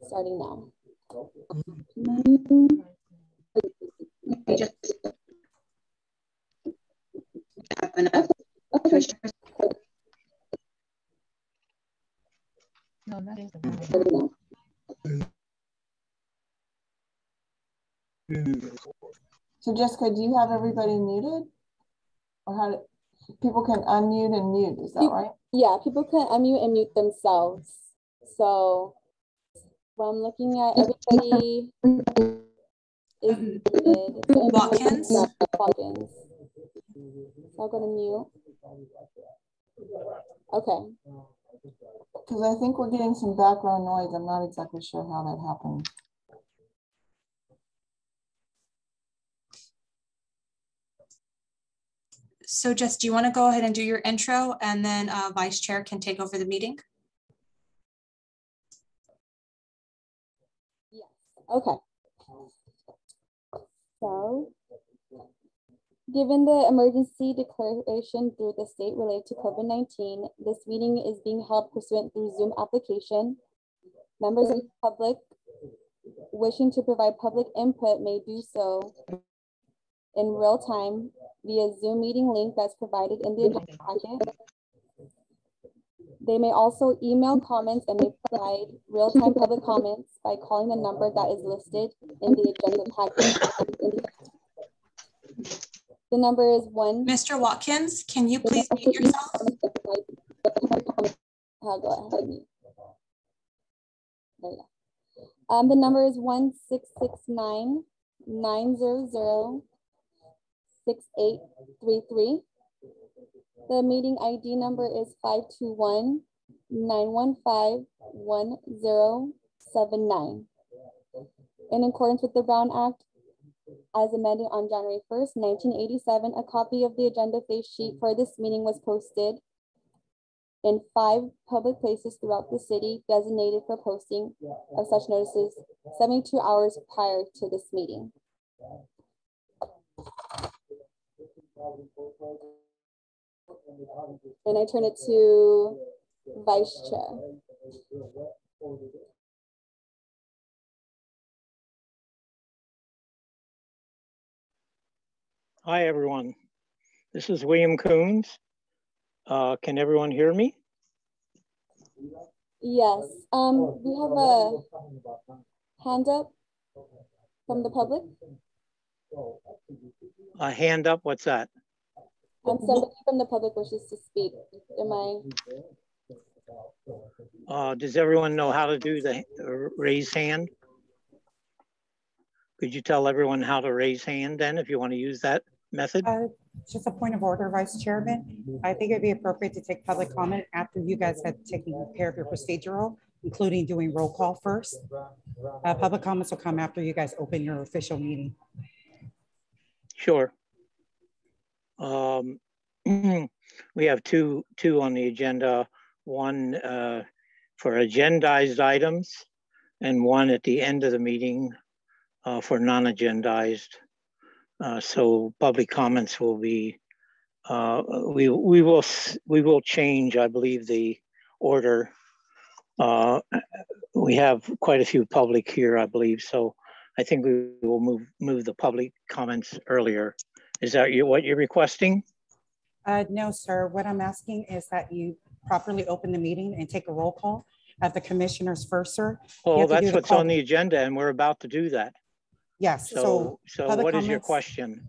Starting now. No, that is So Jessica, do you have everybody muted? Or how do people can unmute and mute, is that right? Yeah, people can unmute and mute themselves. So when I'm looking at everybody is muted. Watkins. Watkins. So I'll go to mute. Okay. Because I think we're getting some background noise. I'm not exactly sure how that happened. So Jess, do you want to go ahead and do your intro, and then Vice Chair can take over the meeting? Yes. Okay. So, given the emergency declaration through the state related to COVID-19, this meeting is being held pursuant through Zoom application. Members of the public wishing to provide public input may do so in real time via Zoom meeting link that's provided in the agenda packet. They may also email comments and may provide real-time public comments by calling the number that is listed in the agenda packet. The number is Mr. Watkins, can you please mute yourself? Go ahead. There you go. The number is 1-669-900-6833. The meeting ID number is 521-915-1079. In accordance with the Brown Act, as amended on January 1st, 1987, a copy of the agenda face sheet for this meeting was posted in 5 public places throughout the city designated for posting of such notices 72 hours prior to this meeting. And I turn it to Vice Chair. Hi, everyone. This is William Coons. Can everyone hear me? Yes. We have a hand up from the public. A hand up, what's that? Somebody from the public wishes to speak. Does everyone know how to do the raise hand? Could you tell everyone how to raise hand then, if you want to use that method? Just a point of order, Vice Chairman. I think it'd be appropriate to take public comment after you guys have taken care of your procedural, including doing roll call first. Public comments will come after you guys open your official meeting. Sure. We have two on the agenda, one for agendized items and one at the end of the meeting for non-agendized. So public comments will be, we will change, I believe, the order. We have quite a few public here, I believe, so I think we will move the public comments earlier. Is that what you're requesting? No, sir. What I'm asking is that you properly open the meeting and take a roll call at the commissioners first, sir. Well, that's what's on the agenda, and we're about to do that. Yes. So what is your question?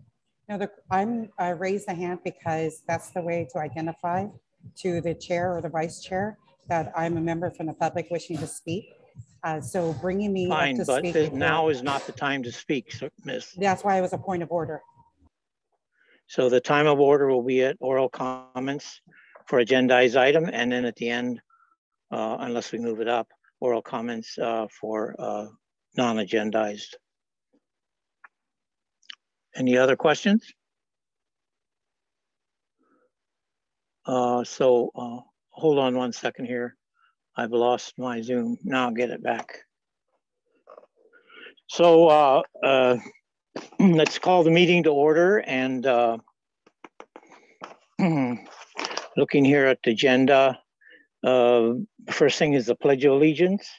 No, I raised the hand because that's the way to identify to the chair or the vice chair that I'm a member from the public wishing to speak. So bringing me Fine, up to but speak now is not the time to speak, Miss. That's why it was a point of order. So the time of order will be at oral comments for agendized item, and then at the end, unless we move it up, oral comments for non-agendized. Any other questions? Hold on one second here. I've lost my Zoom. Now I'll get it back. So let's call the meeting to order, and looking here at the agenda, First thing is the Pledge of Allegiance.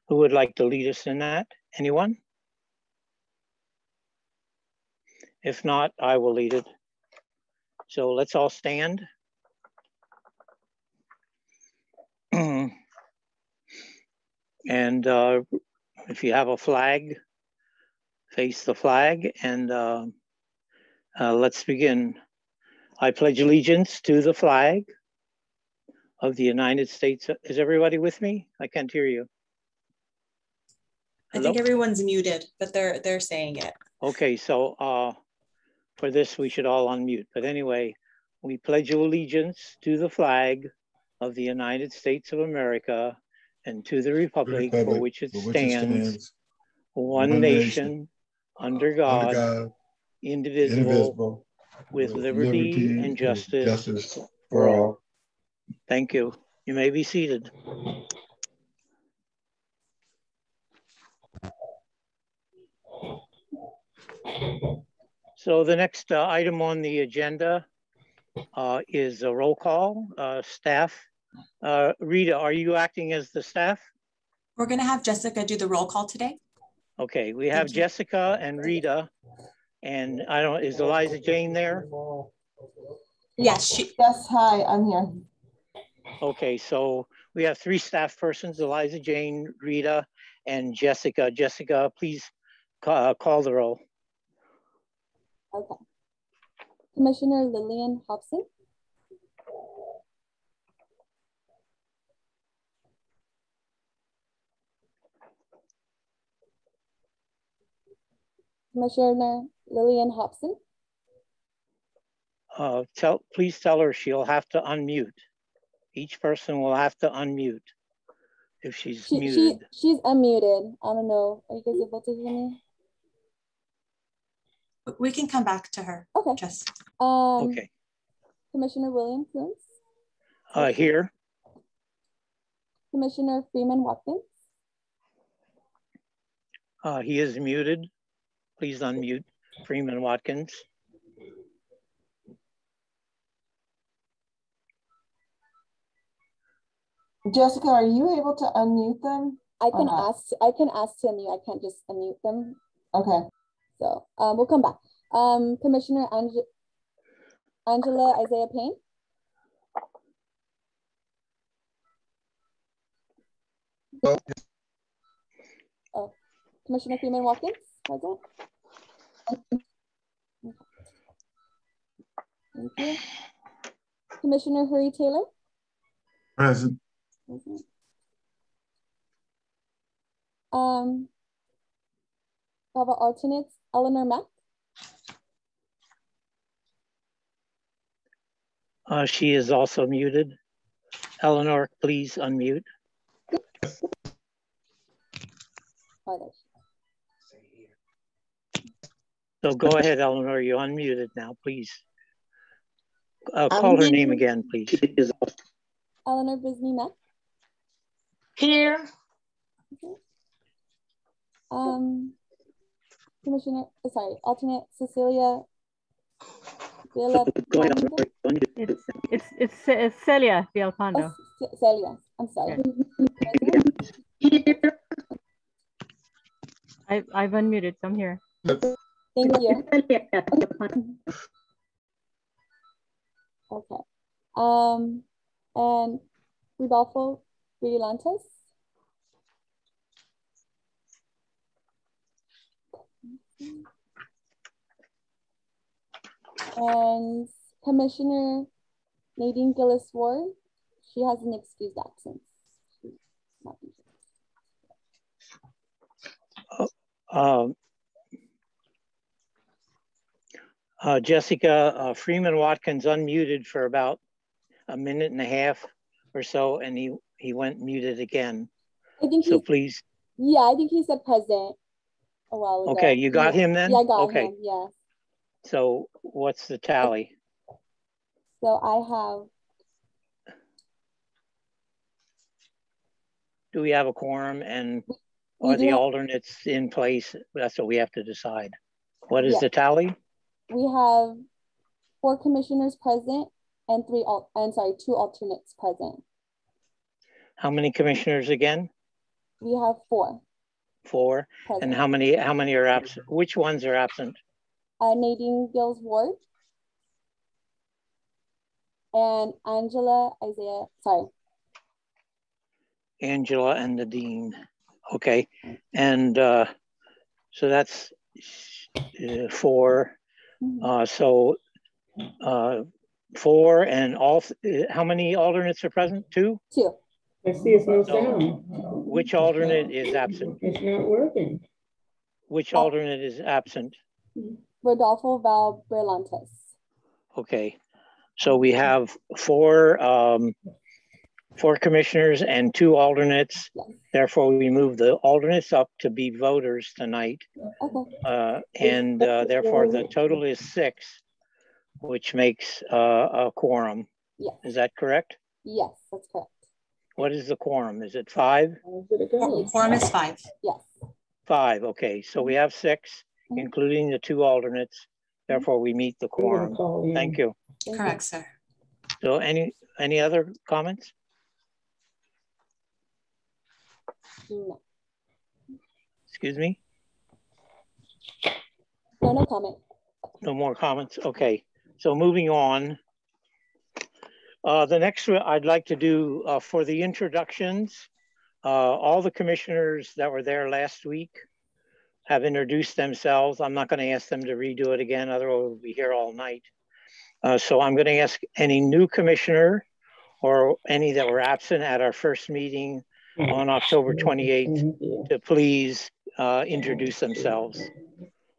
Who would like to lead us in that? Anyone? If not, I will lead it. So let's all stand. And if you have a flag, face the flag, and let's begin. I pledge allegiance to the flag of the United States. Is everybody with me? I can't hear you. I think everyone's muted, but they're saying it. Okay, so for this, we should all unmute. But anyway, we pledge allegiance to the flag of the United States of America and to the republic for which it stands, one nation, under God, indivisible, with liberty and justice for all. Thank you. You may be seated. So the next item on the agenda is a roll call. Staff. Rita, are you acting as the staff? We're going to have Jessica do the roll call today. Okay, we have Jessica and Rita, and I don't, is Eliza Jane there? Yes. Yes, hi, I'm here. Okay, so we have 3 staff persons, Eliza Jane, Rita, and Jessica. Jessica, please call the roll. Okay. Commissioner Lillian Hobson. Commissioner Lillian Hobson. Please tell her she'll have to unmute. Each person will have to unmute if she's muted. She's unmuted. I don't know. Are you guys able to hear me? We can come back to her. Okay. Just. Okay. Commissioner William Coons. Here. Commissioner Freeman Watkins. He is muted. Please unmute Freeman Watkins. Jessica, are you able to unmute them? I can ask to unmute. I can't just unmute them. Okay. So we'll come back. Commissioner Angela Isaiah Payne. Oh, Commissioner Freeman Watkins, present. Thank you. Commissioner Hurry Taylor. Present. We have our alternates, Eleanor Mack. She is also muted. Eleanor, please unmute. So go ahead, Eleanor, you're unmuted now, please. Call her name again, please. Eleanor Bisney Mack. Here. Okay. Alternate Cecilia Villalpando. It's Celia Villalpando. Oh, Celia, I'm sorry. I've unmuted, so I'm here. Thank you. Okay. And Rodolfo Brillantes. And Commissioner Nadine Gillis Ward, she has an excused absence. Jessica, Freeman Watkins unmuted for about a minute and a half or so, and he went muted again. I think so please. Yeah, I think he said present a while ago. Okay, you got him then? Yeah, I got him, yes. So what's the tally? So I have. Do we have a quorum and are the alternates in place? That's what we have to decide. What is the tally? We have 4 commissioners present and 2 alternates present. How many commissioners again? We have 4 4. present. And how many are absent? Which ones are absent? Nadine Gills Ward and Angela Angela and Nadine. Okay. And so that's 4. So 4 and all. How many alternates are present? 2? 2. I see it's no So, sound. which alternate is absent? It's not working. Which alternate is absent? Rodolfo Val Berlantes. Okay. So we have 4 commissioners and 2 alternates. Yes. Therefore, we move the alternates up to be voters tonight. Okay. And therefore, the total is 6, which makes a quorum. Yes. Is that correct? Yes, that's correct. What is the quorum? Is it 5? Quorum is 5. Yes. 5. Okay. So we have 6, including the 2 alternates. Therefore, we meet the quorum. Thank you. Correct, sir. So any other comments? No. Excuse me? No comment. No more comments? Okay. So moving on. The next one I'd like to do for the introductions, all the commissioners that were there last week have introduced themselves. I'm not going to ask them to redo it again, otherwise we'll be here all night. So I'm going to ask any new commissioner or any that were absent at our first meeting on October 28th to please introduce themselves.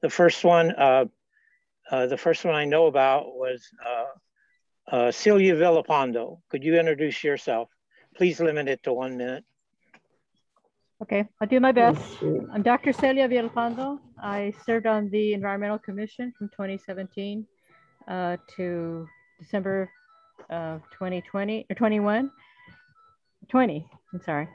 The first one I know about was Celia Villapando. Could you introduce yourself? Please limit it to 1 minute. Okay, I'll do my best. I'm Dr. Celia Villalpando. I served on the Environmental Commission from 2017 to December of 2020 or 20, I'm sorry.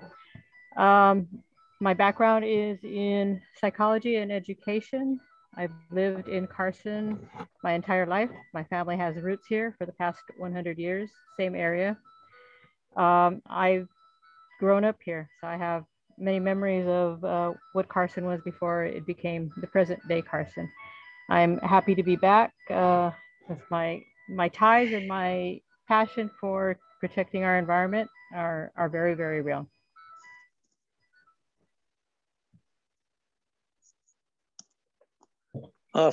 My background is in psychology and education. I've lived in Carson my entire life. My family has roots here for the past 100 years, same area. I've grown up here, so I have many memories of what Carson was before it became the present day Carson. I'm happy to be back with my ties and my passion for protecting our environment are very, very real.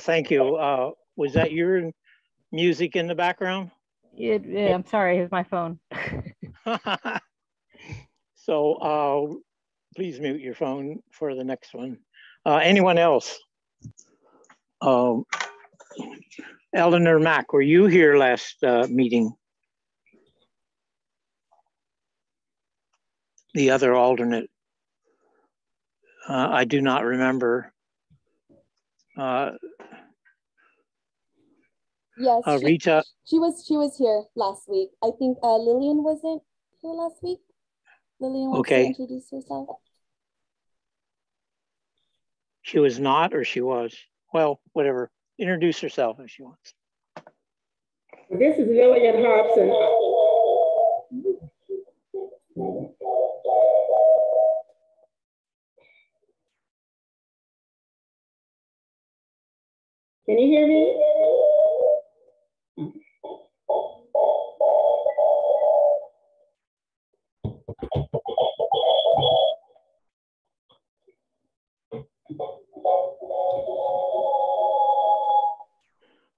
Thank you. Was that your music in the background? I'm sorry, it was my phone. So please mute your phone for the next one. Anyone else? Eleanor Mack, were you here last meeting? The other alternate. I do not remember. Yes, Rita. She was here last week. I think Lillian wasn't here last week. Lillian wants to introduce herself. She was not, or she was? Well, whatever. Introduce herself if she wants. This is Lillian Hobson. Can you hear me?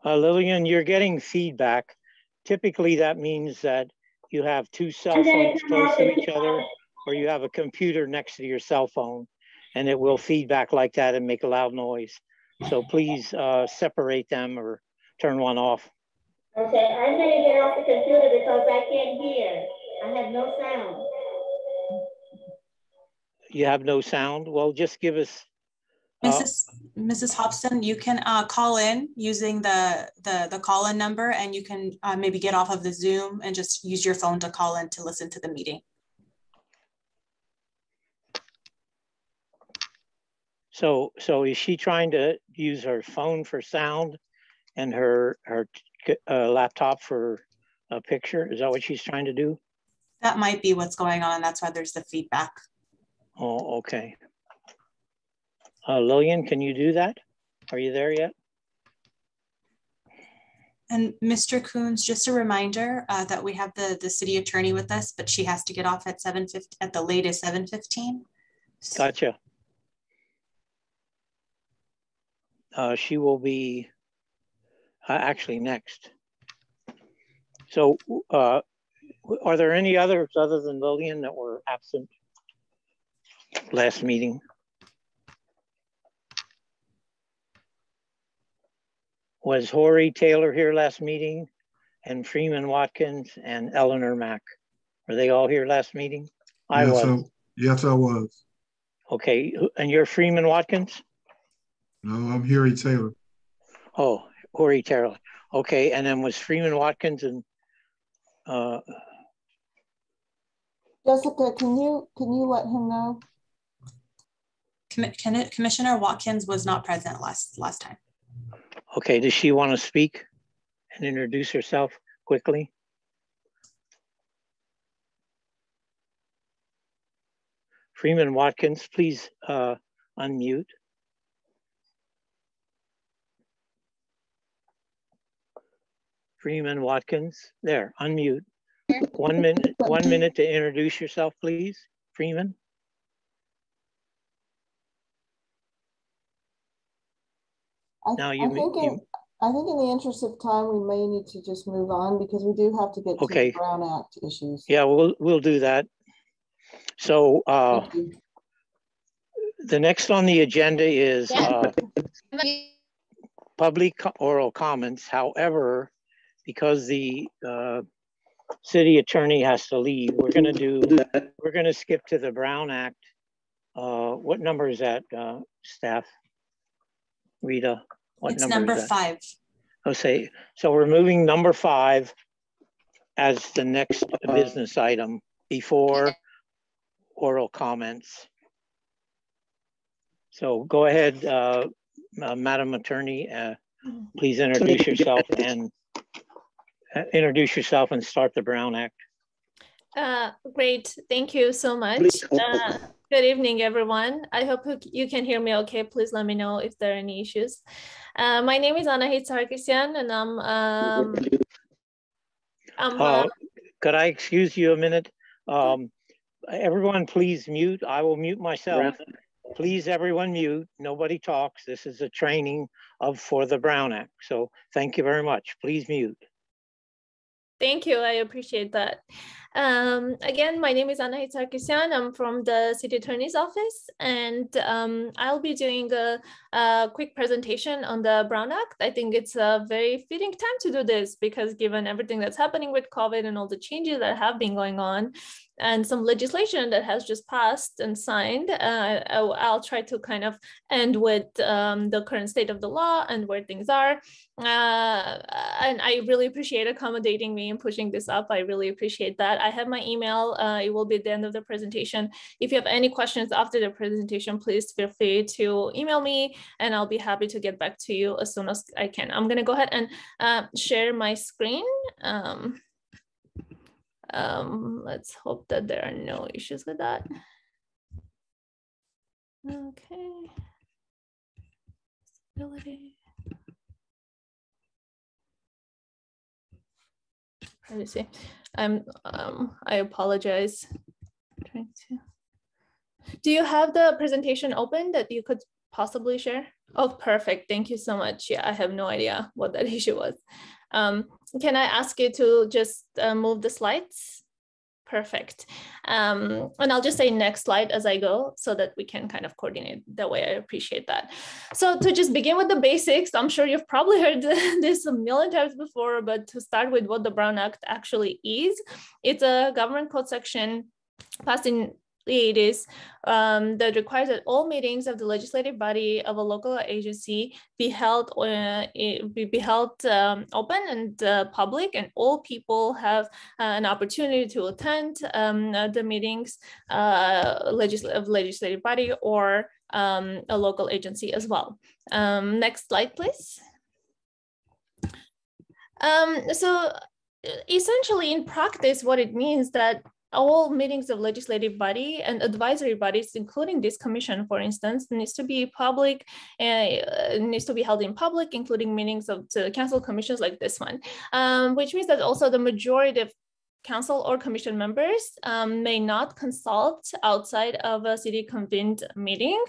Lillian, you're getting feedback. Typically, that means that you have 2 cell phones close to each other, or you have a computer next to your cell phone, and it will feedback like that and make a loud noise. So please separate them or turn one off. Okay, I'm gonna get off the computer because I can't hear. I have no sound. You have no sound? Well, just give us. Mrs. Hobson, you can call in using the call-in number, and you can maybe get off of the Zoom and just use your phone to call in to listen to the meeting. So is she trying to use her phone for sound and her laptop for a picture? Is that what she's trying to do? That might be what's going on, and that's why there's the feedback. Oh, okay. Lillian, can you do that? Are you there yet? And Mr. Coons, just a reminder that we have the city attorney with us, but she has to get off at 7:50, at the latest 7:15. Gotcha. She will be actually next. So are there any others other than Lillian that were absent last meeting? Was Horry Taylor here last meeting, and Freeman Watkins and Eleanor Mack? Were they all here last meeting? I was. Yes, I was. Okay, and you're Freeman Watkins? No, I'm Harry Taylor. Oh, Horry Taylor. Okay, and then was Freeman Watkins and Jessica, can you let him know? Commissioner Watkins was not present last time. okay, does she want to speak and introduce herself quickly? Freeman Watkins, please unmute. Freeman Watkins, there, unmute. 1 minute, 1 minute to introduce yourself, please, Freeman. I think in the interest of time, we may need to just move on because we do have to get to the Brown Act issues. Yeah, we'll do that. So the next on the agenda is public oral comments. However, because the city attorney has to leave, we're gonna skip to the Brown Act. What number is that, staff? Rita, what it's number number is that? 5. Okay, so we're moving number 5 as the next business item before oral comments. So go ahead, Madam Attorney, please introduce yourself and start the Brown Act. Great, thank you so much. Good evening, everyone. I hope you can hear me okay. Please let me know if there are any issues. My name is Untitled Chapter, and could I excuse you a minute? Everyone please mute. I will mute myself. Please everyone mute. Nobody talks. This is a training for the Brown Act. So thank you very much. Please mute. Thank you, I appreciate that. Again, my name is Untitled Chapter. I'm from the City Attorney's Office, and I'll be doing a quick presentation on the Brown Act. I think it's a very fitting time to do this because given everything that's happening with COVID and all the changes that have been going on, and some legislation that has just passed and signed, I'll try to kind of end with the current state of the law and where things are. And I really appreciate accommodating me and pushing this up. I really appreciate that. I have my email. It will be at the end of the presentation. If you have any questions after the presentation, please feel free to email me and I'll be happy to get back to you as soon as I can. I'm going to go ahead and share my screen. Let's hope that there are no issues with that. Okay. Ability. Privacy. I apologize. I'm trying to. Do you have the presentation open that you could possibly share? Oh, perfect. Thank you so much. Yeah, I have no idea what that issue was. Can I ask you to just move the slides? Perfect. And I'll just say next slide as I go so that we can kind of coordinate that way. I appreciate that. So to just begin with the basics, I'm sure you've probably heard this a million times before, but to start with what the Brown Act actually is, it's a government code section passed in the 80s that requires that all meetings of the legislative body of a local agency be held open and public, and all people have an opportunity to attend the meetings of legislative body or a local agency as well. Next slide, please. So essentially in practice, what it means that all meetings of legislative body and advisory bodies, including this commission, for instance, needs to be public, needs to be held in public, including meetings of the council commissions like this one, which means that also the majority of council or commission members may not consult outside of a city convened meeting.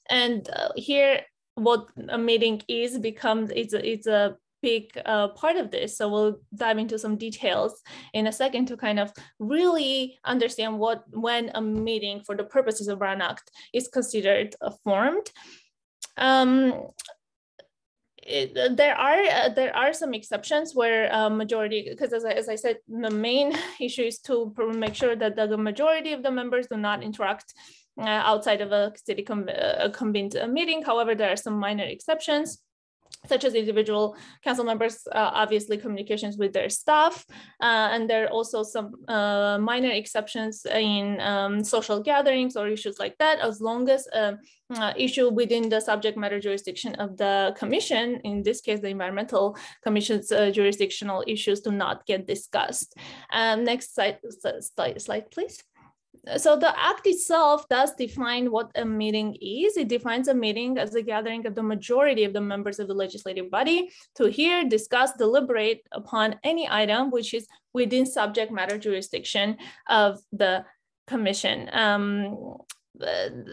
And here, what a meeting is it's a big part of this. So we'll dive into some details in a second to kind of really understand when a meeting for the purposes of Brown Act is considered formed. There are some exceptions where majority, because as I said, the main issue is to make sure that the majority of the members do not interact outside of a city convened meeting. However, there are some minor exceptions, such as individual council members, obviously communications with their staff. And there are also some minor exceptions in social gatherings or issues like that, as long as issue within the subject matter jurisdiction of the commission, in this case, the environmental commission's jurisdictional issues do not get discussed. Next slide, please. So the act itself does define what a meeting is. It defines a meeting as a gathering of the majority of the members of the legislative body to hear, discuss, deliberate upon any item which is within subject matter jurisdiction of the commission.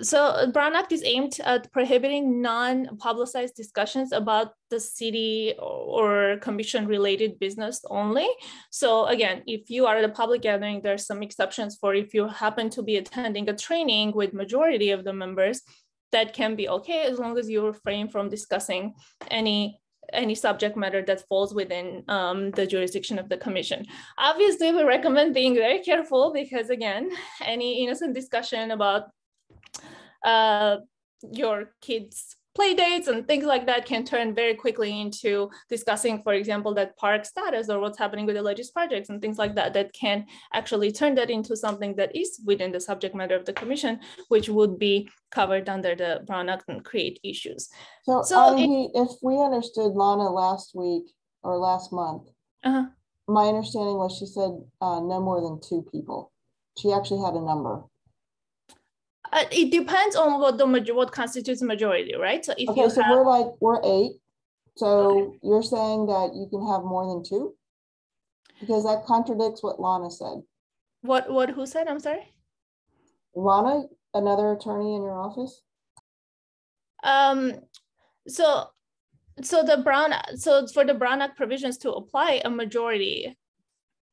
So Brown Act is aimed at prohibiting non-publicized discussions about the city or commission related business only. So again, if you are at a public gathering, there's some exceptions for if you happen to be attending a training with majority of the members, that can be okay as long as you refrain from discussing any subject matter that falls within the jurisdiction of the commission. Obviously, we recommend being very careful because again, any innocent discussion about your kids' play dates and things like that can turn very quickly into discussing, for example, that park status or what's happening with the latest projects and things like that, that can actually turn that into something that is within the subject matter of the commission, which would be covered under the Brown Act and create issues. So if we understood Lana last week or last month, my understanding was she said no more than 2 people. She actually had a number. It depends on what constitutes majority, right? So if we're 8. So you're saying that you can have more than 2? Because that contradicts what Lana said. Who said? I'm sorry. Lana, another attorney in your office. So for the Brown Act provisions to apply, a majority,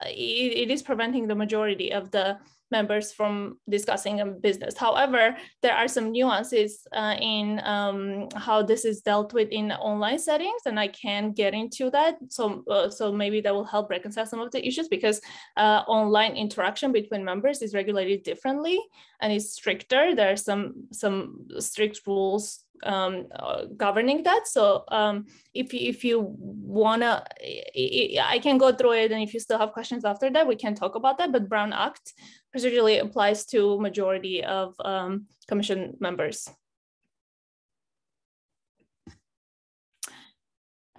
it is preventing the majority of the members from discussing a business. However, there are some nuances in how this is dealt with in online settings, and I can get into that. So maybe that will help reconcile some of the issues, because online interaction between members is regulated differently and is stricter. There are some strict rules governing that. So if you wanna, I can go through it, and if you still have questions after that, we can talk about that. But Brown Act procedurally applies to majority of commission members.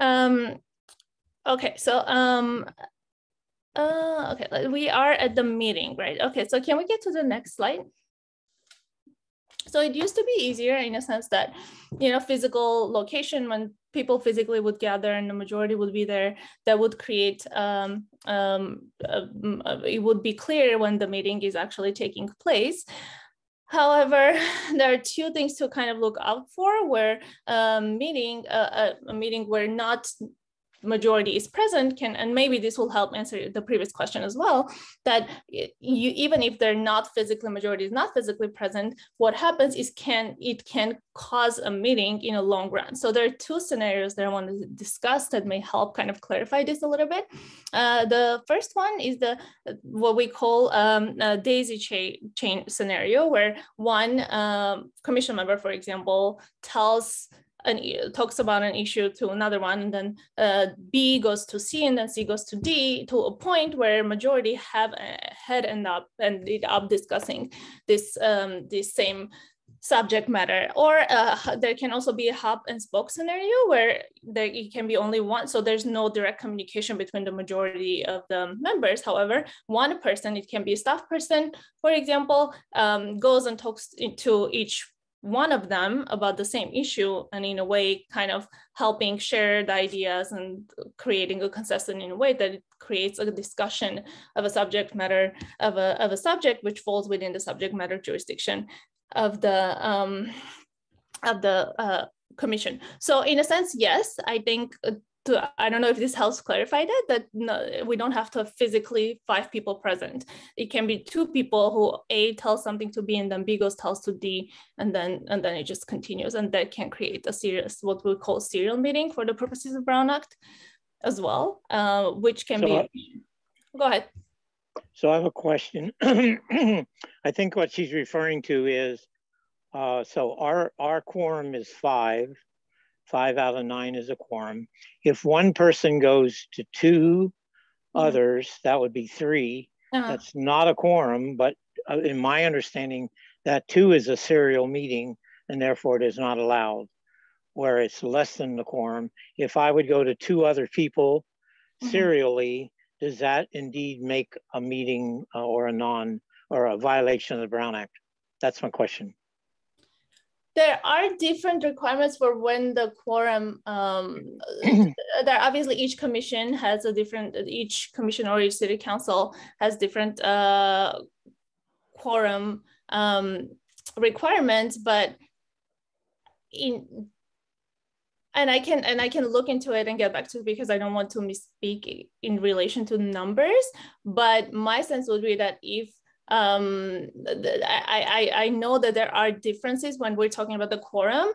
Okay, so okay, we are at the meeting, right? Okay, so can we get to the next slide? So it used to be easier in a sense that, physical location, when people physically would gather and the majority would be there, that would create, it would be clear when the meeting is actually taking place. However, there are 2 things to kind of look out for where a meeting where not majority is present can, and maybe this will help answer the previous question as well, that even if they're not physically, majority is not physically present, what happens is it can cause a meeting in a long run. So there are 2 scenarios that I want to discuss that may help kind of clarify this a little bit. The first one is what we call a daisy chain scenario, where one commission member, for example, talks about an issue to another one, and then B goes to C, and then C goes to D, to a point where majority have ended up discussing this same subject matter, or there can also be a hub and spoke scenario where it can be only one, so there's no direct communication between the majority of the members. However, one person, it can be a staff person, for example, goes and talks to each one of them about the same issue, and in a way kind of helping share the ideas and creating a consensus in a way that it creates a discussion of a subject matter of a subject which falls within the subject matter jurisdiction of the commission. So in a sense, yes, I think I don't know if this helps clarify that no, we don't have to have physically 5 people present. It can be 2 people who A tells something to B and then B tells to D, and then it just continues, and that can create a serious, what we call serial meeting for the purposes of Brown Act as well, which can be. Go ahead. So I have a question. I think what she's referring to is, so our quorum is 5. 5 out of 9 is a quorum. If one person goes to 2 others, that would be 3. That's not a quorum, but in my understanding, that 2 is a serial meeting, and therefore it is not allowed, where it's less than the quorum. If I would go to 2 other people serially, does that indeed make a meeting or a violation of the Brown Act? That's my question. There are different requirements for when the quorum, there obviously each commission has a different, each commission or each city council has different quorum requirements, but I can look into it and get back to it because I don't want to misspeak in relation to numbers, but my sense would be that if I know that there are differences when we're talking about the quorum.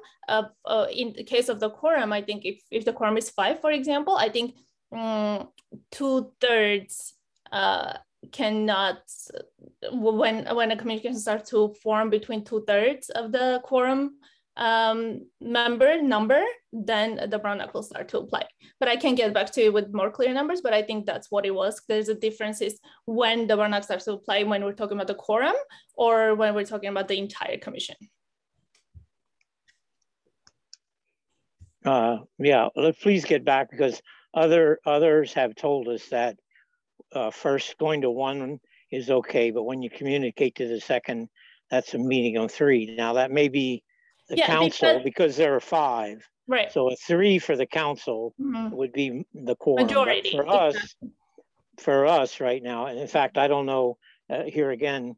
In the case of the quorum, I think if the quorum is 5, for example, I think 2/3 cannot, when a communication starts to form between 2/3 of the quorum number, then the Brown Act will start to apply. But I can get back to you with more clear numbers, but I think that's what it was. There's a difference is when the Brown Act starts to apply, when we're talking about the quorum or when we're talking about the entire commission. Yeah, please get back, because others have told us that first going to 1 is okay, but when you communicate to the second, that's a meeting of 3. Now that may be the council, because there are 5. Right. So a 3 for the council would be the quorum. Majority. But for us right now, and in fact, I don't know, here again,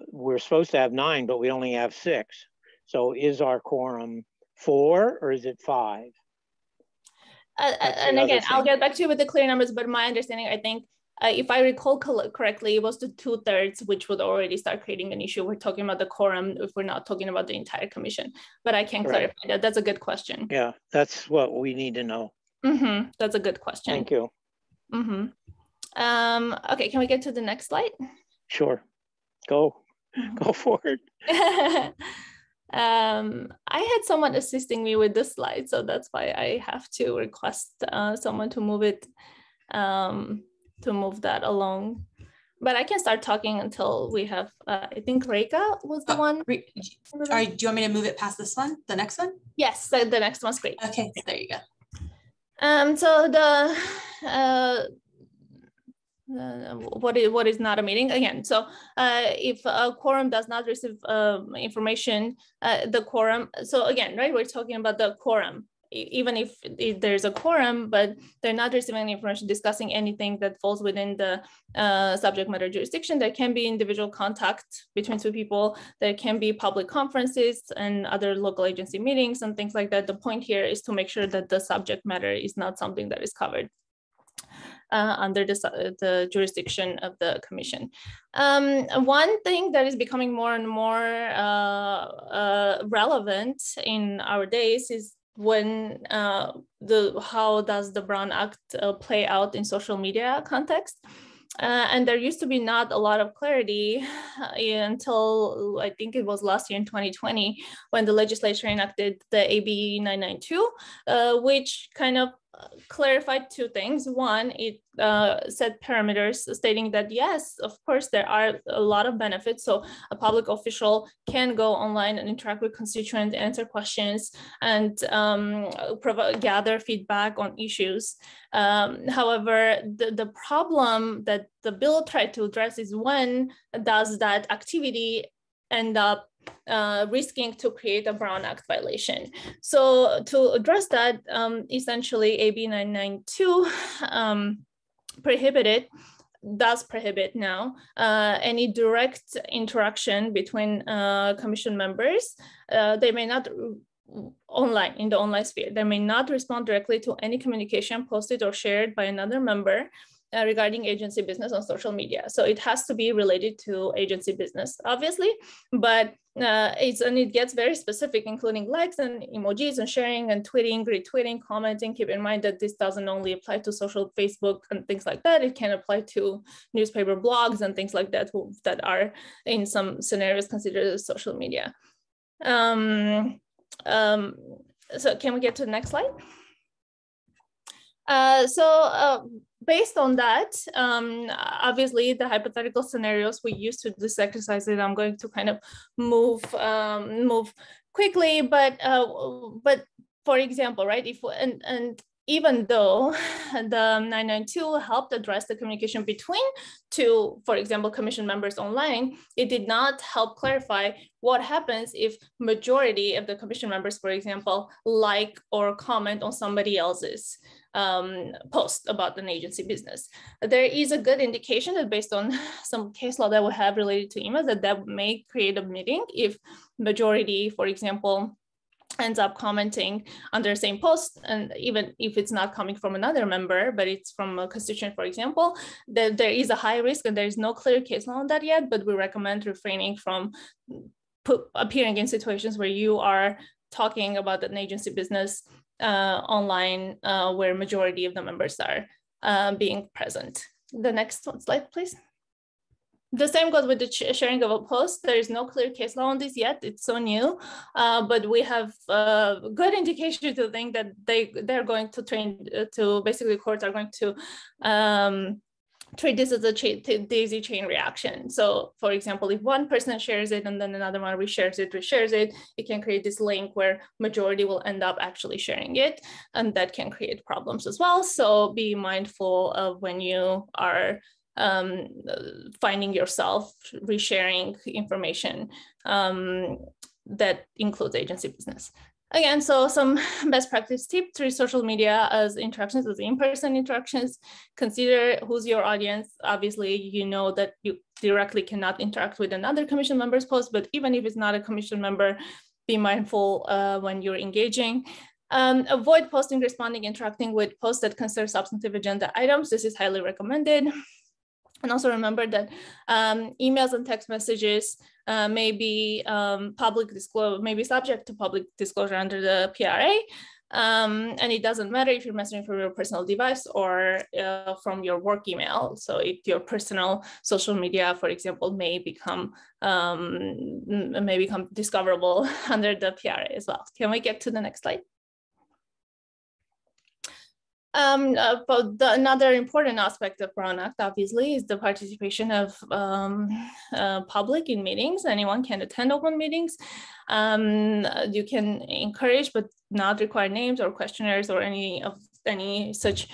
we're supposed to have 9, but we only have 6. So is our quorum 4 or is it 5? And again, I'll get back to you with the clear numbers, but my understanding, I think, if I recall correctly, it was the 2/3, which would already start creating an issue. We're talking about the quorum if we're not talking about the entire commission, but I can clarify that. That's a good question. Yeah, that's what we need to know. That's a good question. Thank you. Okay, can we get to the next slide? Sure, go for it. I had someone assisting me with this slide, so that's why I have to request someone to move it, to move that along. But I can start talking until we have, I think Reika was the one. Do you want me to move it past this one, the next one? Yes, the next one's great. Okay, there you go. So what is not a meeting again? So if a quorum does not receive information, the quorum. So again, right, we're talking about the quorum. Even if there's a quorum, but they're not receiving any information discussing anything that falls within the subject matter jurisdiction, there can be individual contact between 2 people. There can be public conferences and other local agency meetings and things like that. The point here is to make sure that the subject matter is not something that is covered under the jurisdiction of the commission. One thing that is becoming more and more relevant in our days is when how does the Brown Act play out in social media context. And there used to be not a lot of clarity until I think it was last year in 2020 when the legislature enacted the AB 992, which kind of clarified two things. One, it set parameters stating that yes, of course, there are a lot of benefits. So a public official can go online and interact with constituents, answer questions, and gather feedback on issues. However, the problem that the bill tried to address is when does that activity end up risking to create a Brown Act violation. So to address that, essentially AB 992 does prohibit now any direct interaction between commission members. They may not in the online sphere, they may not respond directly to any communication posted or shared by another member regarding agency business on social media. So it has to be related to agency business, obviously, but it gets very specific, including likes and emojis and sharing and tweeting, retweeting, commenting. Keep in mind that this doesn't only apply to social Facebook and things like that. It can apply to newspaper blogs and things like that that are in some scenarios considered as social media. So can we get to the next slide? Based on that, obviously the hypothetical scenarios we used to this exercise that I'm going to kind of move quickly, but for example, right, and even though the 992 helped address the communication between two, for example, commission members online, it did not help clarify what happens if majority of the commission members, for example, like or comment on somebody else's post about an agency business. There is a good indication that based on some case law that we have related to emails that may create a meeting if majority, for example, ends up commenting on their same post, and even if it's not coming from another member, but it's from a constituent, for example, that there is a high risk, and there is no clear case law on that yet, but we recommend refraining from appearing in situations where you are talking about an agency business online where majority of the members are being present. The next slide, please. The same goes with the sharing of a post. There is no clear case law on this yet. It's so new, but we have good indication to think that they're going to basically courts are going to treat this as a daisy chain reaction. So for example, if one person shares it and then another one reshares it, it can create this link where majority will end up actually sharing it, and that can create problems as well. So be mindful of when you are finding yourself resharing information that includes agency business. Again, so some best practice tips: treat social media as interactions, as in-person interactions. Consider who's your audience. Obviously, you know that you directly cannot interact with another commission member's post, but even if it's not a commission member, be mindful when you're engaging. Avoid posting, responding, interacting with posts that consider substantive agenda items. This is highly recommended. And also remember that emails and text messages may be may be subject to public disclosure under the PRA. And it doesn't matter if you're messaging from your personal device or from your work email. So if your personal social media, for example, may become discoverable under the PRA as well. Can we get to the next slide? But another important aspect of Brown Act, obviously, is the participation of public in meetings. Anyone can attend open meetings. You can encourage, but not require names or questionnaires or any such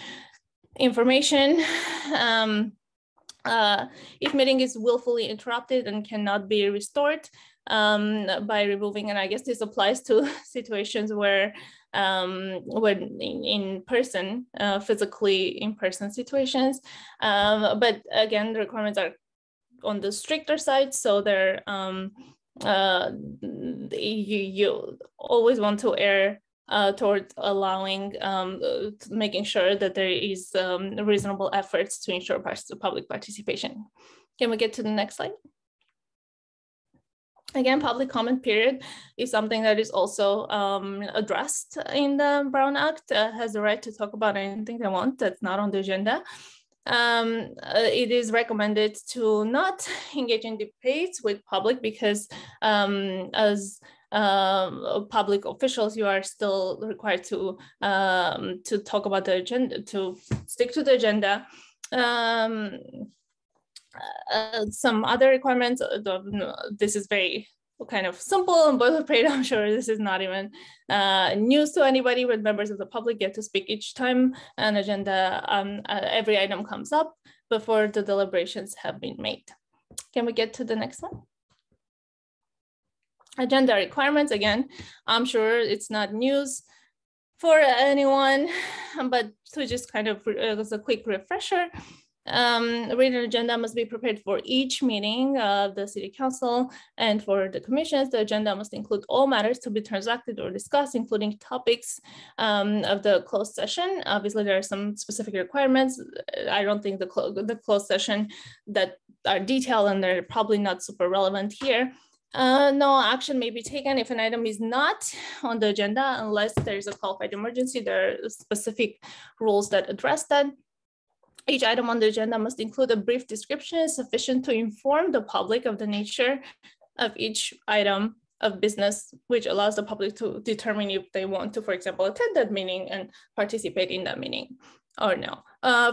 information. If meeting is willfully interrupted and cannot be restored by removing, and I guess this applies to situations where when in person, physically in-person situations. But again, the requirements are on the stricter side, so they're you always want to err towards allowing, making sure that there is reasonable efforts to ensure public participation. Can we get to the next slide? Again, public comment period is something that is also addressed in the Brown Act. Has the right to talk about anything they want that's not on the agenda. It is recommended to not engage in debates with public because as public officials, you are still required to talk about the agenda, to stick to the agenda. Some other requirements, this is very kind of simple and boilerplate. I'm sure this is not even news to anybody, but members of the public get to speak each time an agenda, every item comes up before the deliberations have been made. Can we get to the next one? Agenda requirements, again, I'm sure it's not news for anyone, but to just kind of, as a quick refresher, written agenda must be prepared for each meeting of the City Council, and for the commissions, the agenda must include all matters to be transacted or discussed, including topics of the closed session. Obviously, there are some specific requirements. I don't think the closed session that are detailed, and they're probably not super relevant here. No action may be taken if an item is not on the agenda unless there's a qualified emergency. There are specific rules that address that. Each item on the agenda must include a brief description sufficient to inform the public of the nature of each item of business, which allows the public to determine if they want to, for example, attend that meeting and participate in that meeting or no.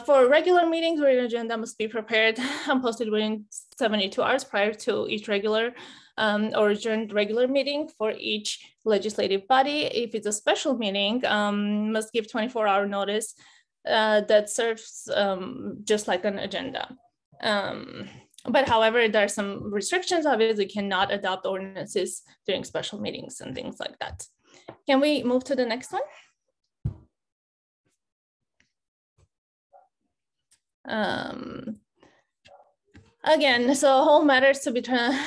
For regular meetings, written agenda must be prepared and posted within 72 hours prior to each regular or adjourned regular meeting for each legislative body. If it's a special meeting, must give 24-hour notice that serves just like an agenda. But however, there are some restrictions. Obviously, cannot adopt ordinances during special meetings and things like that. Can we move to the next one? Again, so whole matters to be there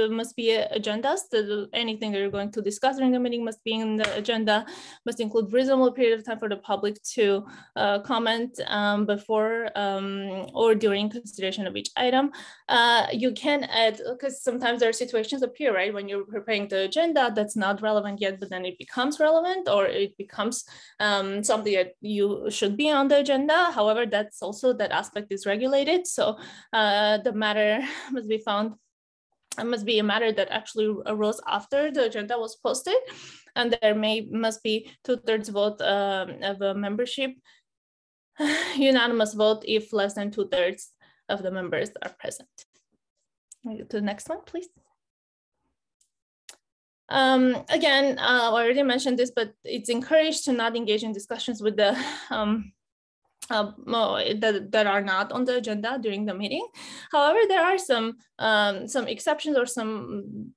must be agendas. Anything that you're going to discuss during the meeting must be in the agenda, must include reasonable period of time for the public to comment before or during consideration of each item. You can add, because sometimes there are situations appear, right? When you're preparing the agenda that's not relevant yet, but then it becomes relevant, or it becomes something that you should be on the agenda. However, that's also, that aspect is regulated. So the matter must be found, it must be a matter that actually arose after the agenda was posted, and there must be 2/3 vote of a membership, unanimous vote if less than 2/3 of the members are present. Go to the next one, please. Again, I already mentioned this, but it's encouraged to not engage in discussions with the that are not on the agenda during the meeting. However, there are some exceptions or some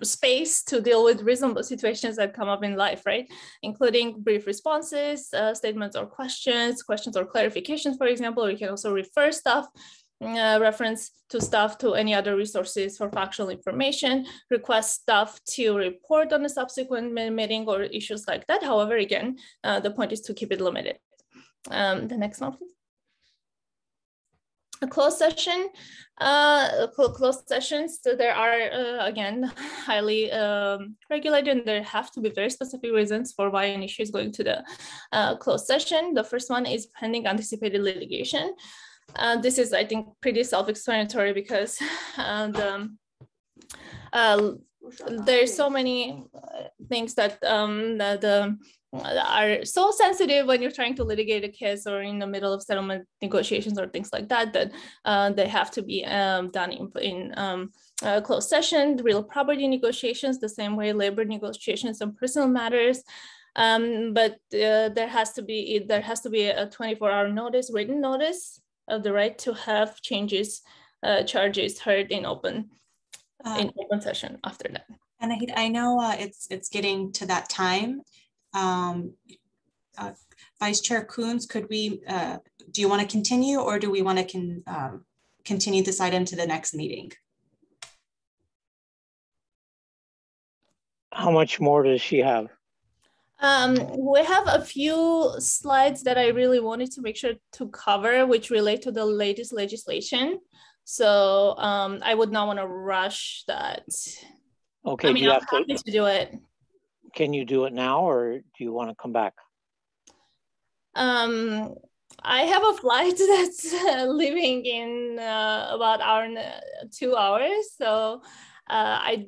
space to deal with reasonable situations that come up in life, right? Including brief responses, statements or questions or clarifications, for example, or you can also refer stuff, reference to stuff to any other resources for factual information, request staff to report on a subsequent meeting or issues like that. However, again, the point is to keep it limited. The next one, please. A closed session, closed sessions, so there are, again, highly regulated, and there have to be very specific reasons for why an issue is going to the closed session. The first one is pending anticipated litigation. This is, I think, pretty self-explanatory because there's so many things that are so sensitive when you're trying to litigate a case or in the middle of settlement negotiations or things like that, that they have to be done in closed session. Real property negotiations, the same way labor negotiations and personal matters. But there has to be a 24-hour notice, written notice of the right to have charges heard in open session after that. And I know it's getting to that time. Vice Chair Coons, could we, do you want to continue, or do we want to continue this item to the next meeting? How much more does she have? We have a few slides that I really wanted to make sure to cover, which relate to the latest legislation. So I would not want to rush that. Okay, I mean, I'm happy to do it. Can you do it now, or do you want to come back? I have a flight that's leaving in about 2 hours. So I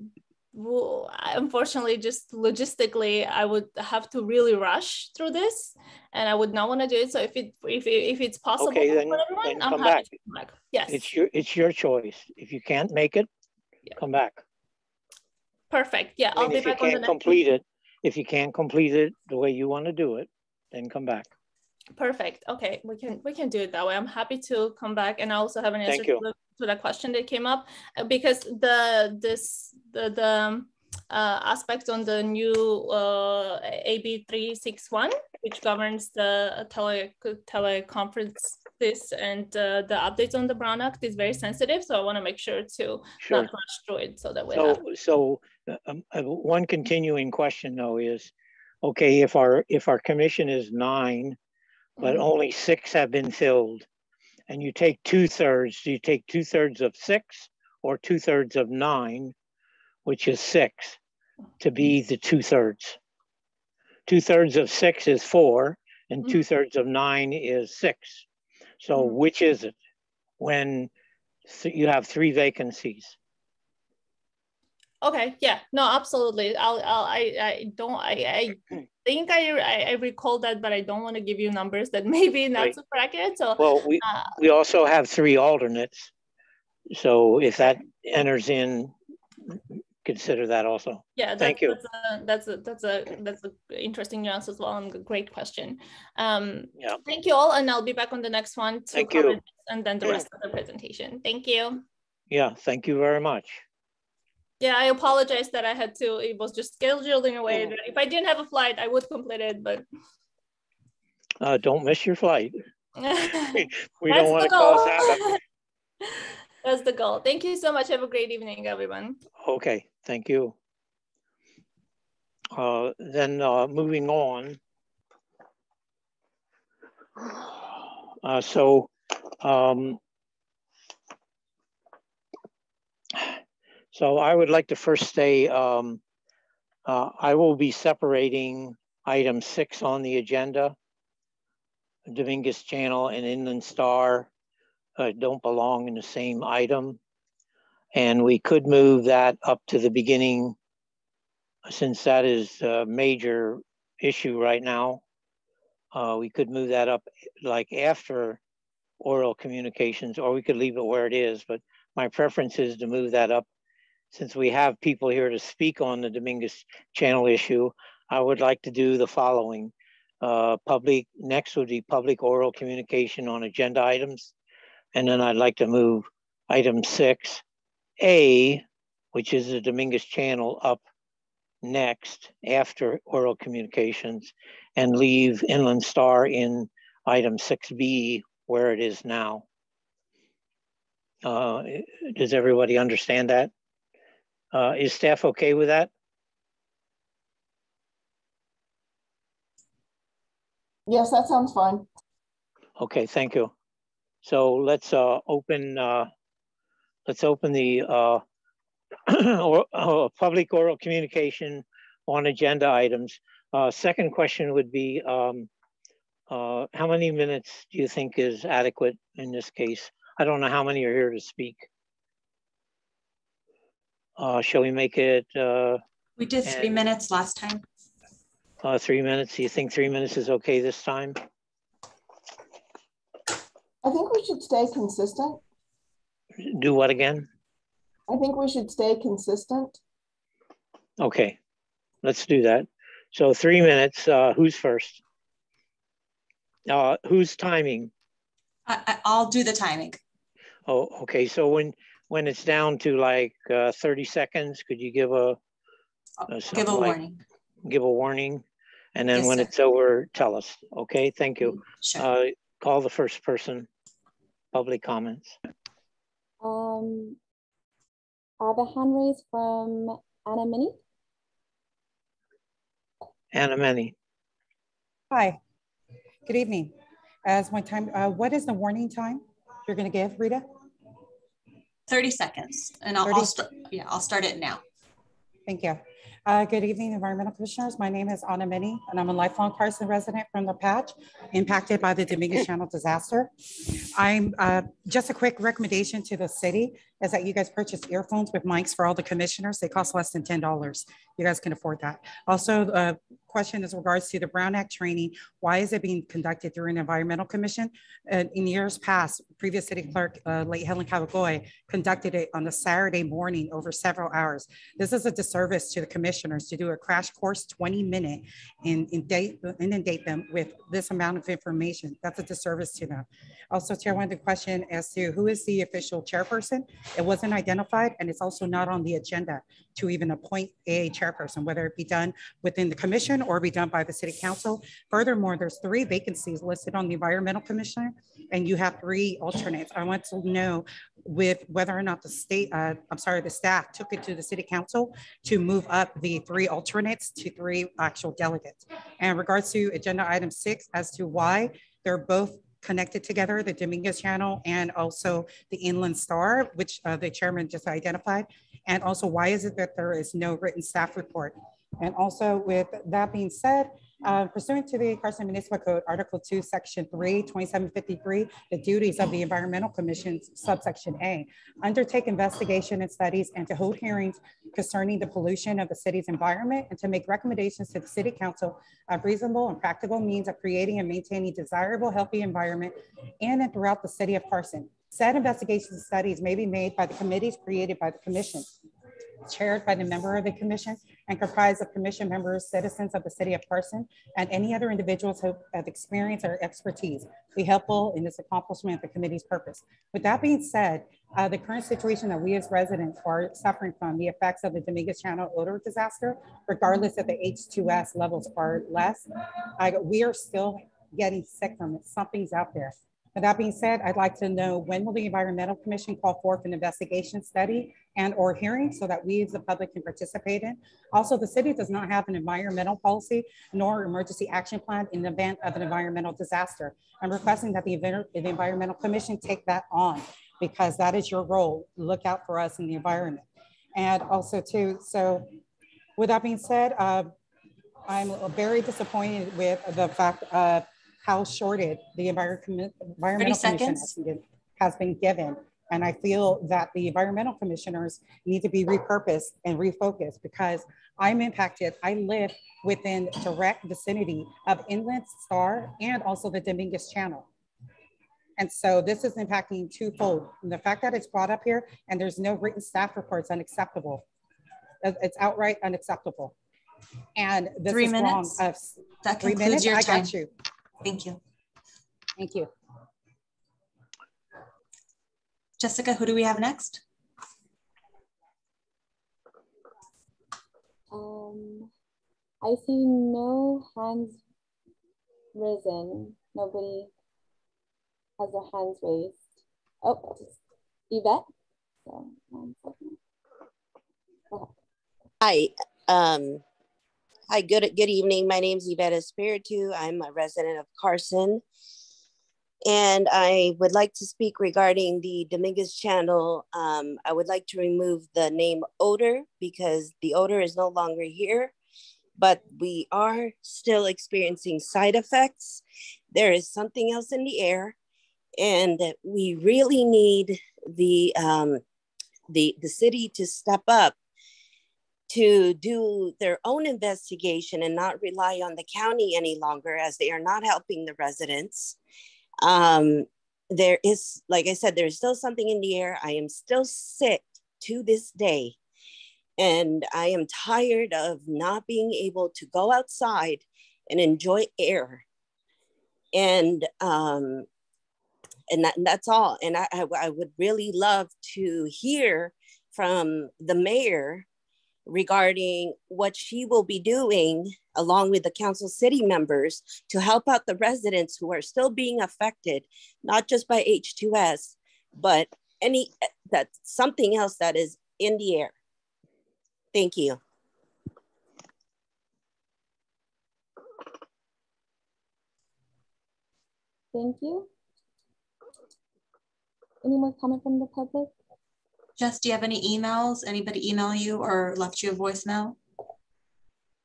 unfortunately, just logistically, I would have to really rush through this, and I would not want to do it. So if it's possible okay, then, for everyone, then I'm come happy back. to come back. Yes, It's your choice. If you can't make it, come back. Perfect. Yeah, I mean, I'll be if you back on the can't next complete it, if you can't complete it the way you want to do it, then come back. Perfect. Okay, we can do it that way. I'm happy to come back, and I also have an answer to the question that came up, because the aspect on the new AB 361, which governs the teleconferences and the updates on the Brown Act, is very sensitive. So I want to make sure to not rush through it, so that we have. So one continuing question though is, okay, if our commission is 9, but only 6 have been filled, and you take 2/3, do you take 2/3 of 6 or 2/3 of 9, which is 6, to be the 2/3? 2/3 of 6 is 4, and 2/3 of 9 is 6. So which is it when you have 3 vacancies? Okay, yeah, no, absolutely. I think I recall that, but I don't want to give you numbers that maybe not super accurate. So well, we also have 3 alternates. So if that enters in, consider that also. Yeah, thank you. That's a interesting nuance as well, and a great question. Yeah. Thank you all, and I'll be back on the next one to thank cover you. this and then the rest of the presentation. Thank you. Yeah, thank you very much. Yeah, I apologize that I had to, it was just scheduled in a way that if I didn't have a flight, I would complete it, but. Don't miss your flight. we don't want to cause havoc. That's the goal. Thank you so much. Have a great evening, everyone. Okay, thank you. Then moving on. So I would like to first say I will be separating item 6 on the agenda. Dominguez Channel and Inland Star don't belong in the same item. And we could move that up to the beginning, since that is a major issue right now. We could move that up like after oral communications, or we could leave it where it is. But my preference is to move that up. Since we have people here to speak on the Dominguez Channel issue, I would like to do the following. Next would be public oral communication on agenda items. And then I'd like to move item 6A, which is the Dominguez Channel, up next after oral communications, and leave Inland Star in item 6B where it is now. Does everybody understand that? Is staff okay with that? Yes, that sounds fine. Okay, thank you. So let's open the public oral communication on agenda items. Second question would be, how many minutes do you think is adequate in this case? I don't know how many are here to speak. Shall we make it? We did 3 minutes last time. 3 minutes. Do you think 3 minutes is okay this time? I think we should stay consistent. Do what again? I think we should stay consistent. Okay, let's do that. So 3 minutes. Who's first? Who's timing? I'll do the timing. Oh, okay. So when it's down to like 30 seconds, could you give give a warning? Give a warning, and then when it's over, tell us. Okay, thank you. Sure. Call the first person. Public comments. I have a hand raised from Anna Minnie. Anna Minnie. Hi, good evening. As my time, what is the warning time you're going to give, Rita? 30 seconds, and I'll start it now. Thank you. Good evening, environmental commissioners. My name is Anna Minnie, and I'm a lifelong Carson resident from the Patch, impacted by the Dominguez Channel disaster. I'm just a quick recommendation to the city is that you guys purchase earphones with mics for all the commissioners. They cost less than $10. You guys can afford that. Also, question is regards to the Brown Act training. Why is it being conducted through an environmental commission? In years past, previous city clerk, late Helen Cavagoy, conducted it on a Saturday morning over several hours. This is a disservice to the commissioners to do a crash course 20-minute and inundate them with this amount of information. That's a disservice to them. Also, Chair, one of the question as to who is the official chairperson? It wasn't identified, and it's also not on the agenda to even appoint a chairperson, whether it be done within the commission or be done by the city council. Furthermore, there's 3 vacancies listed on the environmental commissioner, and you have 3 alternates. I want to know with whether or not the the staff took it to the city council to move up the 3 alternates to 3 actual delegates. And in regards to agenda item 6, as to why they're both connected together, the Dominguez Channel and also the Inland Star, which the chairman just identified. And also, why is it that there is no written staff report? And also, with that being said, pursuant to the Carson Municipal Code, Article 2, Section 3, 2753, the duties of the Environmental Commission, subsection A, undertake investigation and studies and to hold hearings concerning the pollution of the city's environment and to make recommendations to the City Council of reasonable and practical means of creating and maintaining desirable, healthy environment in and throughout the city of Carson. Said investigations and studies may be made by the committees created by the commission, chaired by the member of the commission and comprised of commission members, citizens of the city of Carson, and any other individuals who have experience or expertise be helpful in this accomplishment of the committee's purpose. With that being said, the current situation that we as residents are suffering from the effects of the Dominguez Channel odor disaster, regardless if the H2S levels are less, we are still getting sick from it. Something's out there. With that being said, I'd like to know when will the Environmental Commission call forth an investigation study and or hearing so that we as the public can participate in. Also, the city does not have an environmental policy nor emergency action plan in the event of an environmental disaster. I'm requesting that the Environmental Commission take that on because that is your role. Look out for us in the environment. And also too, so with that being said, I'm very disappointed with the fact of how shorted the Environmental Commission has been given. And I feel that the environmental commissioners need to be repurposed and refocused because I'm impacted. I live within direct vicinity of Inland Star and also the Dominguez Channel. And so this is impacting twofold. And the fact that it's brought up here and there's no written staff reports unacceptable. It's outright unacceptable. And this 3 is minutes. wrong. That 3 concludes minutes. your time. I got you. Thank you. Thank you. Jessica, who do we have next? I see no hands risen. Nobody has their hands raised. Oh, Yvette. So, 1 second. Hi. Hi, good evening. My name is Yvette Espiritu. I'm a resident of Carson. And I would like to speak regarding the Dominguez Channel. I would like to remove the name odor because the odor is no longer here, but we are still experiencing side effects. There is something else in the air, and we really need the city to step up to do their own investigation and not rely on the county any longer, as they are not helping the residents. There is, like I said, there's still something in the air. I am still sick to this day. And I am tired of not being able to go outside and enjoy air. And that's all. And I would really love to hear from the mayor regarding what she will be doing along with the council city members to help out the residents who are still being affected, not just by H2S, but that's something else that is in the air. Thank you. Thank you. Any more comment from the public? Jess, do you have any emails? Anybody email you or left you a voicemail?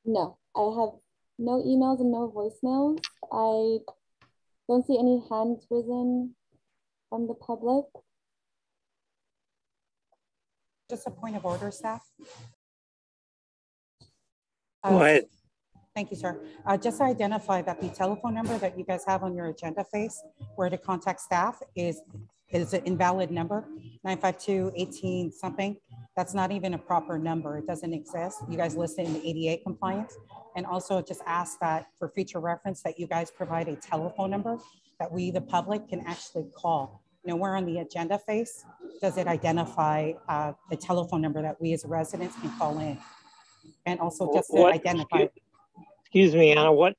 No, I have no emails and no voicemails. I don't see any hands risen from the public. Just a point of order, staff. Go ahead. Thank you, sir. Just to identify that the telephone number that you guys have on your agenda face where to contact staff is an invalid number, 952-18 something. That's not even a proper number. It doesn't exist. You guys listed in the ADA compliance. And also just ask that for future reference that you guys provide a telephone number that we, the public, can actually call. Nowhere on the agenda face does it identify a telephone number that we as residents can call in. And also just to identify. Excuse me, Anna, what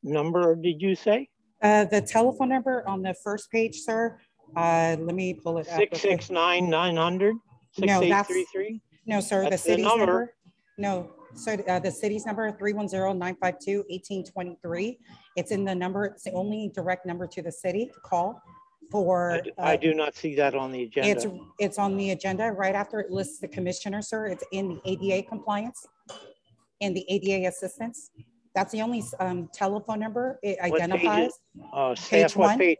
number did you say? The telephone number on the first page, sir. Let me pull it up. 669-900, 6833? No, sir, that's the city's number. No, so the city's number, 310-952-1823. It's in the number, it's the only direct number to the city to call for. I do not see that on the agenda. It's on the agenda right after it lists the commissioner, sir. It's in the ADA compliance and the ADA assistance. That's the only telephone number it identifies. Staff, what page?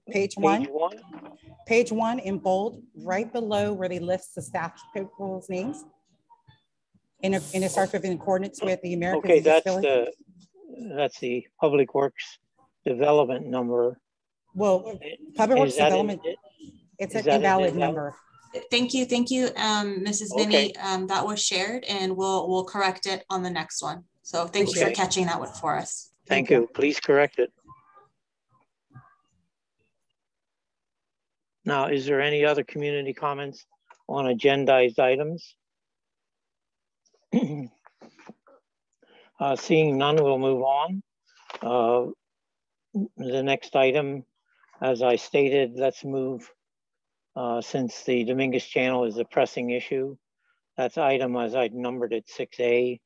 Page one. Page one in bold, right below where they list the staff people's names. And it starts with in accordance with the American. Okay, that's the Public Works Development number. Well, Public Works Development, it's an invalid number. Thank you, Mrs. Minnie. That was shared, and we'll correct it on the next one. So thank you for catching that one for us. Thank you. Please correct it. Now, is there any other community comments on agendized items? Seeing none, we'll move on. The next item, as I stated, let's move, since the Dominguez Channel is a pressing issue. That's item as I numbered it 6A.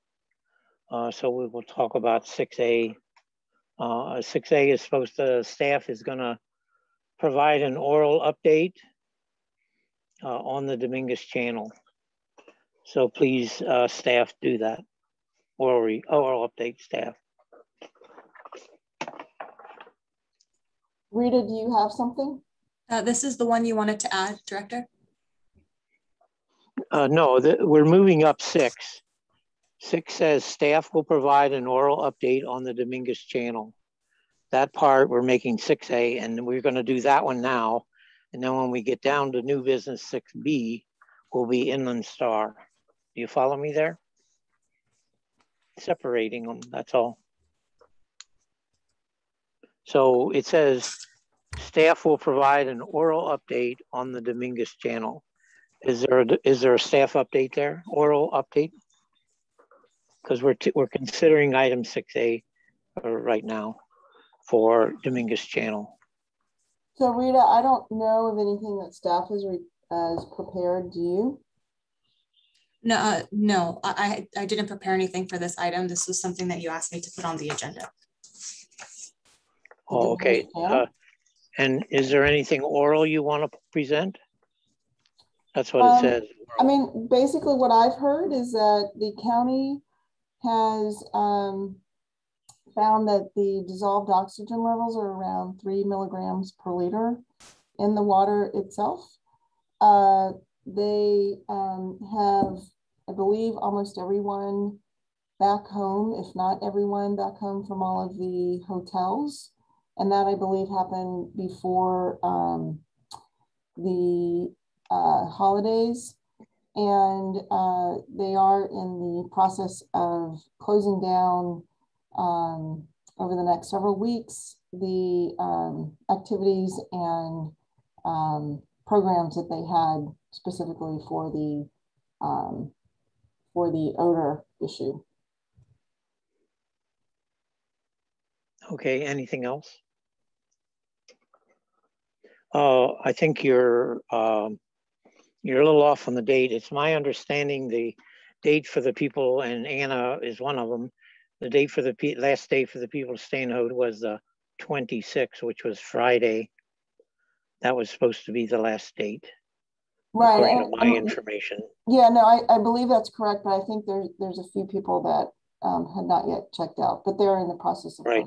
So we will talk about 6A. 6A is supposed to, staff is gonna provide an oral update on the Dominguez Channel. So please, staff, do that. Oral update, staff. Rita, do you have something? This is the one you wanted to add, Director? No, we're moving up 6. 6 says staff will provide an oral update on the Dominguez Channel. That part we're making 6A, and we're going to do that one now. And then when we get down to new business 6B, will be Inland Star. Do you follow me there? Separating them, that's all. So it says staff will provide an oral update on the Dominguez Channel. Is there a staff update there? Oral update? Because we're considering item 6A right now for Dominguez Channel. So Rita, I don't know of anything that staff has prepared. Do you? No, I didn't prepare anything for this item. This was something that you asked me to put on the agenda. Oh, okay. And is there anything oral you want to present? That's what it says. I mean, basically what I've heard is that the county has found that the dissolved oxygen levels are around 3 milligrams per liter in the water itself. They have, I believe, almost everyone back home, if not everyone back home from all of the hotels. And that, I believe, happened before the holidays. And they are in the process of closing down over the next several weeks the activities and programs that they had specifically for the odor issue. Okay, anything else? I think you're a little off on the date. It's my understanding the date for the people, and Anna is one of them, the date for the last day for the people to stay in Hood was the 26th, which was Friday. That was supposed to be the last date. Right. According to my information. Yeah, no, I believe that's correct, but I think there's a few people that had not yet checked out, but they're in the process of right.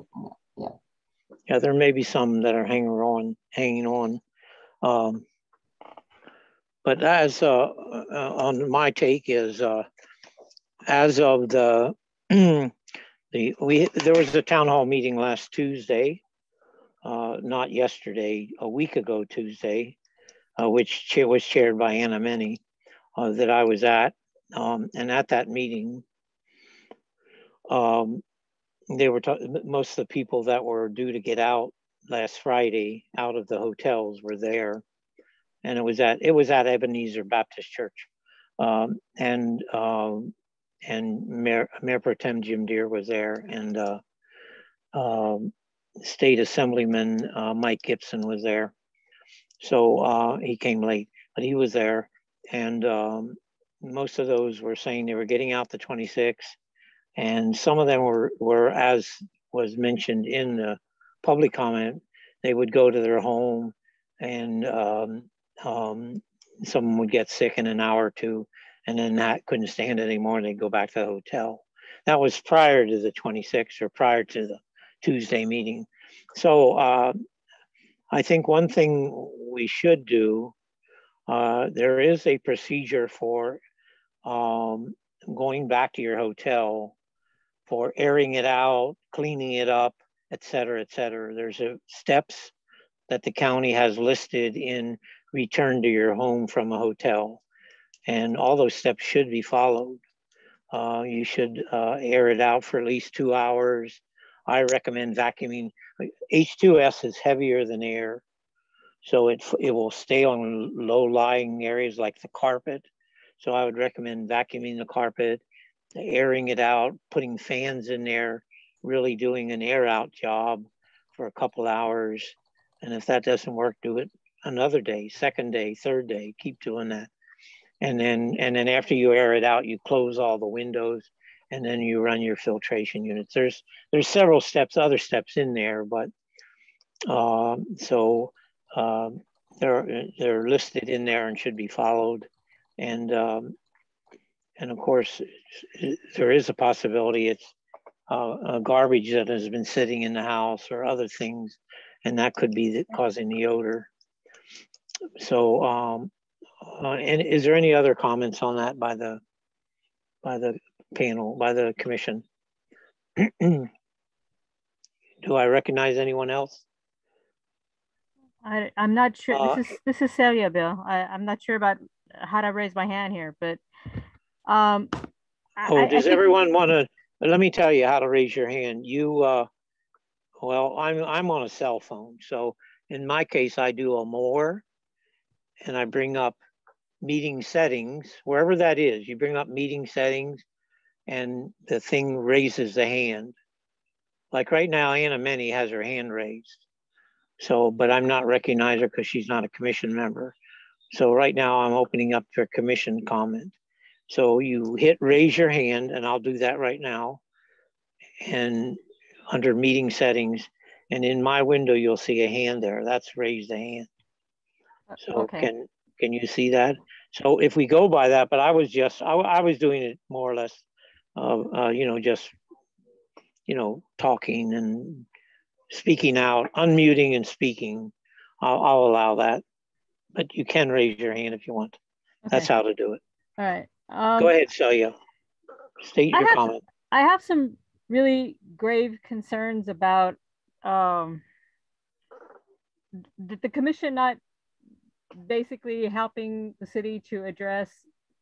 Yeah. Yeah, there may be some that are hanging on. But as on my take is as of the there was a town hall meeting last Tuesday, not yesterday, a week ago Tuesday, which was chaired by Anna Many, that I was at, and at that meeting, they were most of the people that were due to get out last Friday out of the hotels were there, and it was at Ebenezer Baptist Church, and Mayor Pro Tem Jim Deere was there, and State Assemblyman Mike Gibson was there. So he came late, but he was there, and most of those were saying they were getting out the 26th, and some of them were, as was mentioned in the public comment, they would go to their home, and someone would get sick in an hour or two, and then that couldn't stand it anymore, and they'd go back to the hotel. That was prior to the 26th or prior to the Tuesday meeting. So I think one thing we should do, there is a procedure for going back to your hotel for airing it out, cleaning it up, et cetera, et cetera. There's steps that the county has listed in return to your home from a hotel. And all those steps should be followed. You should air it out for at least 2 hours. I recommend vacuuming. H2S is heavier than air, so it will stay on low-lying areas like the carpet. So I would recommend vacuuming the carpet, airing it out, putting fans in there, really doing an air out job for a couple hours. And if that doesn't work, do it another day, second day, third day, keep doing that. And then after you air it out, you close all the windows, and then you run your filtration units. There's several steps, other steps in there, but they're listed in there and should be followed. And of course, there is a possibility it's garbage that has been sitting in the house or other things, and that could be causing the odor. So, and is there any other comments on that by the panel, by the commission? Do I recognize anyone else? I'm not sure. This is Celia, Bill. I'm not sure about how to raise my hand here, but does everyone want to? Let me tell you how to raise your hand. You, well, I'm on a cell phone, so in my case, I do a more, and I bring up meeting settings, wherever that is. You bring up meeting settings, and the thing raises the hand. Like right now, Anna Many has her hand raised. So, but I'm not recognizing her because she's not a commission member. So right now I'm opening up for commission comment. So you hit raise your hand, and I'll do that right now. And under meeting settings, and in my window, you'll see a hand there. That's raise the hand. So okay. Can you see that? So if we go by that, but I was doing it more or less, just, talking and speaking out, unmuting and speaking. I'll allow that, but you can raise your hand if you want. Okay. That's how to do it. All right. Go ahead, Celia. State your comment. I have some really grave concerns about the commission not basically helping the city to address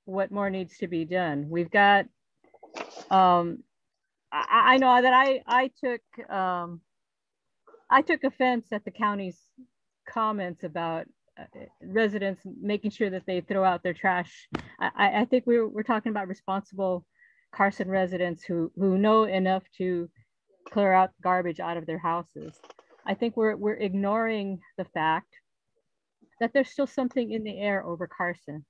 what more needs to be done. We've got, I know that I took offense at the county's comments about residents making sure that they throw out their trash. I think we're talking about responsible Carson residents who know enough to clear out garbage out of their houses. I think we're ignoring the fact that there's still something in the air over Carson.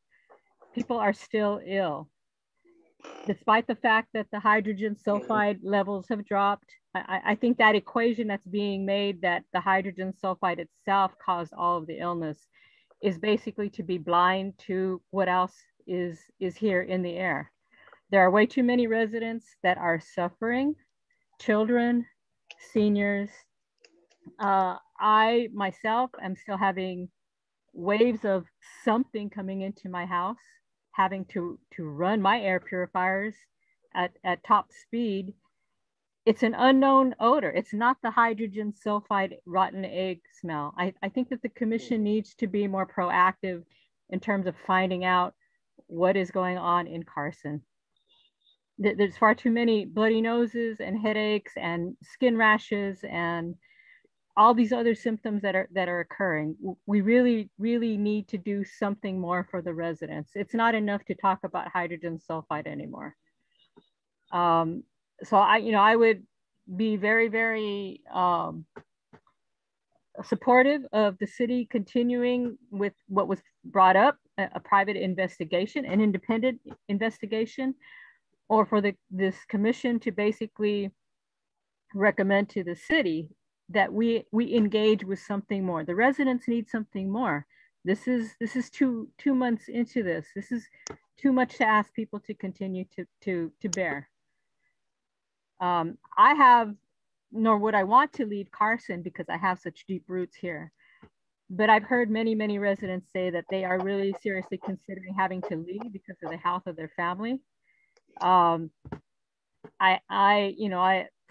People are still ill. Despite the fact that the hydrogen sulfide levels have dropped, I think that equation that's being made that the hydrogen sulfide itself caused all of the illness is basically to be blind to what else is here in the air. There are way too many residents that are suffering, children, seniors. I myself am still having waves of something coming into my house, having to run my air purifiers at top speed. It's an unknown odor. It's not the hydrogen sulfide rotten egg smell. I think that the commission needs to be more proactive in terms of finding out what is going on in Carson. There's far too many bloody noses and headaches and skin rashes and all these other symptoms that are occurring. We really need to do something more for the residents. It's not enough to talk about hydrogen sulfide anymore. So I would be very supportive of the city continuing with what was brought up, a private investigation, an independent investigation, or for this commission to basically recommend to the city that we engage with something more. The residents need something more. This is 2 months into this. This is too much to ask people to continue to bear. I have, nor would I want to leave Carson because I have such deep roots here. But I've heard many residents say that they are really seriously considering having to leave because of the health of their family. For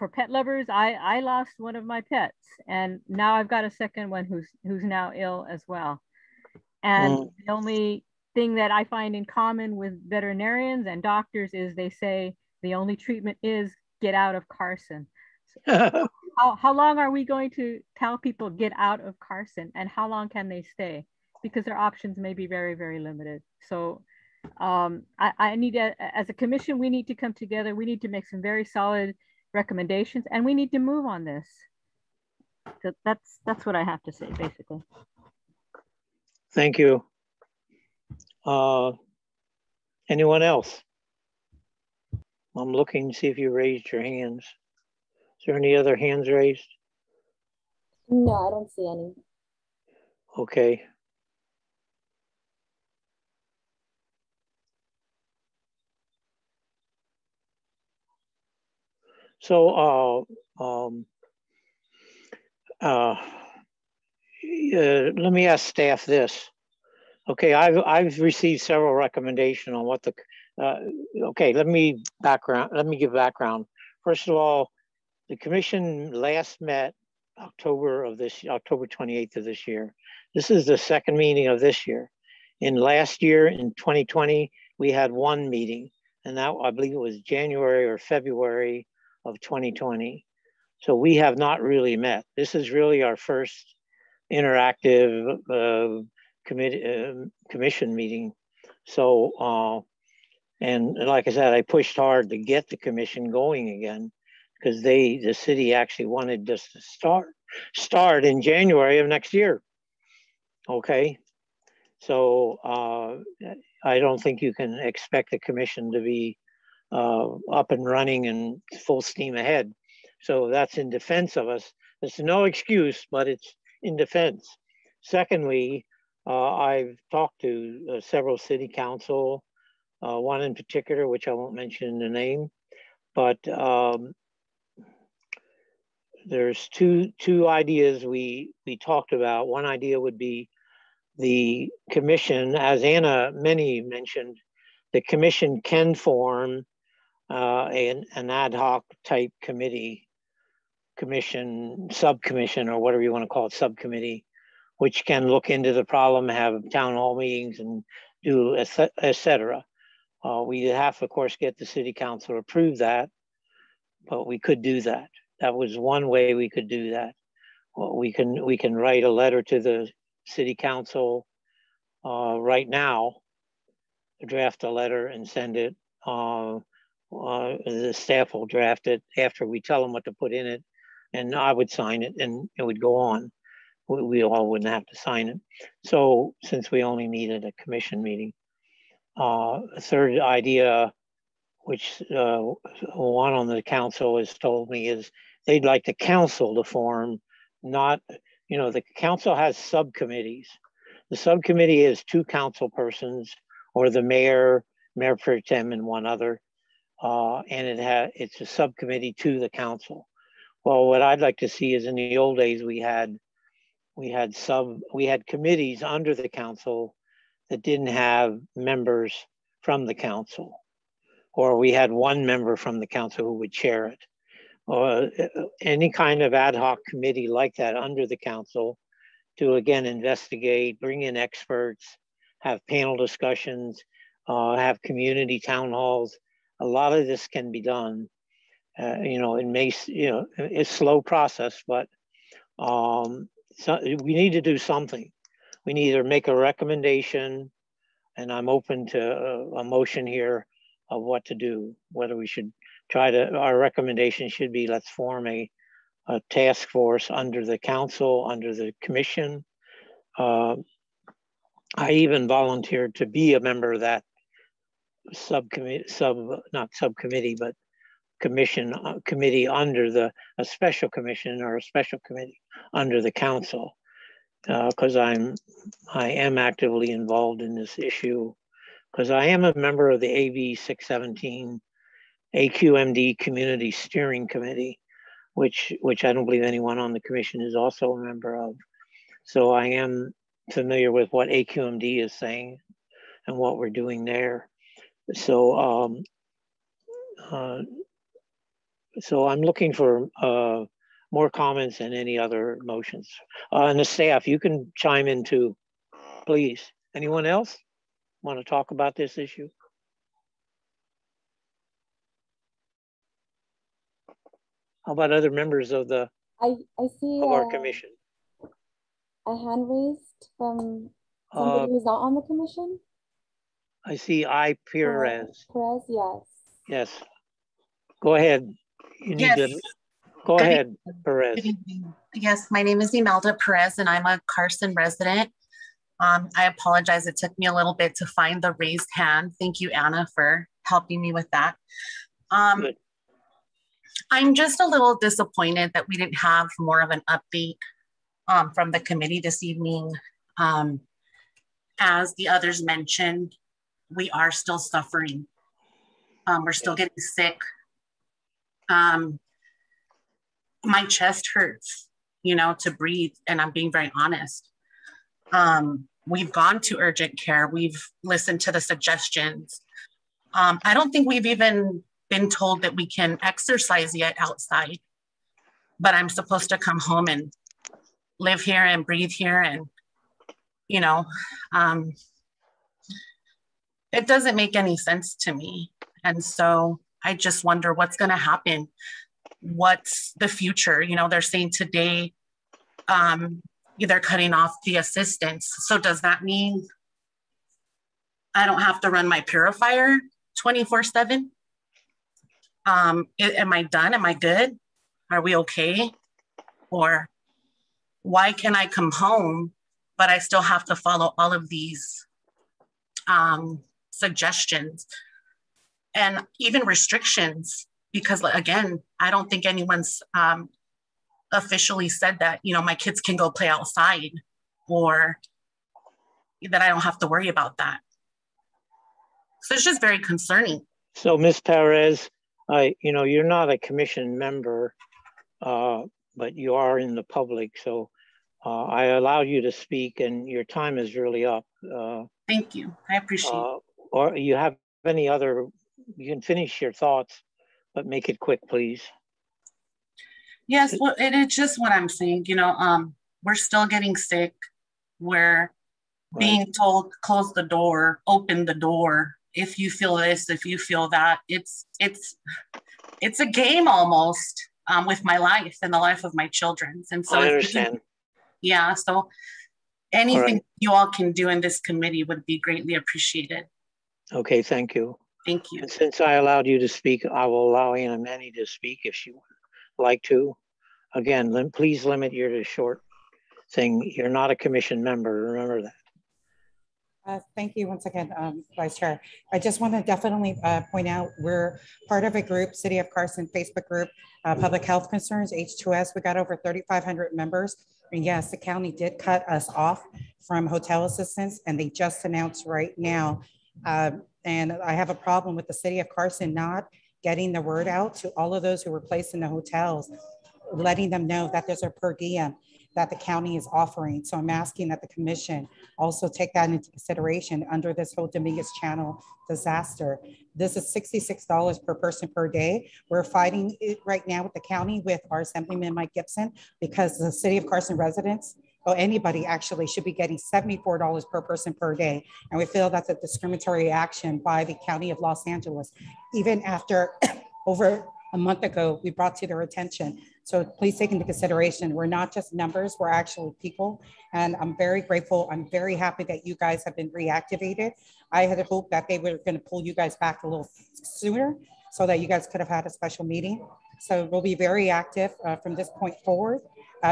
pet lovers, I lost one of my pets, and now I've got a second one who's now ill as well. And the only thing that I find in common with veterinarians and doctors is they say the only treatment is get out of Carson. So how long are we going to tell people get out of Carson, and how long can they stay? Because their options may be very limited. So I need as a commission, we need to come together. We need to make some very solid recommendations, and we need to move on this. So that's what I have to say, basically. Thank you. Anyone else? I'm looking to see if you raised your hands. Is there any other hands raised? No, I don't see any. Okay. So let me ask staff this. Okay, I've received several recommendations on what the okay, let me give background. First of all, the commission last met October 28th of this year. This is the second meeting of this year. In last year, in 2020, we had one meeting, and that I believe it was January or February of 2020. So we have not really met. This is really our first interactive commission meeting. So, and like I said, I pushed hard to get the commission going again, because the city actually wanted us to start in January of next year. Okay, so I don't think you can expect the commission to be up and running and full steam ahead. So that's in defense of us. It's no excuse, but it's in defense. Secondly, I've talked to several city council, one in particular, which I won't mention the name, but there's two ideas we talked about. One idea would be the commission, as Anna Many mentioned, the commission can form an ad hoc type committee, subcommission, or whatever you want to call it, subcommittee, which can look into the problem, have town hall meetings, and do et cetera. We have, of course, get the city council to approve that, but we could do that. That was one way we could do that. Well, we can write a letter to the city council right now, draft a letter and send it. The staff will draft it after we tell them what to put in it, and I would sign it, and it would go on. We all wouldn't have to sign it. So since we only needed a commission meeting. A third idea, which one on the council has told me, is they'd like the council to form, not, the council has subcommittees. The subcommittee is 2 council persons, or the mayor pro tem, and one other, and it's a subcommittee to the council. Well, what I'd like to see is, in the old days, we had we had committees under the council that didn't have members from the council, or we had one member from the council who would chair it, or any kind of ad hoc committee like that under the council to, again, investigate, bring in experts, have panel discussions, have community town halls. A lot of this can be done. It may, it's a slow process, but so we need to do something. We need to make a recommendation, and I'm open to a motion here of what to do, whether we should our recommendation should be, let's form a task force under the council, under the commission. I even volunteered to be a member of that committee under a special commission or a special committee under the council, because I am actively involved in this issue, because I am a member of the AB 617 AQMD Community Steering Committee, which I don't believe anyone on the commission is also a member of. So I am familiar with what AQMD is saying and what we're doing there. So so I'm looking for more comments and any other motions. And the staff, you can chime in too, please. Anyone else want to talk about this issue? How about other members of the I see our commission? A hand raised from somebody who's not on the commission. I see Perez. Perez, yes. Yes. Go ahead. You need to go ahead, Perez. Yes, my name is Imelda Perez, and I'm a Carson resident. I apologize. It took me a little bit to find the raised hand. Thank you, Anna, for helping me with that. Good. I'm just a little disappointed that we didn't have more of an update from the committee this evening. As the others mentioned, we are still suffering. We're still getting sick. My chest hurts, to breathe, and I'm being very honest. We've gone to urgent care. We've listened to the suggestions. I don't think we've even been told that we can exercise yet outside, but I'm supposed to come home and live here and breathe here. And, it doesn't make any sense to me. And so I just wonder what's going to happen. What's the future? They're saying today, they're cutting off the assistance. So does that mean I don't have to run my purifier 24/7? Am I done? Am I good? Are we okay? Or why can I come home, but I still have to follow all of these suggestions and even restrictions? Because again, I don't think anyone's officially said that, my kids can go play outside, or that I don't have to worry about that. So it's just very concerning. So Ms. Perez, you're not a commission member, but you are in the public. So I allowed you to speak, and your time is really up. Thank you. I appreciate it. Or you have any other, you can finish your thoughts, but make it quick, please. Yes, well, it's just what I'm saying. We're still getting sick. We're being told, close the door, open the door. If you feel this, if you feel that, it's a game almost with my life and the life of my children. And so I understand. Yeah, so anything you all can do in this committee would be greatly appreciated. Okay, thank you. Thank you. And since I allowed you to speak, I will allow Anna Manny to speak if she would like to. Again, please limit your short thing. You're not a commission member, remember that. Thank you once again, Vice Chair. I just want to definitely point out we're part of a group, City of Carson Facebook group, Public Health Concerns, H2S. We got over 3,500 members. And yes, the county did cut us off from hotel assistance, and they just announced right now. And I have a problem with the City of Carson not getting the word out to all of those who were placed in the hotels, letting them know that there's a per diem. that the county is offering. So I'm asking that the commission also take that into consideration under this whole Dominguez Channel disaster. This is $66 per person per day. We're fighting it right now with the county with our Assemblyman Mike Gibson, because the city of Carson residents, or anybody actually, should be getting $74 per person per day. And we feel that's a discriminatory action by the County of Los Angeles, even after over a month ago, we brought to their attention. So please take into consideration, we're not just numbers, we're actually people. And I'm very grateful. I'm very happy that you guys have been reactivated. I had hoped that they were going to pull you guys back a little sooner so that you guys could have had a special meeting. So we'll be very active from this point forward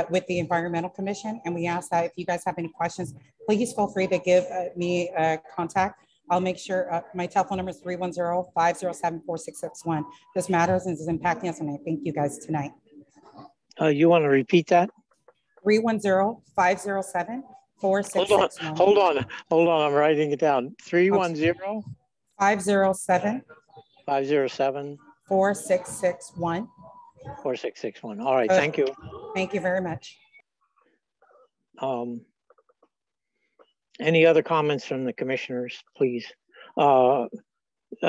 with the Environmental Commission. And we ask that if you guys have any questions, please feel free to give me a contact. I'll make sure my telephone number is 310-507-4661. This matters and is impacting us, and I thank you guys tonight. You want to repeat that? 310-507-4661. Hold on. I'm writing it down. 310 507 4661. 4661. All right, thank you. Thank you very much. Any other comments from the commissioners, please?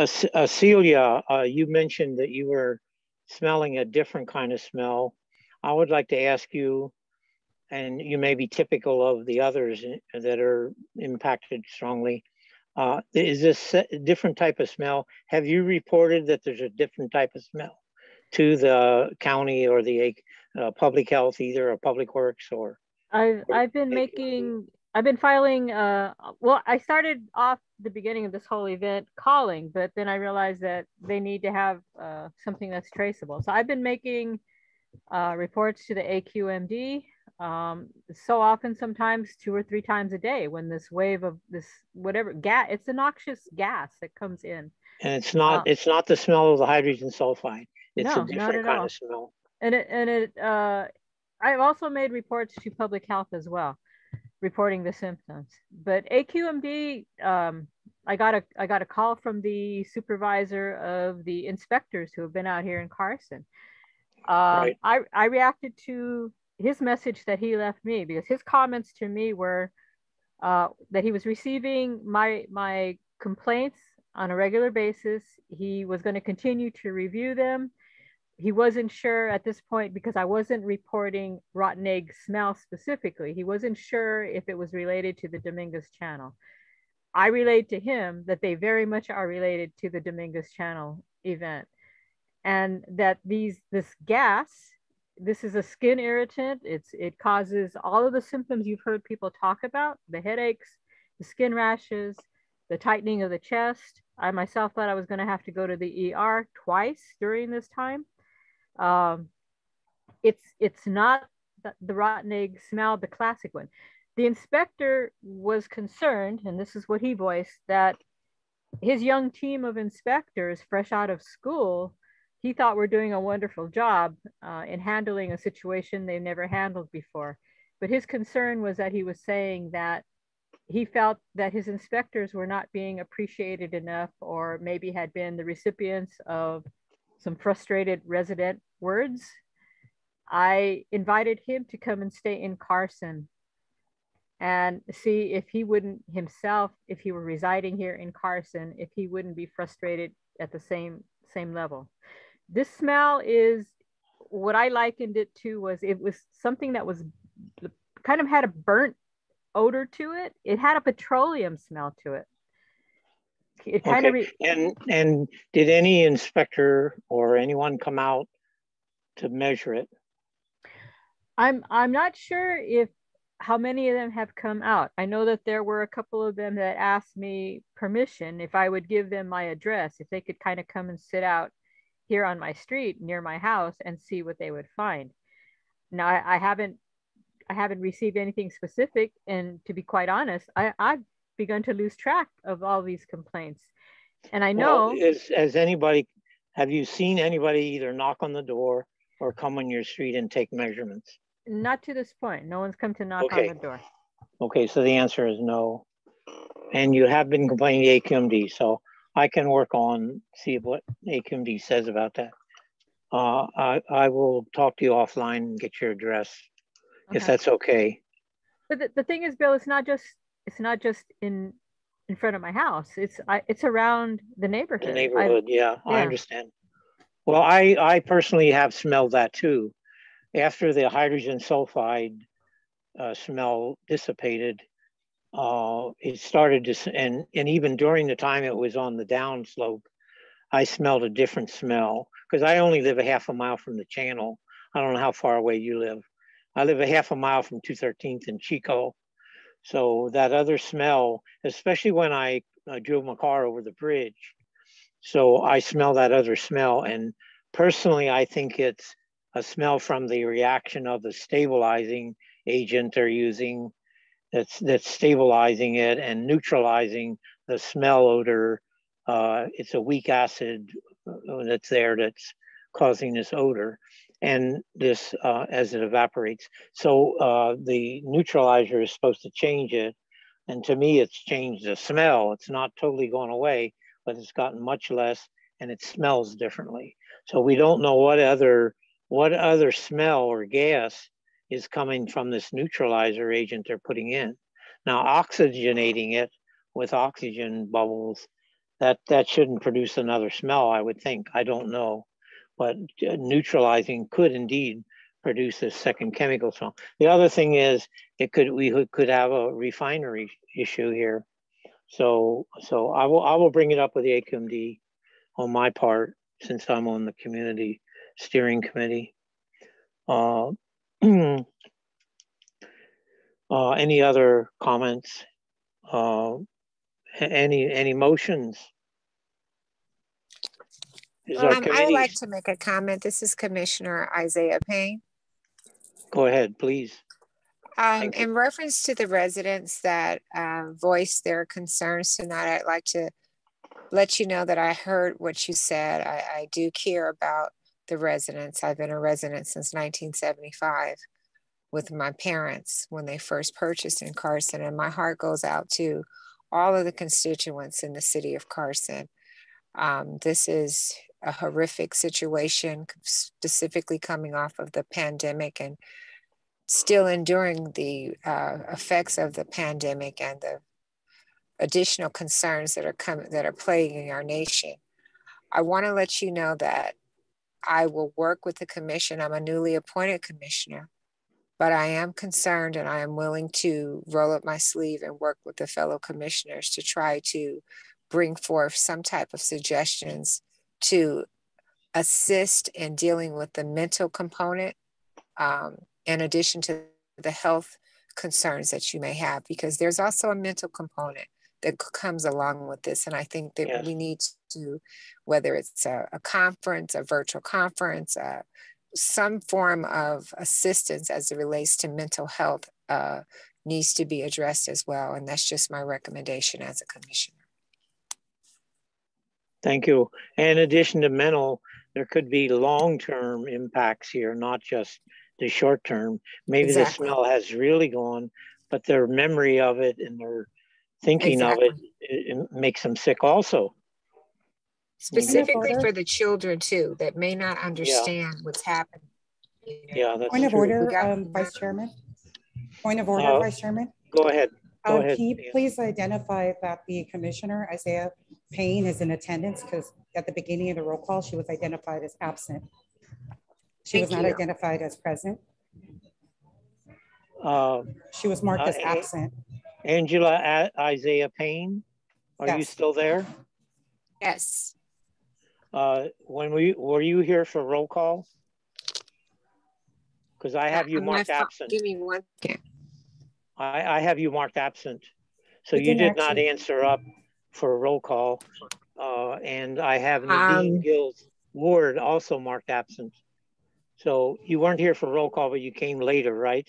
Celia, you mentioned that you were smelling a different kind of smell. I would like to ask you, and you may be typical of the others that are impacted strongly. Is this a different type of smell? Have you reported that there's a different type of smell to the county or the public health, either or public works or? I've been filing, well, I started off the beginning of this whole event calling, but then I realized that they need to have something that's traceable. So I've been making reports to the AQMD so often, sometimes 2 or 3 times a day, when this wave of this whatever gas, it's a noxious gas that comes in. And it's not the smell of the hydrogen sulfide. It's no, a different kind of smell. And I've also made reports to public health as well, reporting the symptoms. But AQMD, I got a call from the supervisor of the inspectors who have been out here in Carson. Right. I reacted to his message that he left me, because his comments to me were that he was receiving my complaints on a regular basis. He was going to continue to review them. He wasn't sure at this point, because I wasn't reporting rotten egg smell specifically. He wasn't sure if it was related to the Dominguez Channel. I relayed to him that they very much are related to the Dominguez Channel event, and that this gas, this is a skin irritant. It causes all of the symptoms you've heard people talk about: the headaches, the skin rashes, the tightening of the chest. I myself thought I was going to have to go to the ER twice during this time. It's not the rotten egg smell, the classic one. The inspector was concerned, and this is what he voiced, that his young team of inspectors, fresh out of school, he thought were doing a wonderful job in handling a situation they've never handled before. But his concern was that he was saying that he felt that his inspectors were not being appreciated enough, or maybe had been the recipients of some frustrated resident words. I invited him to come and stay in Carson and see if he wouldn't himself, if he were residing here in Carson, if he wouldn't be frustrated at the same level. This smell is what I likened it to, was it was something that was kind of had a burnt odor to it. It had a petroleum smell to it. It kind of and did any inspector or anyone come out to measure it? I'm not sure how many of them have come out. I know that there were a couple of them that asked me permission if I would give them my address, if they could kind of come and sit out here on my street near my house and see what they would find. Now, I haven't received anything specific, and to be quite honest, I've begun to lose track of all these complaints. And I know, have you seen anybody either knock on the door or come on your street and take measurements? Not to this point. No one's come to knock on the door. Okay, so the answer is no. And you have been complaining to AQMD, so I can work on, see what AQMD says about that. I will talk to you offline and get your address if that's okay. But the thing is, Bill, it's not just in front of my house. It's around the neighborhood. The neighborhood, yeah, I understand. Well, I personally have smelled that too. After the hydrogen sulfide smell dissipated, it started to, and even during the time it was on the downslope, I smelled a different smell because I only live a half a mile from the channel. I don't know how far away you live. I live a half a mile from 213th and Chico. So that other smell, especially when I drove my car over the bridge, so I smell that other smell. And personally, I think it's a smell from the reaction of the stabilizing agent they're using that's stabilizing it and neutralizing the smell odor. It's a weak acid that's there that's causing this odor and this as it evaporates. So the neutralizer is supposed to change it. And to me, it's changed the smell. It's not totally gone away, but it's gotten much less and it smells differently. So we don't know what other smell or gas is coming from this neutralizer agent they're putting in. Now, oxygenating it with oxygen bubbles, that shouldn't produce another smell, I would think. I don't know, but neutralizing could indeed produce this second chemical smell. The other thing is we could have a refinery issue here. So I will bring it up with the AQMD on my part, since I'm on the community steering committee. Any other comments? Any motions? I would like to make a comment. This is Commissioner Isaiah Payne. Go ahead, please. In reference to the residents that voiced their concerns tonight, I'd like to let you know that I heard what you said. I do care about the residents. I've been a resident since 1975 with my parents when they first purchased in Carson, and my heart goes out to all of the constituents in the city of Carson. This is a horrific situation, specifically coming off of the pandemic and still enduring the effects of the pandemic and the additional concerns that are plaguing our nation. I want to let you know that I will work with the commission. I'm a newly appointed commissioner, but I am concerned and I am willing to roll up my sleeve and work with the fellow commissioners to try to bring forth some type of suggestions to assist in dealing with the mental component, in addition to the health concerns that you may have, because there's also a mental component that comes along with this. And I think that we need to, whether it's a conference, a virtual conference, some form of assistance as it relates to mental health needs to be addressed as well. And that's just my recommendation as a commissioner. Thank you. In addition to mental, there could be long-term impacts here, not just the short-term. Maybe the smell has really gone, but their memory of it and their thinking of it makes them sick also. Specifically for the children too, that may not understand what's happening. Yeah, that's Point of true. order, Vice Chairman. Point of order, Vice Chairman. Go ahead. Go ahead. Can you please identify that the Commissioner, Isaiah Payne, is in attendance? Because at the beginning of the roll call, she was identified as absent. She was not identified as present. She was marked as absent. Angela Isaiah Payne, are you still there? Yes. When were you here for roll call? Because I have you marked absent. Give me one second. I have you marked absent. So you did not answer up for a roll call. And I have Nadine Gills Ward also marked absent. So you weren't here for roll call, but you came later, right?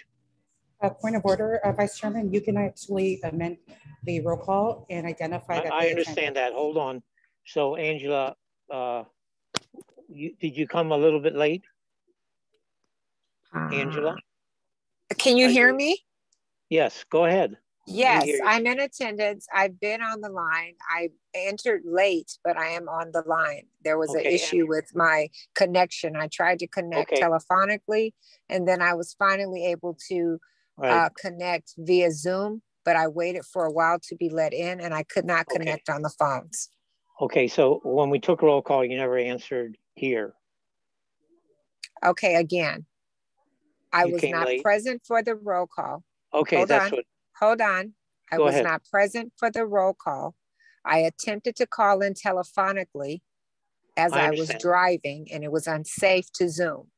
Point of order, Vice Chairman, you can actually amend the roll call and identify that. I understand that. Hold on. So Angela, did you come a little bit late? Angela? Can you hear me? Yes, go ahead. Yes, hear you. I'm in attendance. I've been on the line. I entered late, but I am on the line. There was an issue with my connection. I tried to connect telephonically, and then I was finally able to connect via Zoom, but I waited for a while to be let in, and I could not connect on the phones. Okay, so when we took roll call, you never answered here. Okay, again, I was not present for the roll call. Okay, Hold on. I was not present for the roll call. I attempted to call in telephonically as I was driving, and it was unsafe to Zoom.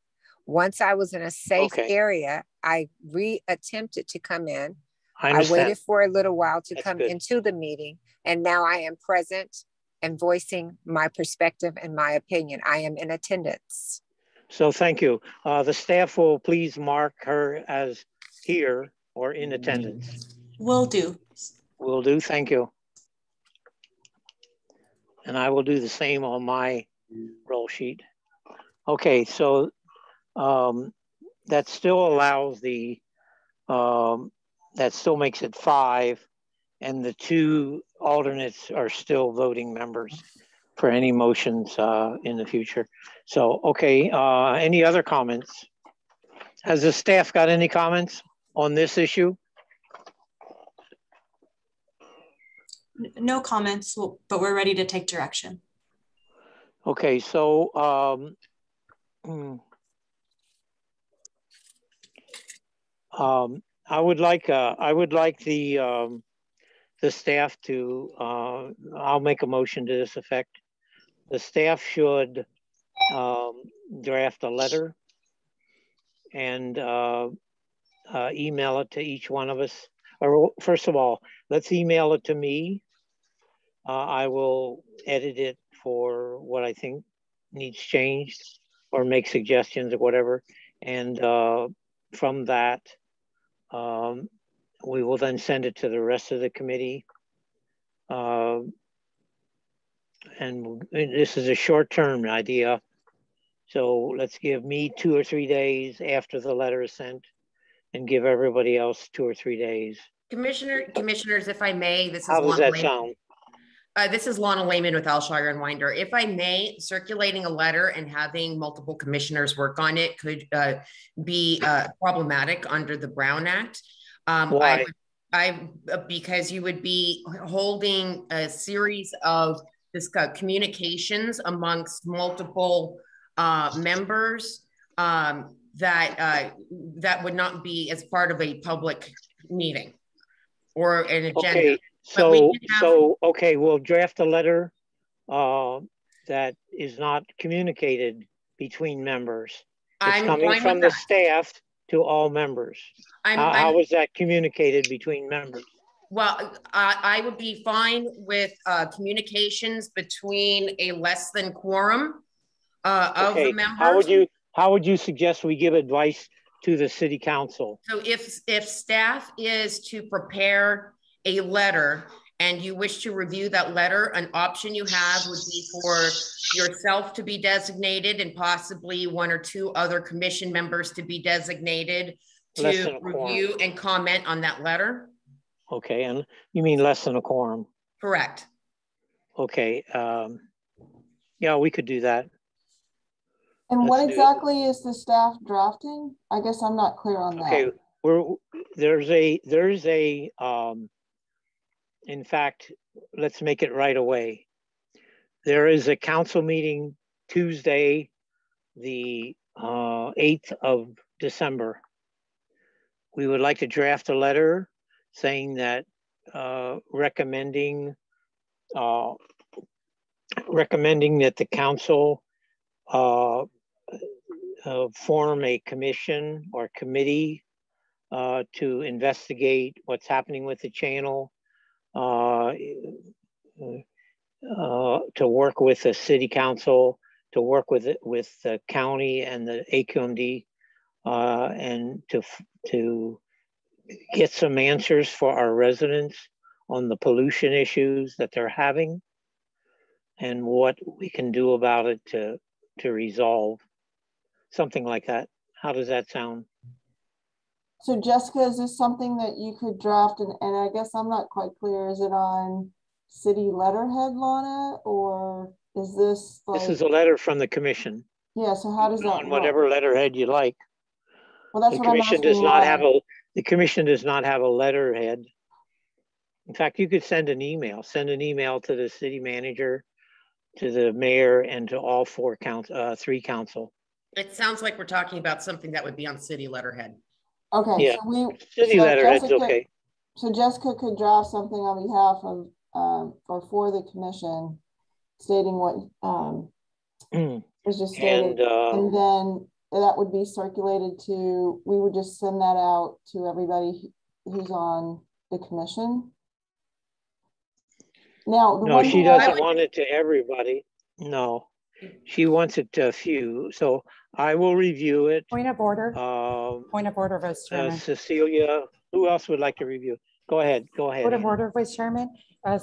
Once I was in a safe area, I re-attempted to come in. I waited for a little while to come into the meeting, and now I am present and voicing my perspective and my opinion. I am in attendance. So thank you. The staff will please mark her as here or in attendance. Will do. Will do, thank you. And I will do the same on my roll sheet. Okay, so that still allows the, that still makes it 5, and the 2 alternates are still voting members for any motions in the future. So, okay, any other comments? Has the staff got any comments on this issue? No comments, but we're ready to take direction. Okay, so I would like the staff to I'll make a motion to this effect. The staff should draft a letter and email it to each one of us. Or first of all, let's email it to me. I will edit it for what I think needs changed or make suggestions or whatever. And from that, we will then send it to the rest of the committee. And this is a short-term idea. So let's give me 2 or 3 days after the letter is sent and give everybody else 2 or 3 days. Commissioners, if I may, this is How does that sound? This is Lana Lehman with Alshire and Winder. If I may, circulating a letter and having multiple commissioners work on it could be problematic under the Brown Act. Why? Because you would be holding a series of communications amongst multiple members that would not be as part of a public meeting or an agenda. Okay. Okay, we'll draft a letter that is not communicated between members. It's coming from the staff to all members. How is that communicated between members? Well, I would be fine with communications between a less than quorum of the members. How would you suggest we give advice to the city council? So if staff is to prepare a letter and you wish to review that letter, an option you have would be for yourself to be designated and possibly 1 or 2 other commission members to be designated to review and comment on that letter. Okay, and you mean less than a quorum? Correct. Okay, yeah, we could do that. And what exactly is the staff drafting? I guess I'm not clear on that. Okay, there's a in fact, let's make it right away. There is a council meeting Tuesday, the 8th of December. We would like to draft a letter saying that recommending that the council form a commission or committee to investigate what's happening with the channel, to work with the city council, to work with the county and the AQMD, and to get some answers for our residents on the pollution issues that they're having and what we can do about it to resolve something like that. How does that sound? So Jessica, is this something that you could draft? And I guess I'm not quite clear. Is it on city letterhead, Lana, or is this like? This is a letter from the commission. Yeah. So how does that on look? whatever letterhead you like? Well, that's the what I'm commission asking does not Lana. have the commission does not have a letterhead. In fact, you could send an email to the city manager, to the mayor, and to all three council. It sounds like we're talking about something that would be on city letterhead. Okay, yeah. so city letterhead's okay. So Jessica could draft something on behalf of or for the commission, stating what was just stated, and then that would be circulated to. We would just send that out to everybody who's on the commission. Now, no, she doesn't want it to everybody. No, she wants it to a few. So I will review it. Point of order. Point of order, Vice Chairman. Cecilia, who else would like to review? Go ahead. Point of order, Vice Chairman.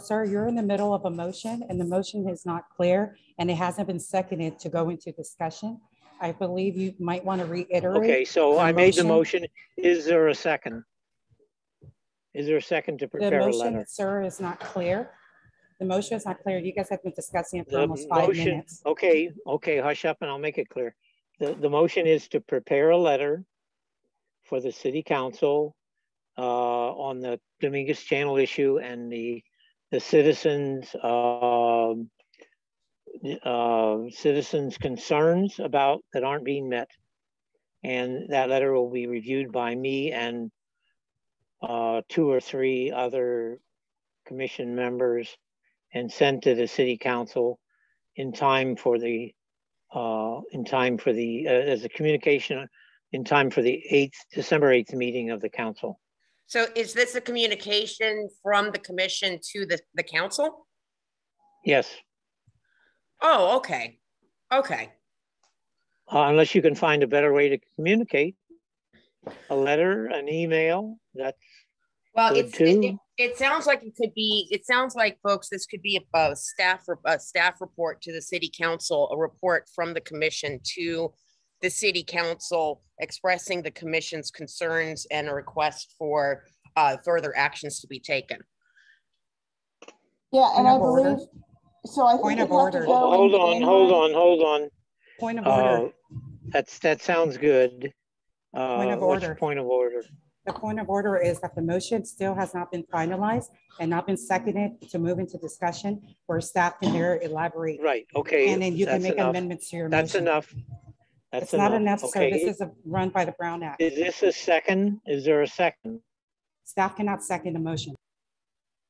Sir, you're in the middle of a motion and the motion is not clear and it hasn't been seconded to go into discussion. I believe you might want to reiterate. Okay, so I made the motion. Is there a second? Is there a second to prepare a letter? The motion, sir, is not clear. The motion is not clear. You guys have been discussing it for almost 5 minutes. Okay, hush up and I'll make it clear. The motion is to prepare a letter for the city council on the Dominguez Channel issue and the citizens' concerns about that aren't being met. And that letter will be reviewed by me and 2 or 3 other commission members and sent to the city council in time for the as a communication in time for the December 8th meeting of the council. So is this a communication from the commission to the council? Yes. Oh, okay. Okay. Unless you can find a better way to communicate. A letter, an email, that's well, good too. It sounds like it could be, it sounds like, folks, this could be a staff report to the city council, a report from the commission to the city council expressing the commission's concerns and a request for further actions to be taken. Yeah, and I believe, so I think point of order. Hold on. Point of order. That sounds good. Point of order. Point of order? The point of order is that the motion still has not been finalized and not been seconded to move into discussion where staff can there elaborate. Right, okay. And then you can make amendments to your motion. That's enough. It's not enough, sir. This is run by the Brown Act. Is this a second? Is there a second? Staff cannot second the motion.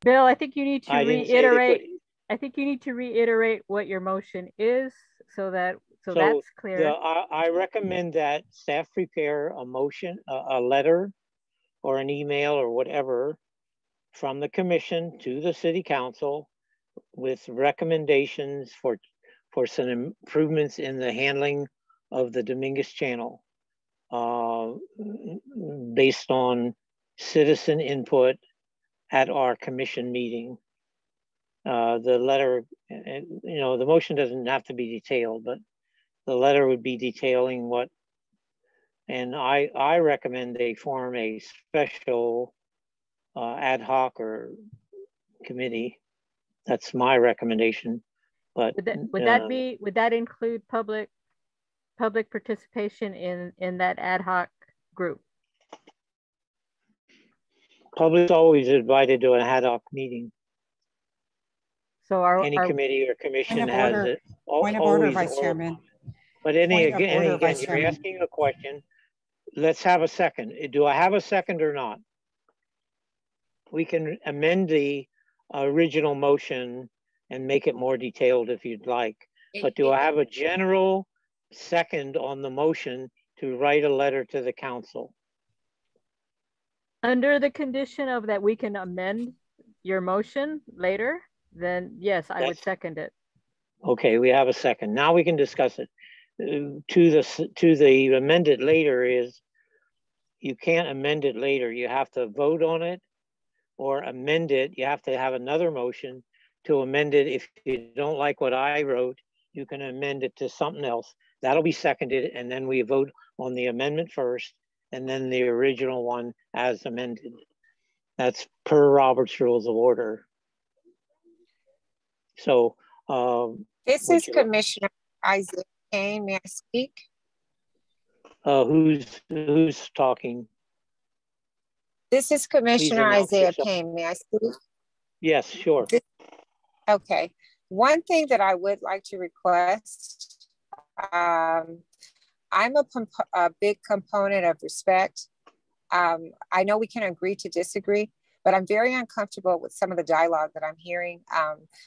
Bill, I think you need to reiterate. I think you need to reiterate what your motion is so that's clear. I recommend that staff prepare a motion, a letter or an email or whatever from the commission to the city council with recommendations for some improvements in the handling of the Dominguez Channel based on citizen input at our commission meeting. The letter, the motion doesn't have to be detailed, but the letter would be detailing what, and I recommend they form a special ad hoc or committee. That's my recommendation. But would that include public participation in that ad hoc group? Public's always invited to an ad hoc meeting. So any committee or commission has it. Point of order, Vice Chairman. But again, you're asking a question. Let's have a second. Do I have a second or not? We can amend the original motion and make it more detailed if you'd like. But do I have a general second on the motion to write a letter to the council? Under the condition of that we can amend your motion later, then yes, I would second it. Okay, we have a second. Now we can discuss it. To the amended later is, you can't amend it later. You have to vote on it or amend it. You have to have another motion to amend it. If you don't like what I wrote, you can amend it to something else. That'll be seconded, and then we vote on the amendment first, and then the original one as amended. That's per Robert's Rules of Order. So this is Commissioner Isaiah Kane. May I speak? Who's talking? This is Commissioner Isaiah Kane. May I speak? Yes, sure. Okay. One thing that I would like to request, I'm a big component of respect. I know we can agree to disagree, but I'm very uncomfortable with some of the dialogue that I'm hearing.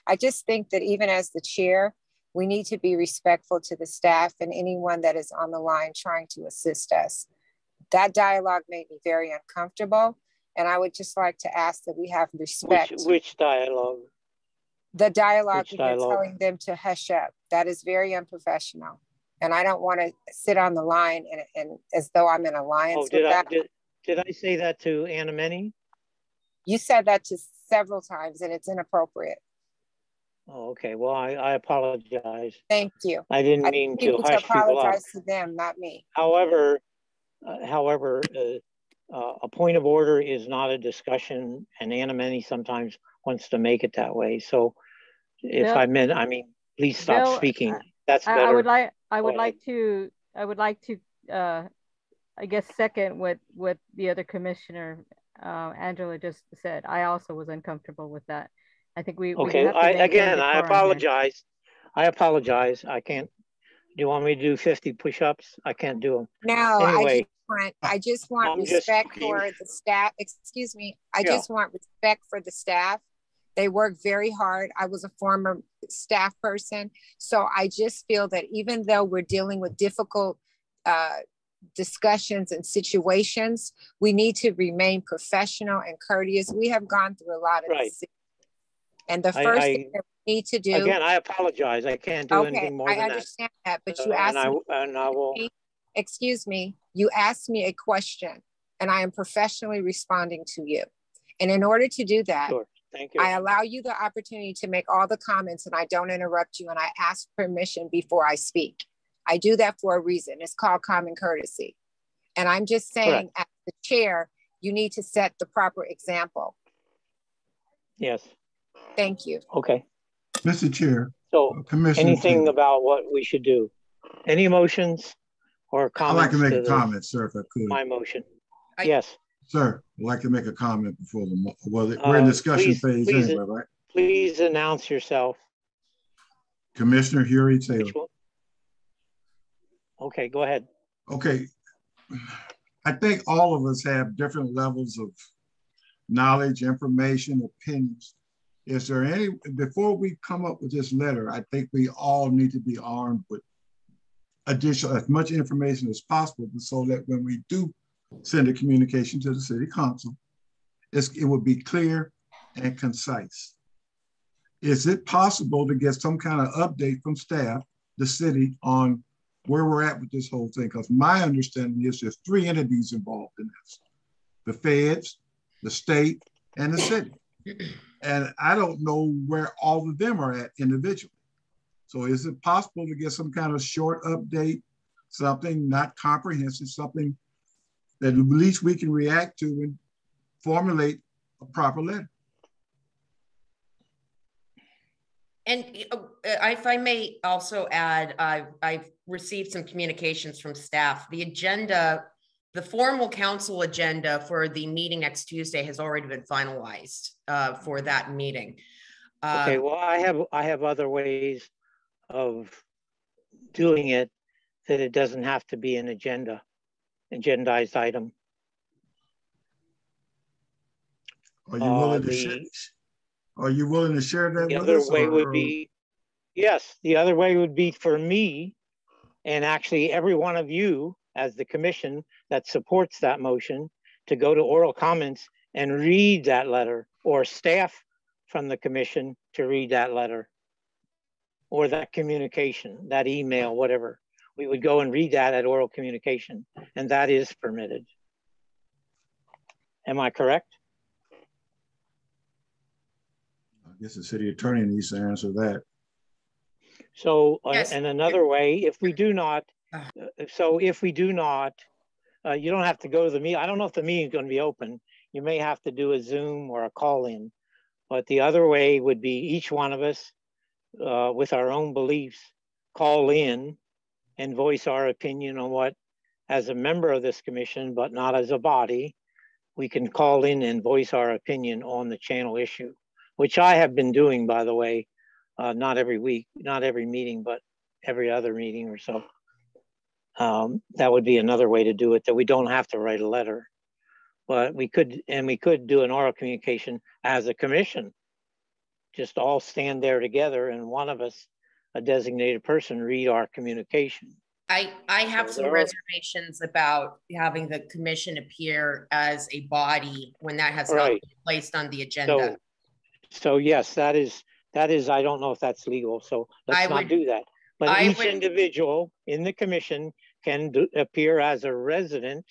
I just think that even as the chair, we need to be respectful to the staff and anyone that is on the line trying to assist us. That dialogue made me very uncomfortable. And I would just like to ask that we have respect. Which dialogue? The dialogue when you're telling them to hush up. That is very unprofessional. And I don't want to sit on the line and as though I'm in alliance with that. Did I say that to Anna Many? You said that to several times and it's inappropriate. Oh, okay. Well, I apologize. Thank you. I didn't mean to hush people up. Apologize to them, not me. However, a point of order is not a discussion, and Anna Many sometimes wants to make it that way. So, if Bill, I mean, please stop Bill, speaking. That's better. I would like to, I guess, second what the other commissioner, Angela, just said. I also was uncomfortable with that. I think we okay. I apologize. I apologize. I can't. Do you want me to do 50 push-ups? I can't do them. No, anyway, I just want respect for the staff. Excuse me. I just want respect for the staff. They work very hard. I was a former staff person. So I just feel that even though we're dealing with difficult discussions and situations, we need to remain professional and courteous. We have gone through a lot of this. And the first thing that we need to do. Again, I apologize. I can't do anything more than that. I understand that, but you asked me, excuse me, you asked me a question and I am professionally responding to you. And in order to do that, thank you. I allow you the opportunity to make all the comments and I don't interrupt you and I ask permission before I speak. I do that for a reason. It's called common courtesy. And I'm just saying, as the chair, you need to set the proper example. Yes. Thank you. Okay. Mr. Chair. So anything about what we should do? Any motions or comments? I'd like to make a comment, sir, if I could. My motion. Yes. Sir, I'd like to make a comment before we're in discussion phase anyway, right? Please announce yourself. Commissioner Huey Taylor. Okay, go ahead. Okay. I think all of us have different levels of knowledge, information, opinions. Is there any, before we come up with this letter, I think we all need to be armed with additional, as much information as possible so that when we do send a communication to the city council, it would be clear and concise. Is it possible to get some kind of update from staff, the city, on where we're at with this whole thing? Because my understanding is there's 3 entities involved in this: the feds, the state, and the city. And I don't know where all of them are at individually. So is it possible to get some kind of short update, something not comprehensive, something that at least we can react to and formulate a proper letter? And if I may also add, I've received some communications from staff. The agenda, the formal council agenda for the meeting next Tuesday has already been finalized for that meeting. Okay, well, I have other ways of doing it that it doesn't have to be an agendized item. Are you willing to share? Are you willing to share that with us? The other way would be, yes, the other way would be for me and actually every one of you as the commission that supports that motion to go to oral comments and read that letter, or staff from the commission to read that letter or that communication, that email, whatever. We would go and read that at oral communication, and that is permitted. Am I correct? I guess the city attorney needs to answer that. So, yes. And another way, if we do not, You don't have to go to the meeting. I don't know if the meeting is going to be open. You may have to do a Zoom or a call in, but the other way would be each one of us with our own beliefs, call in and voice our opinion on what, as a member of this commission, but not as a body, we can call in and voice our opinion on the channel issue, which I have been doing, by the way, not every week, not every meeting, but every other meeting or so. That would be another way to do it, that we don't have to write a letter, but we could do an oral communication as a commission, just all stand there together and one of us, a designated person, read our communication. I have some reservations about having the commission appear as a body when that has not been placed on the agenda. So yes, that is, I don't know if that's legal, so let's not do that. But each individual in the commission can appear as a resident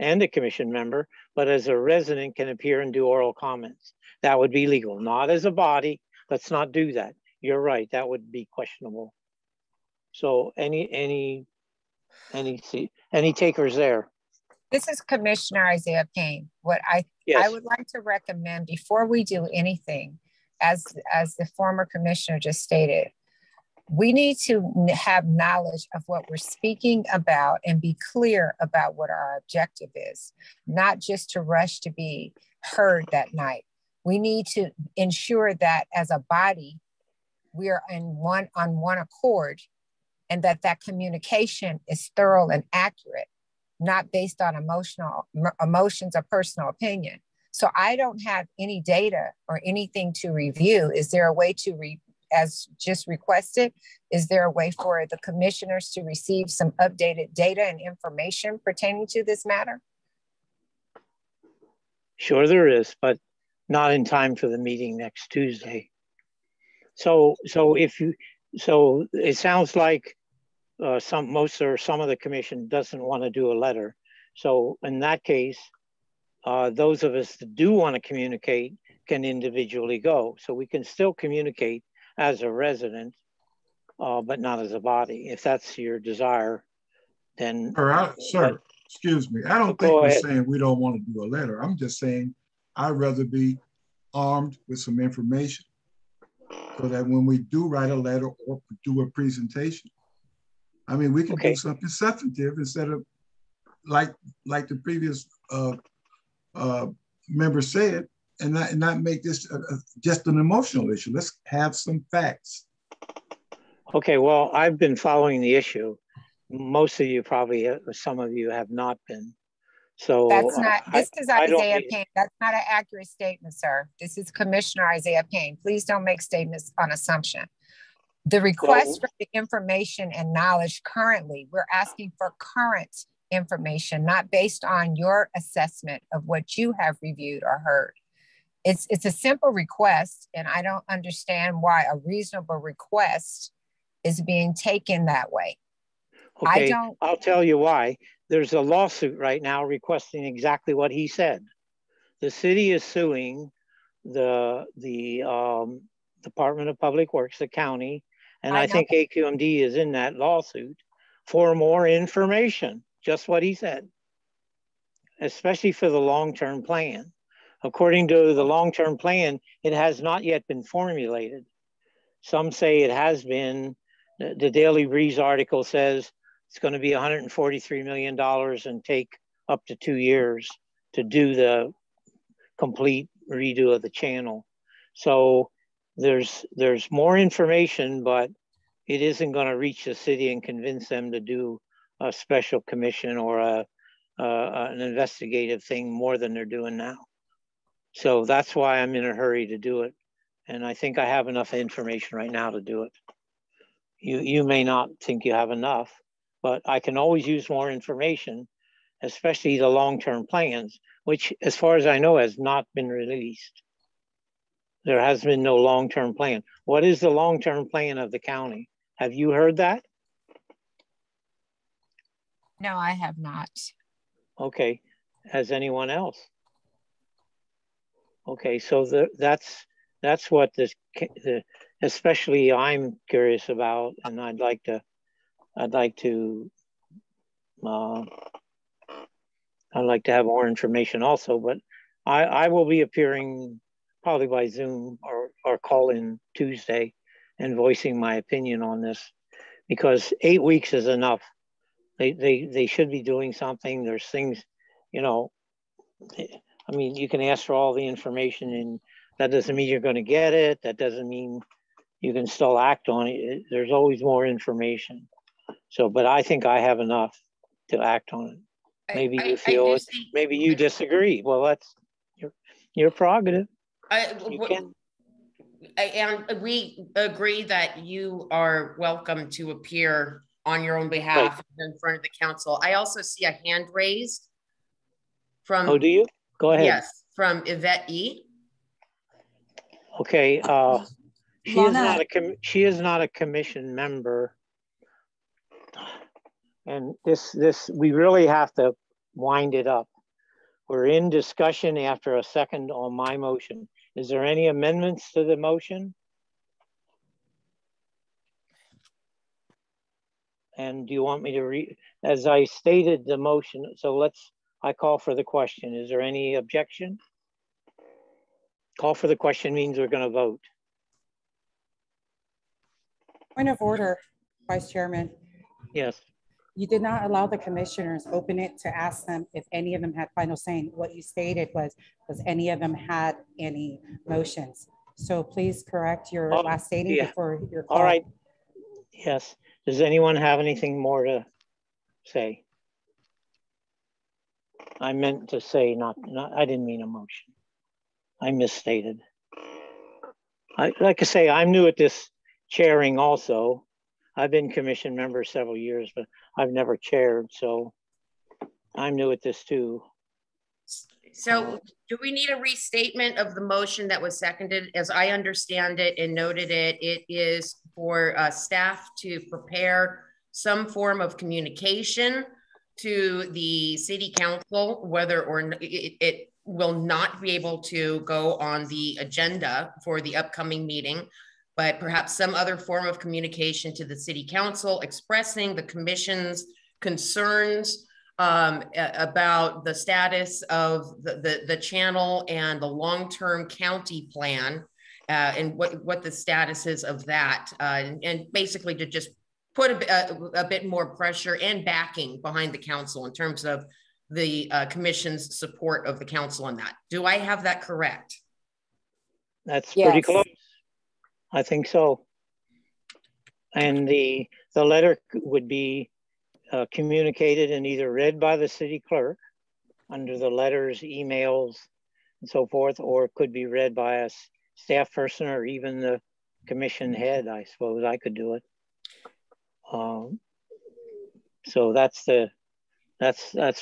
and a commission member, but as a resident can appear and do oral comments. That would be legal, not as a body. Let's not do that. You're right, that would be questionable. So any takers there? This is Commissioner Isaiah Payne. What I would like to recommend before we do anything, as the former commissioner just stated, we need to have knowledge of what we're speaking about and be clear about what our objective is, not just to rush to be heard that night. We need to ensure that as a body, we are on one accord, and that communication is thorough and accurate, not based on emotions or personal opinion. So I don't have any data or anything to review. Is there a way to, as just requested, is there a way for the commissioners to receive some updated data and information pertaining to this matter? Sure there is, but not in time for the meeting next Tuesday. So it sounds like some of the commission doesn't want to do a letter. So in that case, those of us that do want to communicate can individually go. So we can still communicate as a resident, but not as a body. If that's your desire, then. Sir, excuse me. I don't think we're saying we don't want to do a letter. I'm just saying I'd rather be armed with some information so that when we do write a letter or do a presentation, I mean, we can do something substantive instead of like the previous member said, and not make this just an emotional issue. Let's have some facts. Okay, well, I've been following the issue. Most of you probably, some of you have not been. So that's not, this is Isaiah Payne. That's not an accurate statement, sir. This is Commissioner Isaiah Payne. Please don't make statements on assumption. The request for the information and knowledge currently, we're asking for current information, not based on your assessment of what you have reviewed or heard. It's a simple request, and I don't understand why a reasonable request is being taken that way. Okay, I'll tell you why. There's a lawsuit right now requesting exactly what he said. The city is suing the Department of Public Works, the county, and I think AQMD is in that lawsuit for more information, just what he said, especially for the long-term plan. According to the long-term plan, it has not yet been formulated. Some say it has been. The Daily Breeze article says it's going to be $143 million and take up to 2 years to do the complete redo of the channel. So there's more information, but it isn't going to reach the city and convince them to do a special commission or an investigative thing more than they're doing now. So that's why I'm in a hurry to do it. And I think I have enough information right now to do it. You may not think you have enough, but I can always use more information, especially the long-term plans, which as far as I know has not been released. There has been no long-term plan. What is the long-term plan of the county? Have you heard that? No, I have not. Okay, has anyone else? Okay, so that's what especially I'm curious about, and I'd like to I'd like to have more information also, but I will be appearing probably by Zoom or call in Tuesday and voicing my opinion on this, because 8 weeks is enough. They should be doing something. There's things, you know, I mean, you can ask for all the information and that doesn't mean you're going to get it. That doesn't mean you can still act on it. There's always more information. So, but I think I have enough to act on it. Maybe you feel it, maybe you disagree. Well, that's your prerogative. And we agree that you are welcome to appear on your own behalf in front of the council. I also see a hand raised from. Oh, do you? Go ahead. Yes, from Yvette E. Okay. She is not a commission member. And this we really have to wind it up. We're in discussion after a second on my motion. Is there any amendments to the motion? And do you want me to read, as I stated the motion, so I call for the question. Is there any objection? Call for the question means we're going to vote. Point of order, Vice Chairman. Yes. You did not allow the commissioners open it to ask them if any of them had final say. What you stated was any of them had any motions. So please correct your last statement before your call. All right. Yes. Does anyone have anything more to say? I meant to say I didn't mean a motion. I misstated. Like I say, I'm new at this chairing also. I've been commission member several years, but I've never chaired, so I'm new at this too. So do we need a restatement of the motion that was seconded? As I understand it and noted it, it is for staff to prepare some form of communication to the city council, whether or not it will not be able to go on the agenda for the upcoming meeting, but perhaps some other form of communication to the city council expressing the commission's concerns about the status of the channel and the long-term county plan and what the status is of that. And basically to just put a bit more pressure and backing behind the council in terms of the commission's support of the council on that. Do I have that correct? That's pretty close. I think so. And the letter would be communicated and either read by the city clerk under the letters, emails, and so forth, or it could be read by a staff person or even the commission head. I suppose I could do it. So that's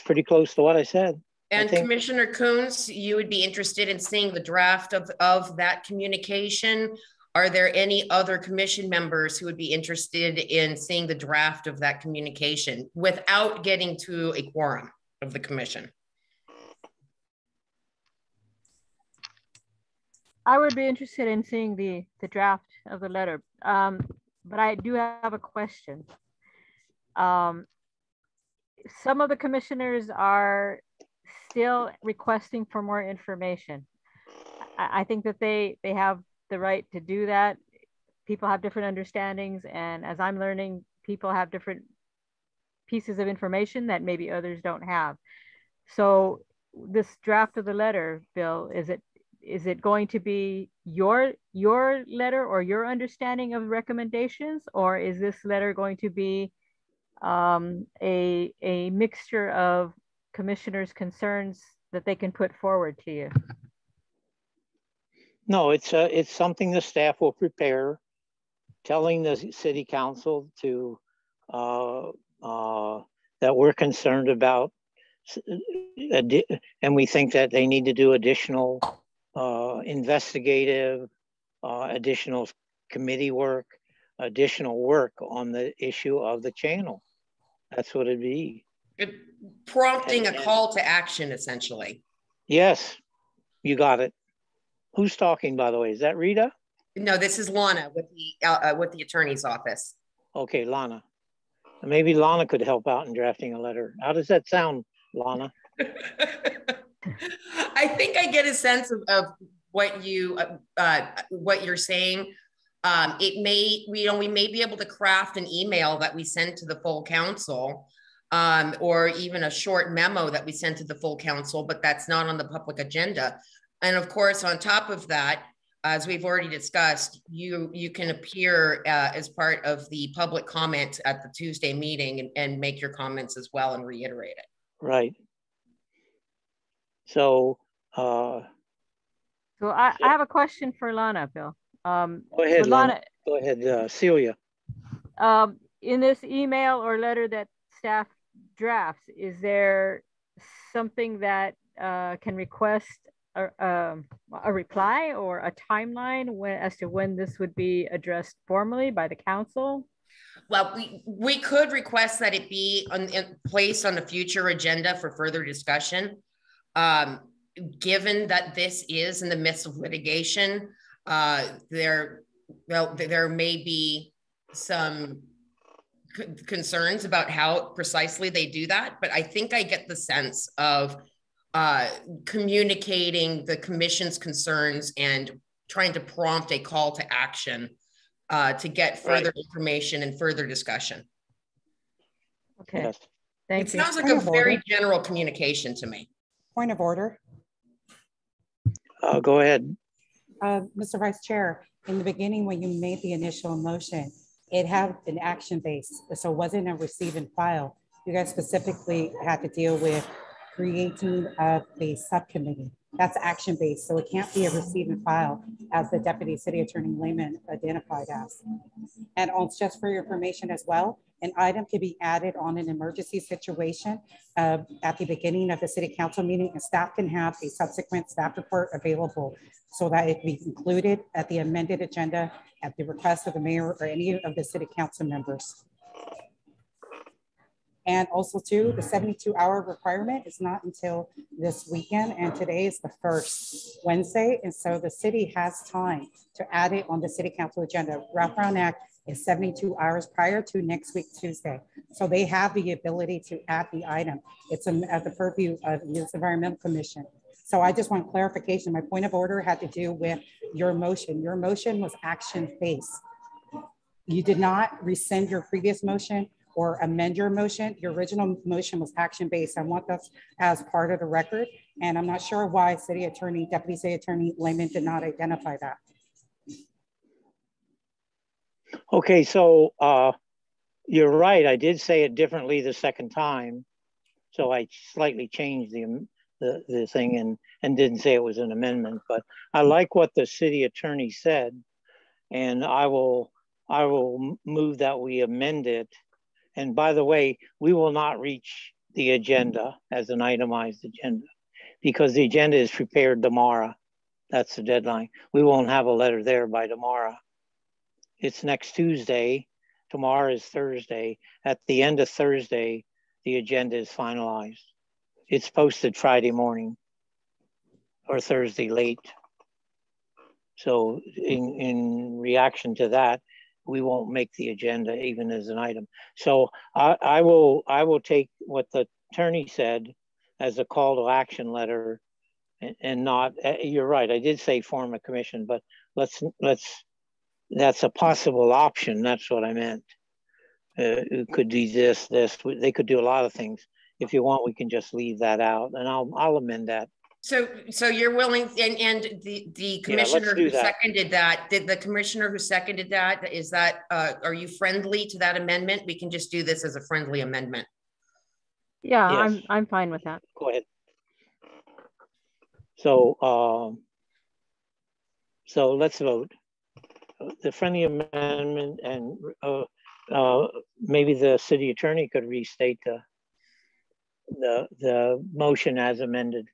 pretty close to what I said. And Commissioner Coons, you would be interested in seeing the draft of that communication. Are there any other commission members who would be interested in seeing the draft of that communication without getting to a quorum of the commission? I would be interested in seeing the draft of the letter, but I do have a question. Some of the commissioners are still requesting for more information. I think that they have the right to do that. People have different understandings, and as I'm learning, people have different pieces of information that maybe others don't have. So this draft of the letter, Bill, is it going to be your letter or your understanding of recommendations, or is this letter going to be a mixture of commissioners' concerns that they can put forward to you? No, it's something the staff will prepare, telling the city council to that we're concerned about, and we think that they need to do additional investigative, additional committee work, additional work on the issue of the channel. That's what it'd be. Prompting a call to action, essentially. Yes, you got it. Who's talking, by the way? Is that Rita? No, this is Lana with the attorney's office. Okay, Lana. Maybe Lana could help out in drafting a letter. How does that sound, Lana? I think I get a sense of what you're saying. We may be able to craft an email that we send to the full council, or even a short memo that we send to the full council, but that's not on the public agenda. And of course, on top of that, as we've already discussed, you can appear as part of the public comment at the Tuesday meeting and make your comments as well and reiterate it. Right. So, I have a question for Lana, Bill. Go ahead, Lana. Go ahead, Celia. In this email or letter that staff drafts, is there something that can request a reply or a timeline as to when this would be addressed formally by the council? Well, we could request that it be placed on a future agenda for further discussion. Given that this is in the midst of litigation, there may be some concerns about how precisely they do that, but I think I get the sense of communicating the commission's concerns and trying to prompt a call to action to get further information and further discussion. Okay, yes. Thank you. It sounds like a very general communication to me. Point of order. Go ahead. Mr. Vice Chair, in the beginning, when you made the initial motion, it had an action base, so it wasn't a receive and file. You guys specifically had to deal with creating of a subcommittee. That's action based, so it can't be a receive and file as the Deputy City Attorney Lehman identified as. And also, just for your information as well, an item can be added on an emergency situation at the beginning of the City Council meeting, and staff can have a subsequent staff report available so that it can be included at the amended agenda at the request of the mayor or any of the City Council members. And also too, the 72-hour requirement is not until this weekend, and today is the first Wednesday. And so the city has time to add it on the City Council agenda. Wraparound Act is 72 hours prior to next week, Tuesday. So they have the ability to add the item. It's at the purview of the Environmental Commission. So I just want clarification. My point of order had to do with your motion. Your motion was action-based. You did not rescind your previous motion or amend your motion. Your original motion was action-based. I want that as part of the record. And I'm not sure why Deputy City Attorney Lehman did not identify that. Okay, so you're right. I did say it differently the second time. So I slightly changed the thing and didn't say it was an amendment, but I like what the city attorney said. And I will move that we amend it. And by the way, we will not reach the agenda as an itemized agenda because the agenda is prepared tomorrow. That's the deadline. We won't have a letter there by tomorrow. It's next Tuesday. Tomorrow is Thursday. At the end of Thursday, the agenda is finalized. It's posted Friday morning or Thursday late. So in reaction to that, we won't make the agenda even as an item. So I will take what the attorney said as a call to action letter and not, you're right, I did say form a commission, but that's a possible option. That's what I meant. It could be this, they could do a lot of things. If you want, we can just leave that out and I'll amend that. So you're willing, and the commissioner who seconded that, did the commissioner who seconded that, are you friendly to that amendment? We can just do this as a friendly amendment. Yeah, yes. I'm fine with that. Go ahead. So let's vote. The friendly amendment, and maybe the city attorney could restate the motion as amended.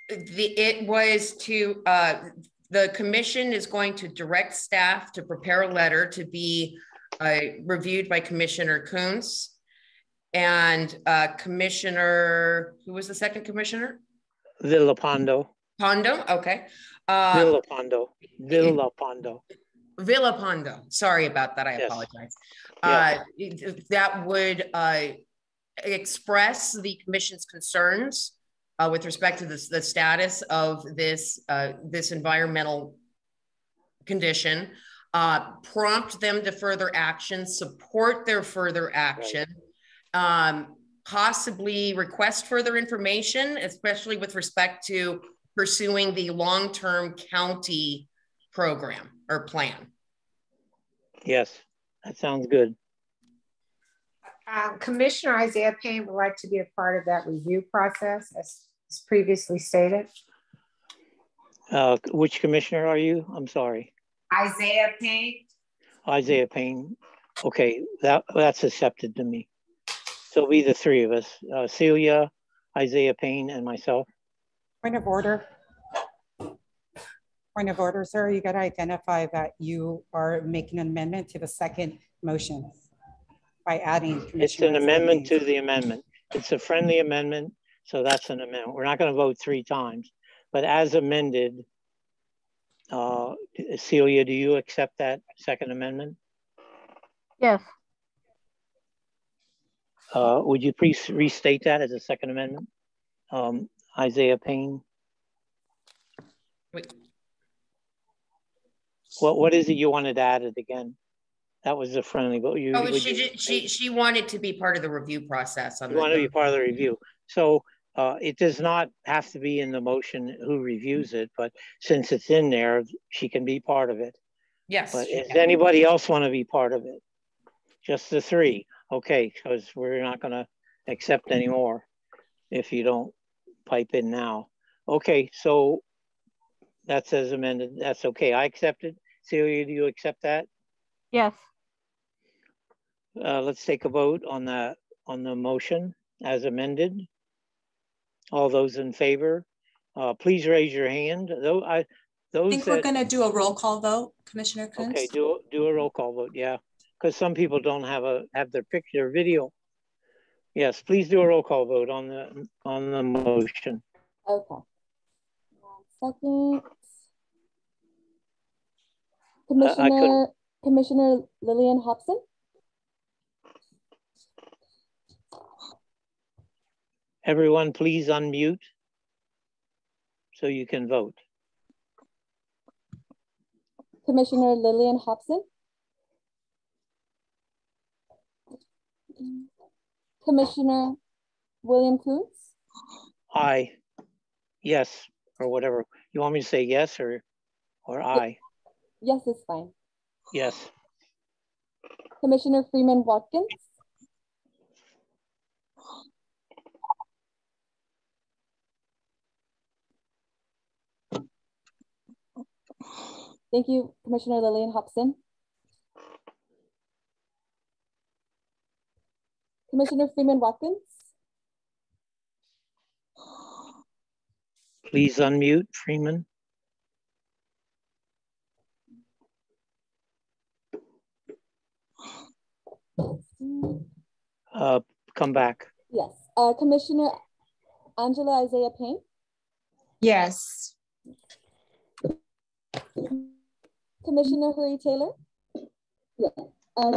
It was to, the commission is going to direct staff to prepare a letter to be reviewed by Commissioner Kuntz and Commissioner, who was the second commissioner? Villapando. Pondo, okay. Villapando. Villapando, sorry about that, I apologize. Yes. That would express the commission's concerns with respect to the status of this, this environmental condition, prompt them to further action, support their further action, possibly request further information, especially with respect to pursuing the long-term county program or plan. Yes, that sounds good. Commissioner Isaiah Payne would like to be a part of that review process, as previously stated. Which commissioner are you? I'm sorry. Isaiah Payne. Isaiah Payne. Okay, that's accepted to me. So it'll be the three of us, Celia, Isaiah Payne, and myself. Point of order. Point of order, sir. You got to identify that you are making an amendment to the second motion by adding. It's an amendment to the amendment. It's a friendly amendment, so that's an amendment. We're not going to vote 3 times, but as amended, Celia, do you accept that second amendment? Yes. Would you please restate that as a second amendment? Isaiah Payne. Wait. What is it you wanted added again? That was a friendly vote. She wanted to be part of the review process. You want to be part of the review. So it does not have to be in the motion who reviews it, but since it's in there, she can be part of it. Yes. But does anybody else want to be part of it? Just the 3. Okay, because we're not going to accept any more if you don't pipe in now. Okay, so that says amended. That's okay. I accept it. Celia, do you accept that? Yes. Let's take a vote on the motion as amended. All those in favor, please raise your hand. I think we're going to do a roll call vote, Commissioner Kunz. Okay, do a roll call vote. Yeah, because some people don't have their picture video. Yes, please do a roll call vote on the motion. Okay. 1 second. Commissioner Lillian Hobson. Everyone, please unmute so you can vote. Commissioner Lillian Hobson. Commissioner William Kunz. Aye. Yes, or whatever. You want me to say yes or aye? Yes, it's fine. Yes. Commissioner Freeman Watkins. Thank you, Commissioner Lillian Hobson. Commissioner Freeman Watkins. Please unmute, Freeman. Come back. Yes. Commissioner Angela Isaiah Payne. Yes. Commissioner Hurry Taylor. Yes.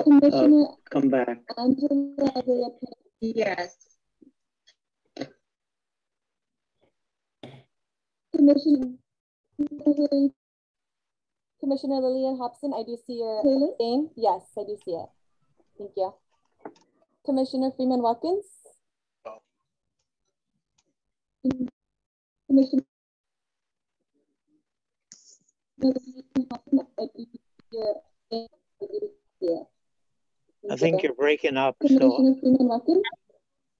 Commissioner come back. Angela Isaiah Payne. Yes. Commissioner Lillian Hobson, I do see your name. Yes, I do see it. Thank you. Commissioner Freeman Watkins. Commissioner I think you're breaking up. Commissioner Freeman Watkins.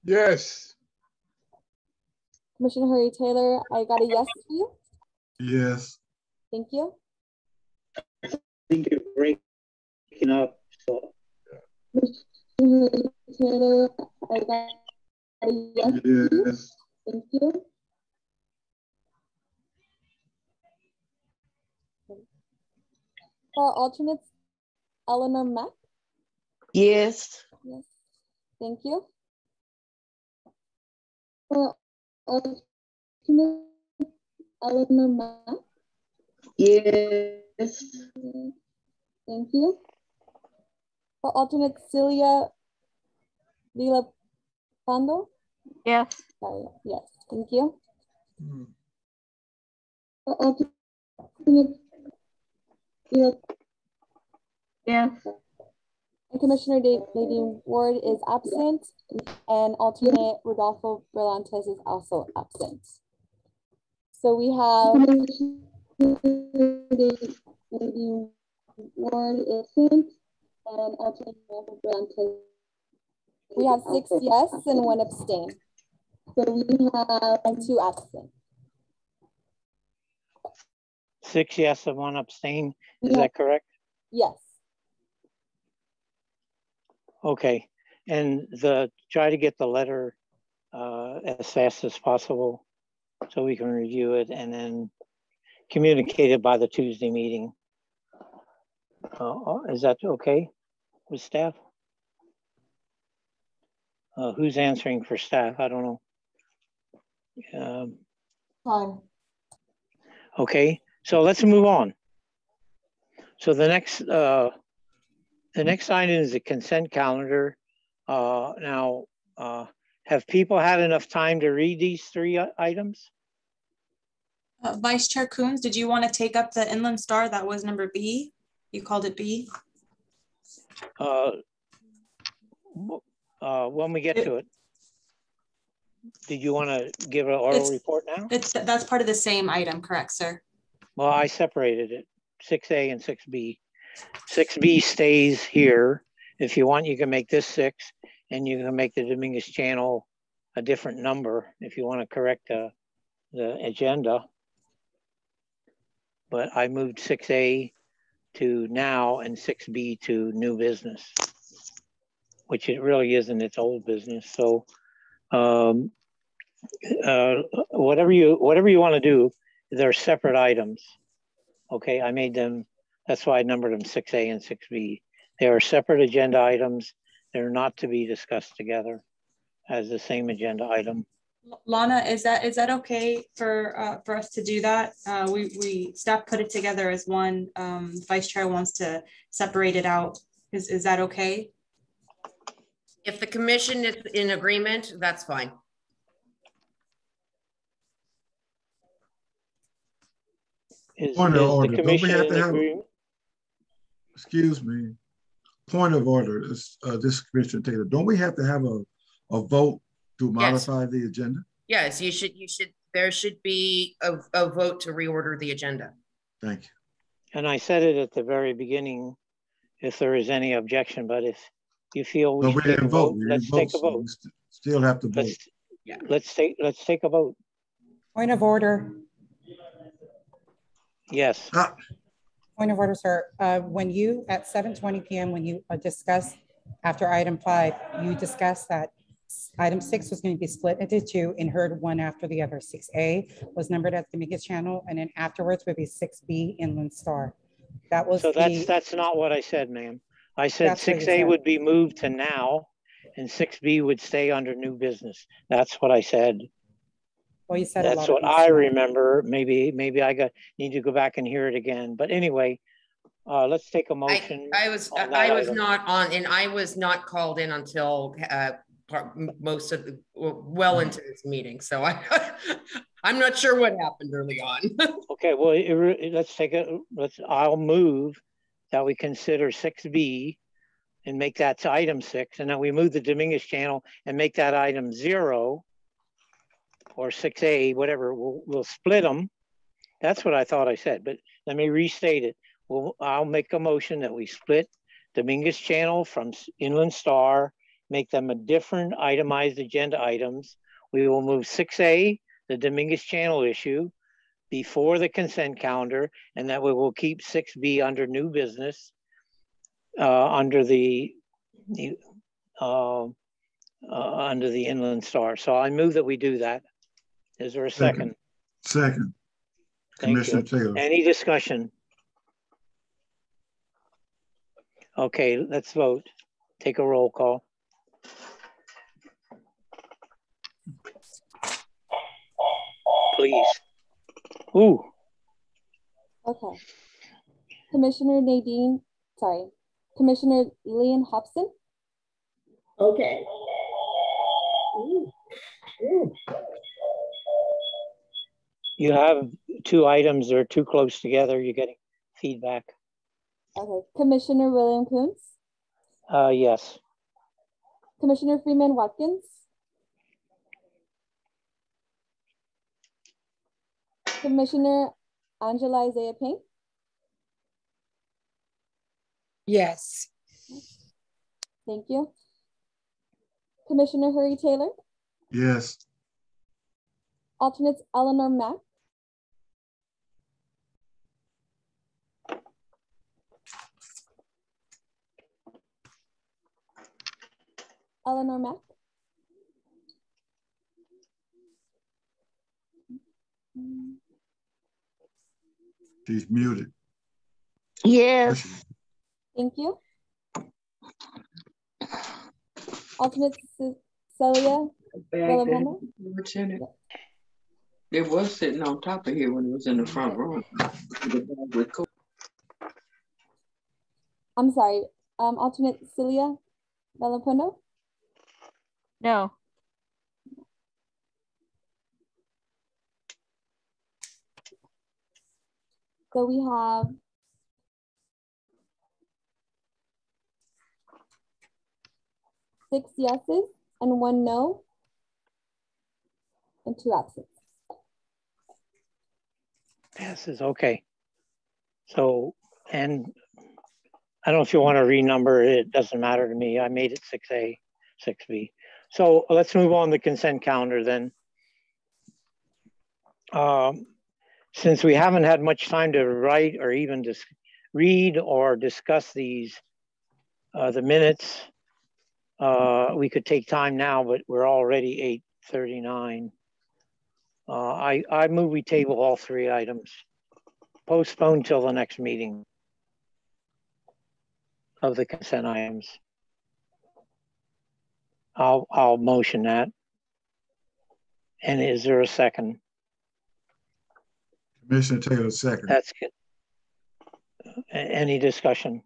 Yes. Commissioner Hurry Taylor, I got a yes for you. Yes. Thank you. I think you're breaking up. So. Commissioner Hurry Taylor, I got a yes. Yes. Thank you. For alternates, Eleanor Mack. Yes. Yes. Thank you. For alternates, Eleanor Mack. Yes. Thank you. For alternate, Celia Pando? Yes. Sorry, yes, thank you. Yes. And Commissioner Nadine Ward is absent, and alternate Rodolfo Berlantes is also absent. So we have Nadine Ward is absent, and alternate Rodolfo Berlantes. We have 6 yes and 1 abstain. So we have 2 absent. 6 yes and 1 abstain. Is that correct? Yes. Okay. And try to get the letter as fast as possible so we can review it and then communicate it by the Tuesday meeting. Is that okay with staff? Who's answering for staff? I don't know. Fine. Okay, so let's move on. So the next item is the consent calendar. Now, have people had enough time to read these 3 items? Vice Chair Coons, did you want to take up the Inland Star? That was number B. You called it B. When we get to it. Did you want to give an oral report now? That's part of the same item, correct, sir? Well, I separated it, 6A and 6B. 6B stays here. If you want, you can make this 6, and you can make the Dominguez channel a different number if you want to correct the agenda. But I moved 6A to now and 6B to new business, which it really isn't, it's old business. So whatever you want to do, they're separate items. Okay, I made them, that's why I numbered them 6A and 6B. They are separate agenda items. They're not to be discussed together as the same agenda item. Lana, is that okay for us to do that? We staff put it together as one. Vice Chair wants to separate it out. Is that okay? If the commission is in agreement, that's fine. Point of order. Don't we have to have, excuse me, point of order, this Commissioner Taylor, don't we have to have a vote to modify the agenda? Yes, there should be a vote to reorder the agenda. Thank you. And I said it at the very beginning, if there is any objection, but if you feel we should take a vote, let's take a vote. Still have to vote. Let's take a vote. Point of order. Yes. Point of order, sir. When you, at 7:20 p.m., when you discussed after item 5, you discussed that item 6 was going to be split into 2 and heard one after the other. 6A was numbered as the Dominguez channel, and then afterwards would be 6B Inland Star. That was so that's not what I said, ma'am. I said 6A would be moved to now, and 6B would stay under new business. That's what I said. Well, you said that's what I remember. Maybe I need to go back and hear it again. But anyway, let's take a motion. I was not on, and I was not called in until most of the well into this meeting. So I'm not sure what happened early on. Okay, well, I'll move that we consider 6B and make that to item 6, and then we move the Dominguez channel and make that item 0 or 6A, whatever. We'll split them. That's what I thought I said, but let me restate it. I'll make a motion that we split Dominguez channel from Inland Star, make them a different itemized agenda items. We will move 6A, the Dominguez channel issue, before the consent calendar, and that we will keep 6B under new business, under the Inland Star. So I move that we do that. Is there a second? Second. Commissioner Taylor. Any discussion? Okay, let's vote. Take a roll call. Please. Ooh. Okay. Commissioner Leon Hobson. Okay. You have two items that are too close together. You're getting feedback. Okay, Commissioner William Coons, Yes. Commissioner Freeman Watkins, Commissioner Angela Isaiah Payne. Yes. Thank you. Commissioner Hurry Taylor, Yes. alternates Eleanor Mack, Eleanor Mack, She's muted. Yes. thank you. Alternate Celia Villapenda. It was sitting on top of here when it was in the front row. I'm sorry, alternate Celia Villapenda. No. So we have 6 yeses and 1 no, and 2 absent. Passes, okay. So, and I don't know if you want to renumber it, it doesn't matter to me. I made it 6A, 6B. So let's move on to consent calendar then. Since we haven't had much time to write or even just read or discuss these, the minutes, we could take time now, but we're already 8:39. I move we table all 3 items. Postpone till the next meeting of the consent items. I'll motion that. And is there a second? Commissioner Taylor, second. That's good. Any discussion?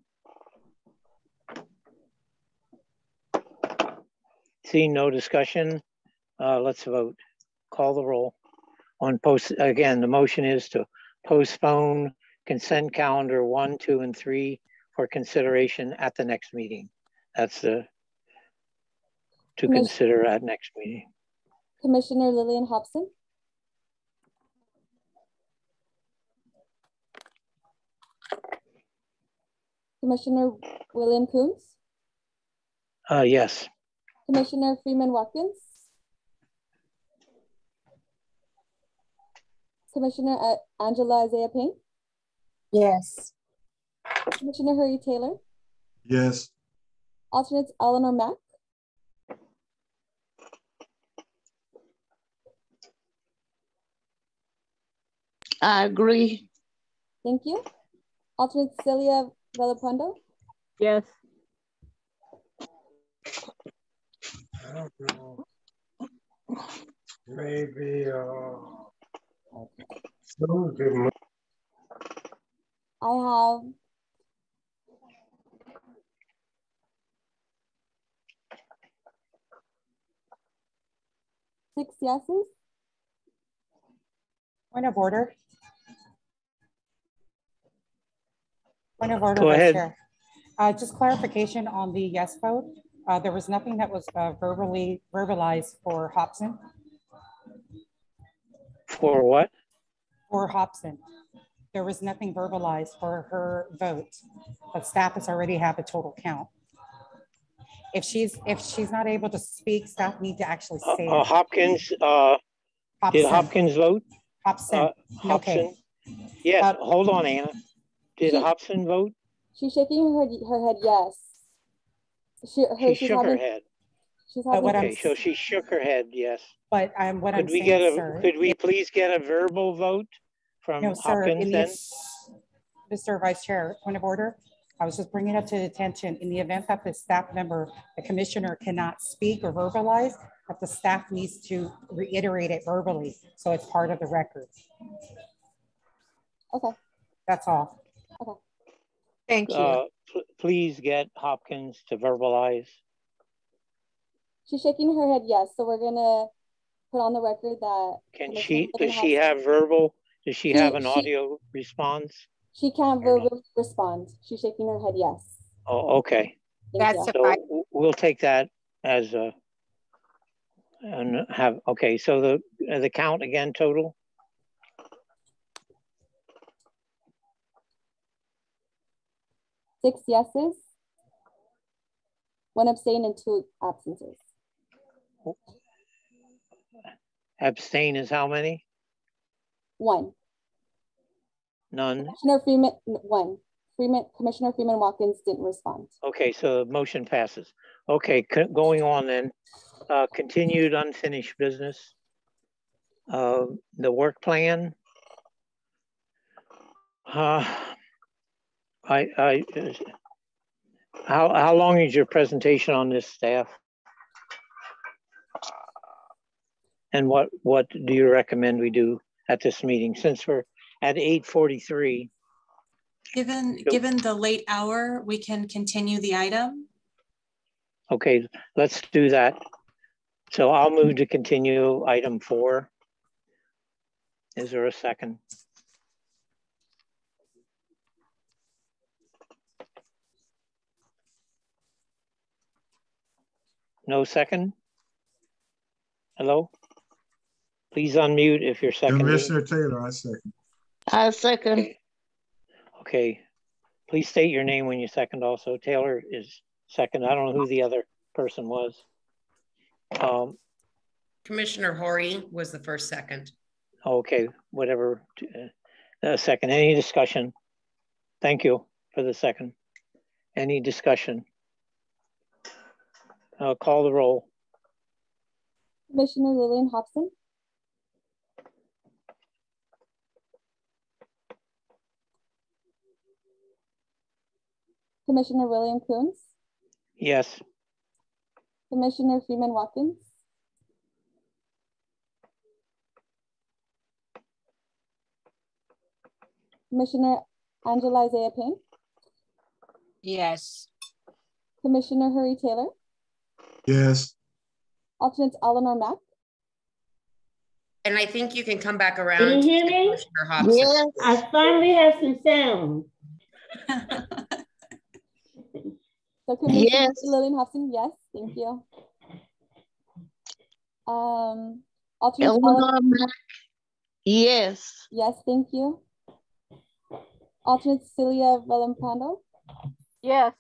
Seeing no discussion, let's vote. Call the roll on again, the motion is to postpone consent calendar 1, 2, and 3 for consideration at the next meeting. That's to consider at next meeting. Commissioner Lillian Hobson. Commissioner William Coons. Yes. Commissioner Freeman Watkins. Commissioner Angela Isaiah Payne. Yes. Commissioner Hurry Taylor. Yes. Alternates Eleanor Mack. I agree. Thank you. Alternate Celia Villapendo. Yes. I don't know. Maybe I have 6 yeses. Point of order. Point of order, Go Vice ahead. Chair. Just clarification on the yes vote. There was nothing that was verbalized for Hobson. For what? For Hobson. There was nothing verbalized for her vote, but staff has already had the total count. If she's not able to speak, staff need to actually say it. Hopkins, did Hopkins vote? Hobson. Hobson. Okay. Yes, hold on, Anna. Did Hobson vote? She's shaking her head yes. She shook her head. She's having okay, so she shook her head, yes. But could we please get a verbal vote from Hopkins then? Mr. Vice Chair, point of order. I was just bringing it up to the attention in the event that the staff member, the commissioner cannot speak or verbalize, that the staff needs to reiterate it verbally. So it's part of the record. Okay. That's all. Okay. Thank you. Please get Hopkins to verbalize. She's shaking her head yes, so we're gonna put on the record that. Does she have verbal? Does she have an audio response? She can't verbally respond. She's shaking her head yes. Oh, okay. So we'll take that as a, and have, okay, so the count again total? Six yeses, 1 abstain and 2 absences. Abstain is how many? 1. None. Commissioner Freeman, 1. Commissioner Freeman Watkins didn't respond. Okay, so the motion passes. Okay, going on then. Continued unfinished business. The work plan. How long is your presentation on this, staff? And what do you recommend we do at this meeting, since we're at 8:43? Given the late hour, we can continue the item. Okay, let's do that. So I'll move to continue item 4. Is there a second? No second? Hello? Please unmute if you're seconding. Commissioner Taylor, I second. I second. Okay. Please state your name when you second also. Taylor is second. I don't know who the other person was. Commissioner Horry was the first second. Okay, whatever. Second. Any discussion? Thank you for the second. Any discussion? Call the roll. Commissioner Lillian Hobson. Commissioner William Coons. Yes. Commissioner Freeman Watkins. Commissioner Angela Isaiah Payne. Yes. Commissioner Hurry Taylor. Yes. Alternates Eleanor Mack. And I think you can come back around. Can you hear me? Commissioner Hobson. Yes. I finally have some sound. So Commissioner Lillian Hobson, yes, thank you. Alternates Eleanor Mack. Yes. Yes, thank you. Alternate Celia Valampando. Yes.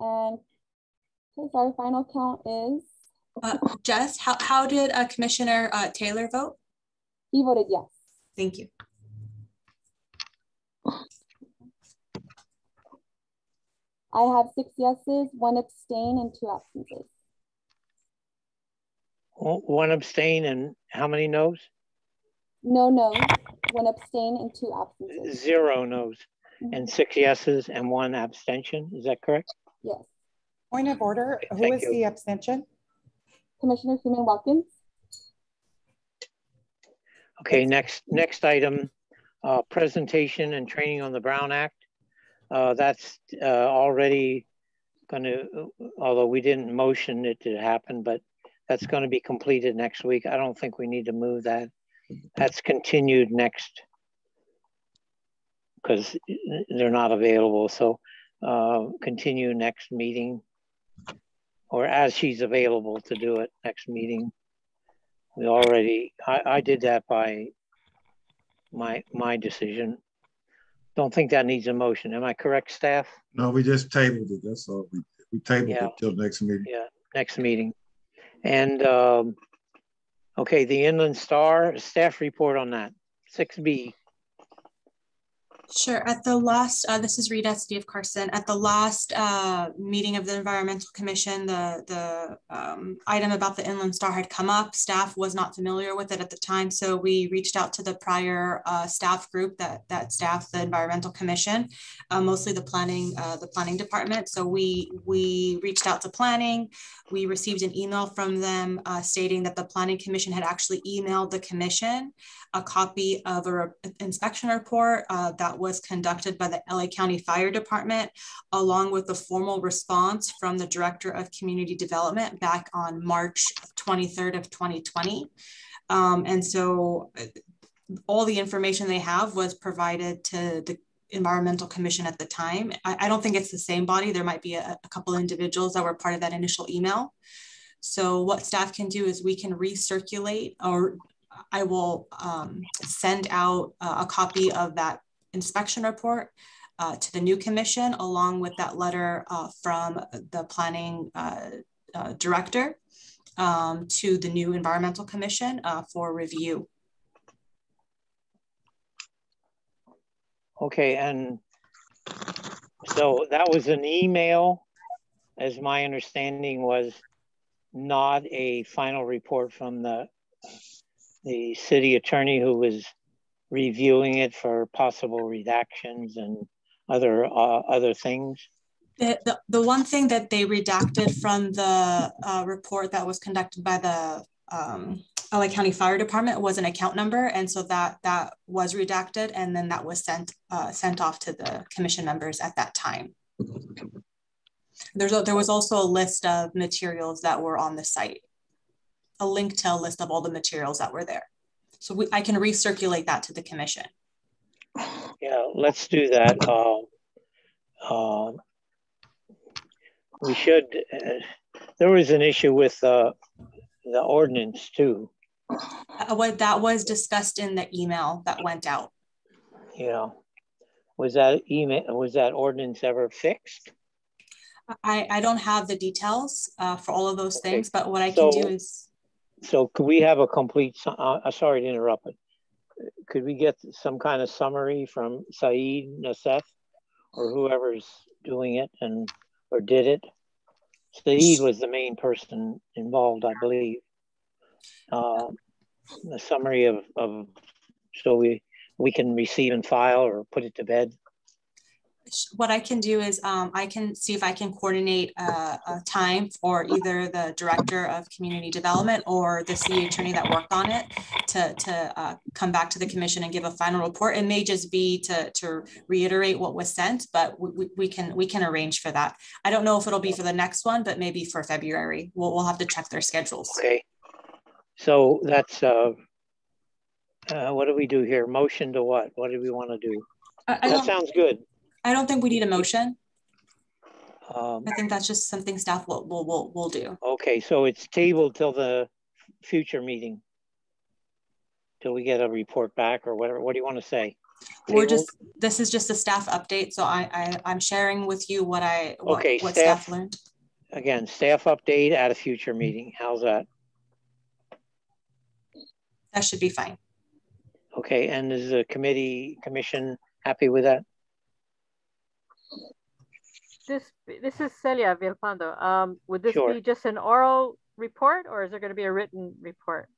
And okay, so our final count is Jess, how did Commissioner Taylor vote? He voted yes. Thank you. I have 6 yeses, 1 abstain, and 2 absences. 1 abstain and how many noes? No noes, 1 abstain, and 2 absences. 0 noes and 6 yeses and 1 abstention. Is that correct? Yes. Point of order. Okay, who is the abstention? Commissioner Freeman Watkins. Okay, next item, presentation and training on the Brown Act. That's already going to, although we didn't motion it to happen, but that's going to be completed next week. I don't think we need to move that. That's continued next because they're not available. So continue next meeting, or as she's available to do it next meeting. We already, I did that by my decision. Don't think that needs a motion. Am I correct, staff? No, we just tabled it. That's all. We tabled it till next meeting. Yeah, next meeting. And okay, the Inland Star staff report on that. 6B. Sure. At the last, this is Rita, City of Carson. At the last meeting of the Environmental Commission, the item about the Inland Star had come up. Staff was not familiar with it at the time, so we reached out to the prior staff group that staffed the Environmental Commission, mostly the planning department. So we reached out to planning. We received an email from them stating that the Planning Commission had actually emailed the commission a copy of an inspection report that that was conducted by the LA County Fire Department, along with the formal response from the Director of Community Development back on March 23rd of 2020. And so all the information they have was provided to the Environmental Commission at the time. I don't think it's the same body. There might be a couple of individuals that were part of that initial email. So what staff can do is we can recirculate, or I will send out a copy of that inspection report to the new commission, along with that letter from the planning director to the new Environmental Commission for review. Okay, and so that was an email, as my understanding was, not a final report from the city attorney who was reviewing it for possible redactions and other things. The one thing that they redacted from the report that was conducted by the LA County Fire Department was an account number, and so that was redacted, and then that was sent off to the commission members at that time. There was also a list of materials that were on the site, a link to a list of all the materials that were there. So I can recirculate that to the commission. Yeah, let's do that. We should, there was an issue with the ordinance too. What that was discussed in the email that went out. Yeah. Was that ordinance ever fixed? I don't have the details for all of those things, but what I can do is. So could we have a complete, sorry to interrupt, but could we get some kind of summary from Saeed, Nassef, or whoever's doing it or did it? Saeed was the main person involved, I believe. A summary of so we can receive and file or put it to bed. What I can do is I can see if I can coordinate a time for either the Director of Community Development or the city attorney that worked on it to come back to the commission and give a final report. It may just be to reiterate what was sent, but we can arrange for that. I don't know if it'll be for the next one, but maybe for February. We'll have to check their schedules. Okay. So that's what do we do here? Motion to what? What do we want to do? That sounds good. I don't think we need a motion. I think that's just something staff will do. Okay, so it's tabled till the future meeting, till we get a report back or whatever. What do you want to say? This is just a staff update. So I'm sharing with you what staff staff learned. Again, staff update at a future meeting. How's that? That should be fine. Okay, and is the commission happy with that? This is Celia Vilpando. Would this be just an oral report, or is there going to be a written report?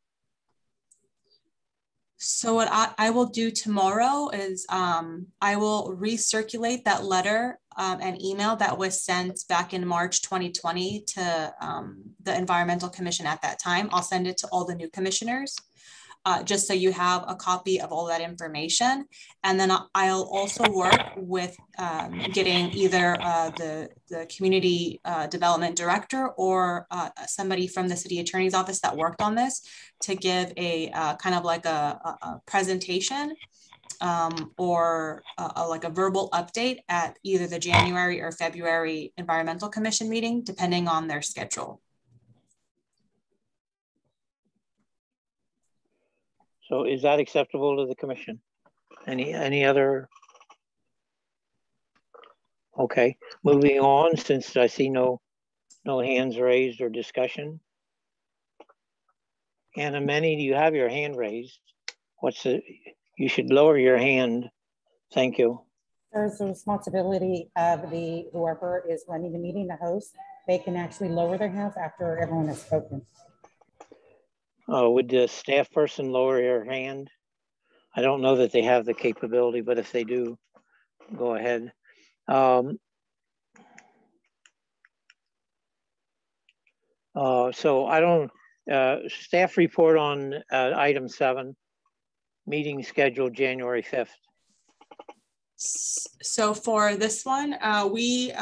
So what I will do tomorrow is I will recirculate that letter and email that was sent back in March 2020 to the Environmental Commission at that time. I'll send it to all the new commissioners. Just so you have a copy of all that information. And then I'll also work with getting either the community development director or somebody from the city attorney's office that worked on this to give a kind of like a presentation or like a verbal update at either the January or February Environmental Commission meeting, depending on their schedule. So is that acceptable to the commission? Any other? Okay, moving on, since I see no hands raised or discussion. Anna Many, do you have your hand raised? You should lower your hand. Thank you. There's the responsibility of whoever is running the meeting, the host. They can actually lower their hands after everyone has spoken. Would the staff person lower your hand? I don't know that they have the capability, but if they do, go ahead. So I don't, staff report on item 7, meeting scheduled January 5th. So for this one, we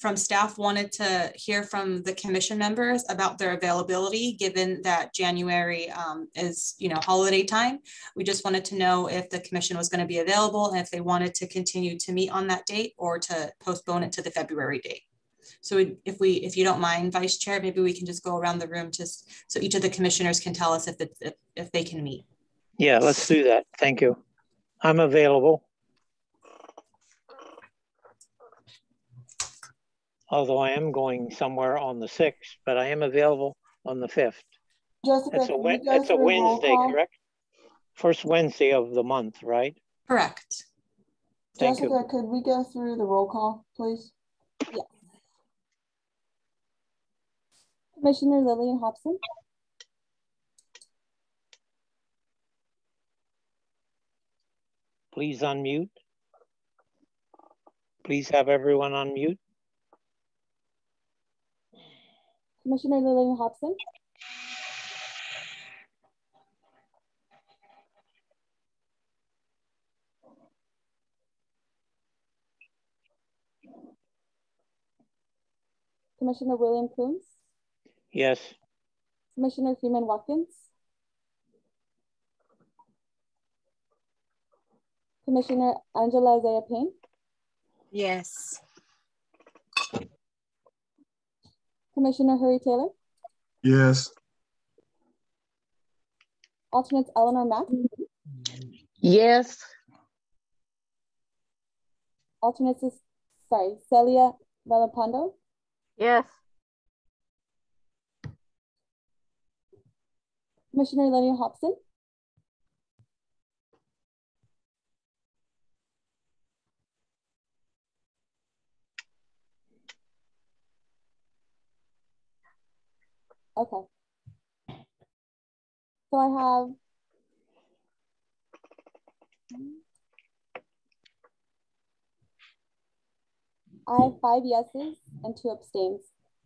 from staff wanted to hear from the commission members about their availability, given that January is, holiday time. We just wanted to know if the commission was going to be available and if they wanted to continue to meet on that date or to postpone it to the February date. So if you don't mind, Vice Chair, maybe we can just go around the room just so each of the commissioners can tell us if they can meet. Yeah, let's do that. Thank you. I'm available. Although I am going somewhere on the 6th, but I am available on the 5th. Jessica, it's a Wednesday, correct? First Wednesday of the month, right? Correct. Jessica, could we go through the roll call, please? Yes. Commissioner Lillian Hobson. Please unmute. Please have everyone on mute. Commissioner Lillian Hobson. Commissioner William Coombs. Yes. Commissioner Freeman Watkins. Commissioner Angela Isaiah Payne. Yes. Commissioner Hurry Taylor. Yes. Alternates Eleanor Mack. Yes. Alternates, Celia Vallapando. Yes. Commissioner Lillian Hobson. Okay. So I have 5 yeses and 2 abstains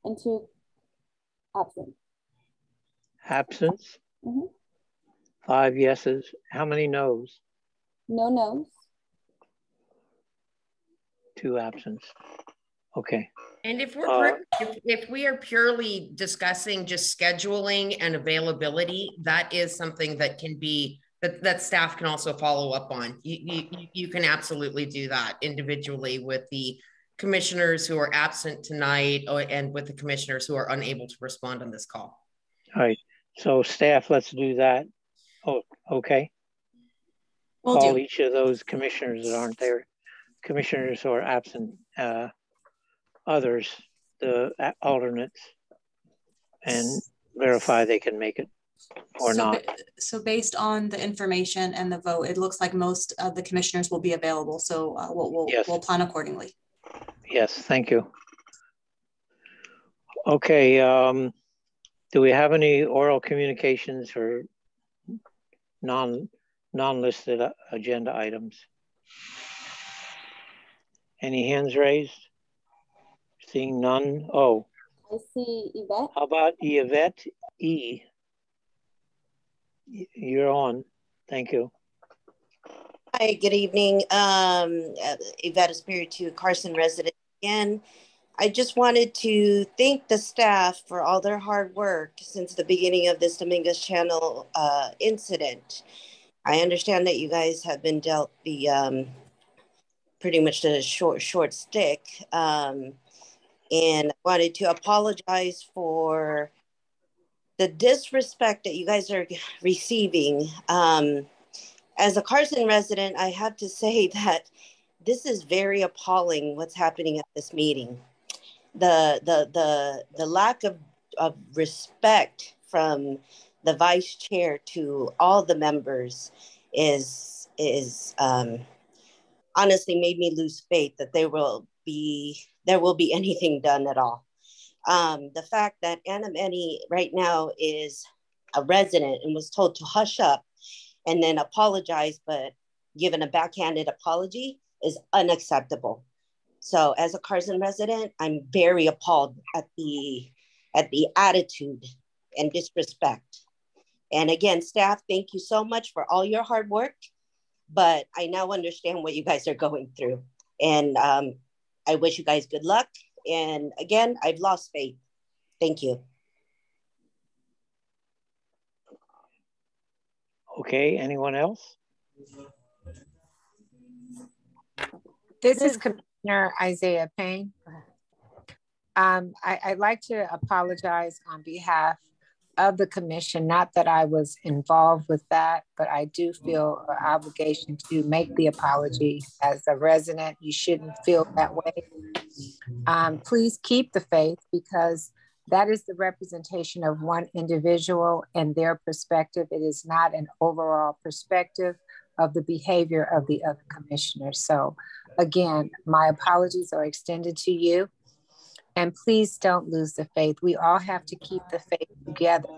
and 2 absent. Absence? Mm-hmm. 5 yeses. How many noes? No noes. 2 absents. Okay. And if we are purely discussing just scheduling and availability, that is something that can be that staff can also follow up on. You can absolutely do that individually with the commissioners who are absent tonight and with the commissioners who are unable to respond on this call. All right. So staff, let's do that. Oh, okay. We'll call do. each of those commissioners that aren't there, commissioners who are absent, others, the alternates, and verify they can make it or not. So based on the information and the vote, it looks like most of the commissioners will be available. So we'll plan accordingly. Yes, thank you. Okay, do we have any oral communications for non-listed agenda items? Any hands raised? Seeing none. Oh, I see Yvette. how about Yvette E? You're on. Thank you. Hi, good evening. Yvette Espiritu, Carson resident again. I just wanted to thank the staff for all their hard work since the beginning of this Dominguez Channel incident. I understand that you guys have been dealt the pretty much the short stick. And I wanted to apologize for the disrespect that you guys are receiving. As a Carson resident, I have to say that this is very appalling what's happening at this meeting. The lack of respect from the vice chair to all the members is honestly made me lose faith that there will be anything done at all. The fact that Anna Manny right now is a resident and was told to hush up and then apologize, but given a backhanded apology is unacceptable. So as a Carson resident, I'm very appalled at the attitude and disrespect. And again, staff, thank you so much for all your hard work. but I now understand what you guys are going through. And I wish you guys good luck. And again, I've lost faith. Thank you. Okay, anyone else? This is Commissioner Isaiah Payne. I'd like to apologize on behalf of the commission, not that I was involved with that, but I do feel an obligation to make the apology. As a resident, you shouldn't feel that way. Please keep the faith, because that is the representation of one individual and their perspective. It is not an overall perspective of the behavior of the other commissioners. So again, my apologies are extended to you. And please don't lose the faith. We all have to keep the faith together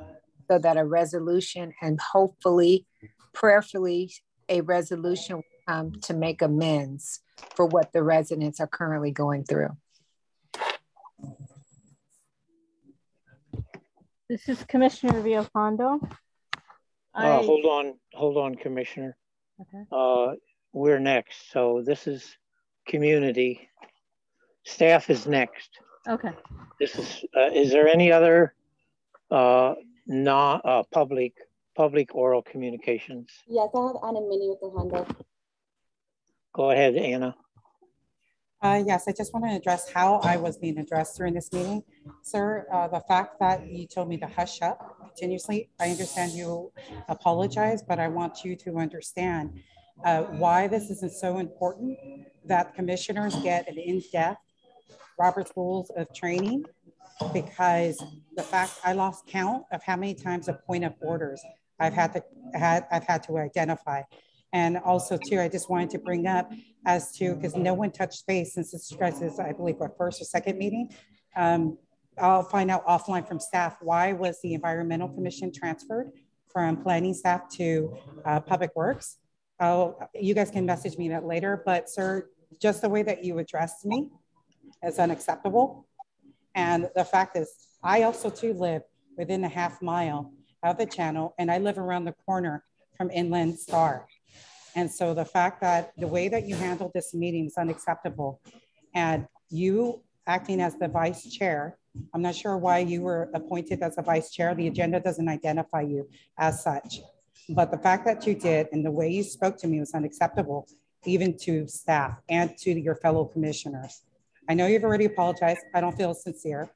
so that a resolution, and hopefully, prayerfully, a resolution will come to make amends for what the residents are currently going through. This is Commissioner Villalpando. Hold on, Commissioner. Okay. We're next. So this is community. Staff is next. Okay. This is there any other public oral communications? Yes, I have Anna Minnie with her hand up. Go ahead, Anna. Yes, I just want to address how I was being addressed during this meeting. Sir, the fact that you told me to hush up continuously, I understand you apologize, but I want you to understand why this isn't so important, that commissioners get an in-depth Robert's Rules of Training, because the fact I lost count of how many times a point of orders I've had to identify. And also too, I just wanted to bring up as to, because no one touched base since this is, I believe, our first or second meeting. I'll find out offline from staff, why was the Environmental Commission transferred from planning staff to Public Works? You guys can message me that later, but sir, just the way that you addressed me is unacceptable. And the fact is, I also too live within a half mile of the channel, and I live around the corner from Inland Star. And so the fact that the way that you handled this meeting is unacceptable, and you acting as the vice chair, I'm not sure why you were appointed as a vice chair. The agenda doesn't identify you as such. But the fact that you did and the way you spoke to me was unacceptable, even to staff and to your fellow commissioners. I know you've already apologized. I don't feel sincere.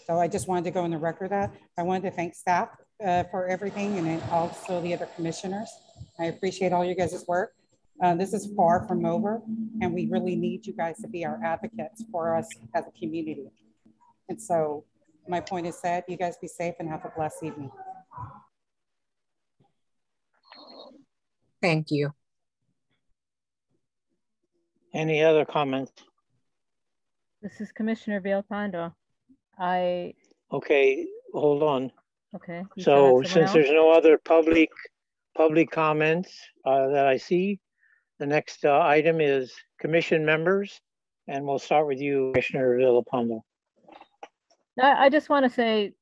So I just wanted to go on the record that I wanted to thank staff for everything, and then also the other commissioners. I appreciate all you guys' work. This is far from over, and we really need you guys to be our advocates for us as a community. And so my point is said, you guys be safe and have a blessed evening. Thank you. Any other comments? This is Commissioner Villalpando. Okay, hold on. Okay. So since there's no other public comments that I see, the next item is commission members, and we'll start with you, Commissioner Villalpando. I just want to say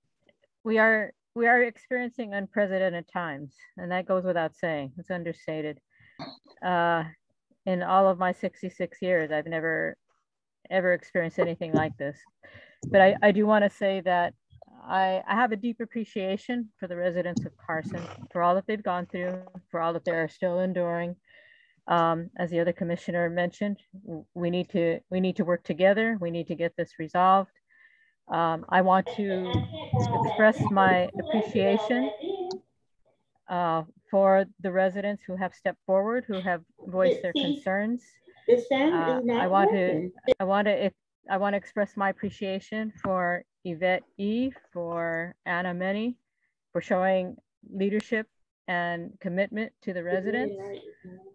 we are experiencing unprecedented times, and that goes without saying. It's understated. In all of my 66 years, I've never ever experienced anything like this. But I do want to say that I have a deep appreciation for the residents of Carson, for all that they've gone through, for all that they're still enduring. As the other commissioner mentioned, we need to work together. We need to get this resolved. I want to express my appreciation for the residents who have stepped forward, who have voiced their concerns. I want to express my appreciation for Yvette E, for Anna Meni, for showing leadership and commitment to the residents.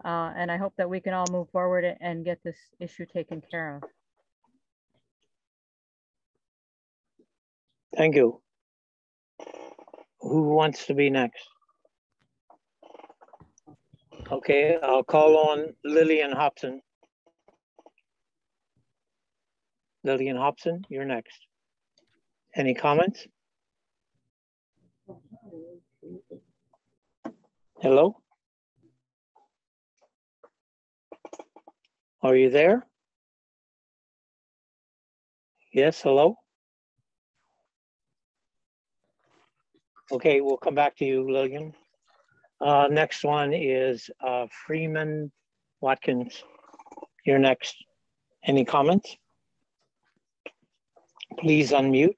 And I hope that we can all move forward and get this issue taken care of. Thank you. Who wants to be next? Okay, I'll call on Lillian Hobson. Lillian Hobson, you're next. Any comments? Hello? Are you there? Yes, hello? Okay, we'll come back to you, Lillian. Next one is Freeman Watkins. You're next. Any comments? Please unmute.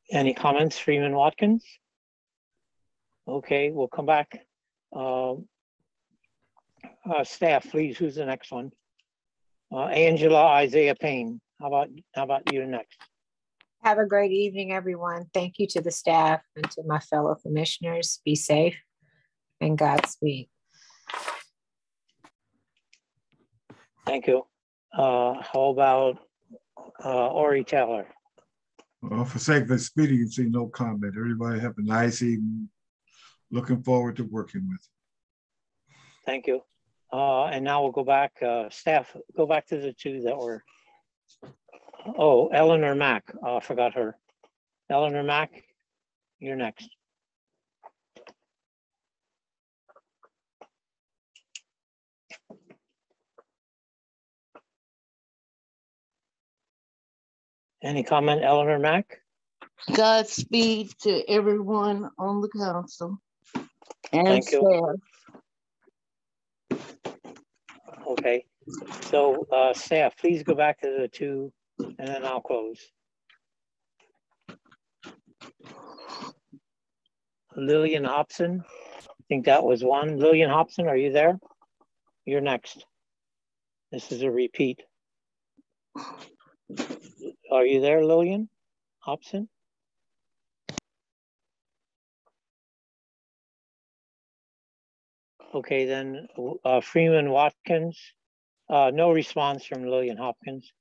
Any comments, Freeman Watkins? Okay, we'll come back. Staff, please, who's the next one? Angela Isaiah Payne. How about you next? Have a great evening, everyone. Thank you to the staff and to my fellow commissioners. Be safe and Godspeed. Thank you. How about Ori Taylor? Well, for sake of expediency, no comment. Everybody have a nice evening. Looking forward to working with you. Thank you. And now we'll go back, staff, go back to the two that were, oh, Eleanor Mack, I forgot her. Eleanor Mack, you're next. Any comment, Eleanor Mack? Godspeed to everyone on the council and Thank you. staff. Okay, so staff, please go back to the two and then I'll close. Lillian Hobson, I think that was one. Lillian Hobson, are you there? You're next. This is a repeat. Are you there, Lillian Hobson? Okay, then Freeman Watkins. No response from Lillian Hopkins.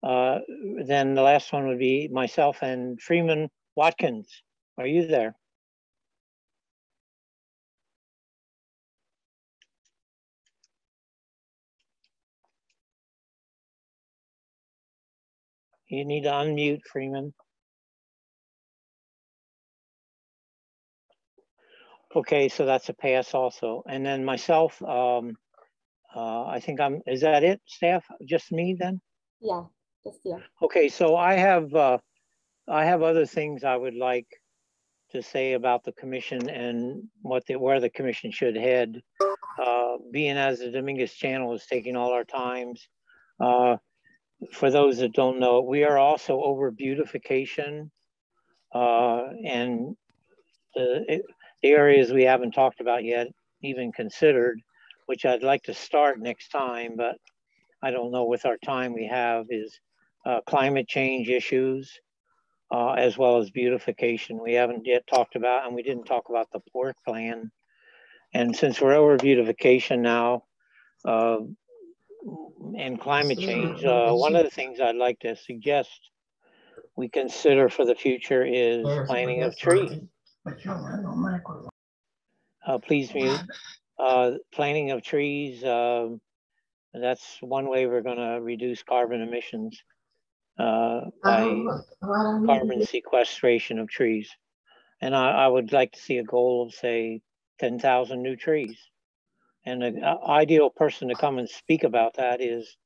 Then the last one would be myself and Freeman Watkins. Are you there? You need to unmute, Freeman. Okay, so that's a pass also. And then myself, I think is that it, staff? Just me then? Yeah, just you. Okay, so I have other things I would like to say about the commission and where the commission should head. Being as the Dominguez Channel is taking all our times. For those that don't know, we are also over beautification and the areas we haven't talked about yet, even considered, which I'd like to start next time, but I don't know with our time we have, is climate change issues, as well as beautification. We haven't yet talked about, and we didn't talk about the port plan. And since we're over beautification now, and climate change, one of the things I'd like to suggest we consider for the future is planting of trees. Please mute. Planting of trees, that's one way we're going to reduce carbon emissions by carbon sequestration of trees. And I would like to see a goal of, say, 10,000 new trees. And the ideal person to come and speak about that is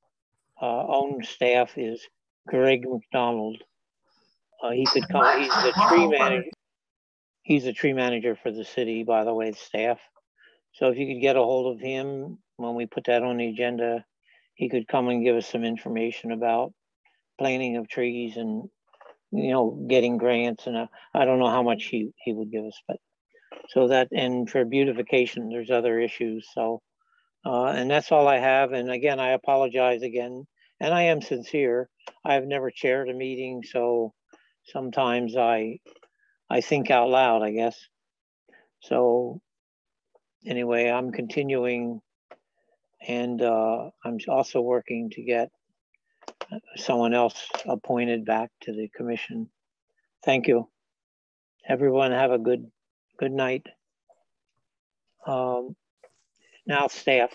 own staff is Greg McDonald. He could come. He's the tree manager. He's the tree manager for the city, by the way, staff. So if you could get a hold of him when we put that on the agenda, he could come and give us some information about planting of trees and, you know, getting grants. And I don't know how much he would give us, but so that, and for beautification, there's other issues. So, and that's all I have. And again, I apologize again, and I am sincere. I've never chaired a meeting, so sometimes I think out loud, I guess. So anyway, I'm continuing, and I'm also working to get someone else appointed back to the commission. Thank you. Everyone have a good night. Now staff.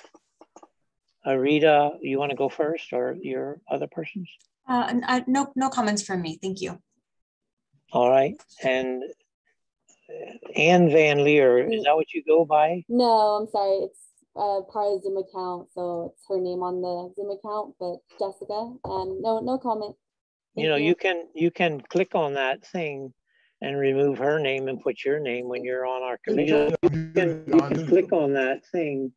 Rita, you want to go first, or your other persons? No comments from me. Thank you. All right. And Anne Van Leer, is that what you go by? No, I'm sorry. It's part of the Zoom account, so it's her name on the Zoom account, but Jessica, and no comment. You know, you can click on that thing and remove her name and put your name when you're on our committee. You can click on that thing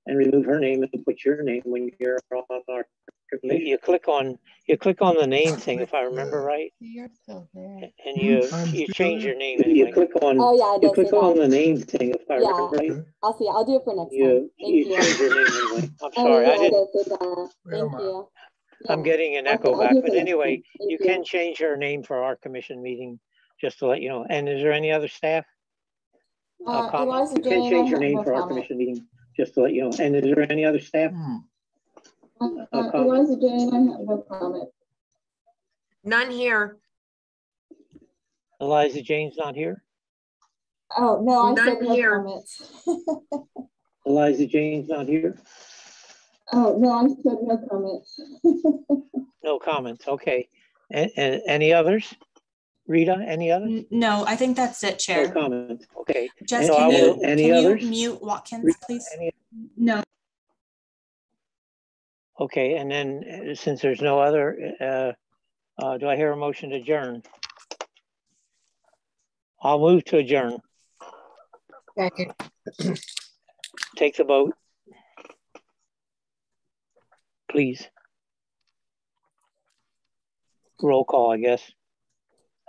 and remove her name and put your name when you're on our committee. You click on the name thing, if I remember right, and you change your name anyway. You click on the name thing, if I remember right. I'll see. I'll do it for next time. Thank you. Change your name anyway. I'm sorry, I didn't. Thank you. I'm getting an echo back, but anyway, you can change her name for our commission meeting, just to let you know. And is there any other staff? Eliza You can change your name for our commission meeting, just to let you know. And is there any other staff? Eliza Jane, I have no comment. None here. Eliza Jane's not here? Oh, no, I said None no here. comments. Eliza Jane's not here? Oh, no, I said no comments. No comments, okay. And any others? Rita, any others? No, I think that's it, Chair. No comments, okay. Jess, can you mute Watkins, please? No. Okay, and then since there's no other, do I hear a motion to adjourn? I'll move to adjourn. Second. Take the vote, please. Roll call, I guess.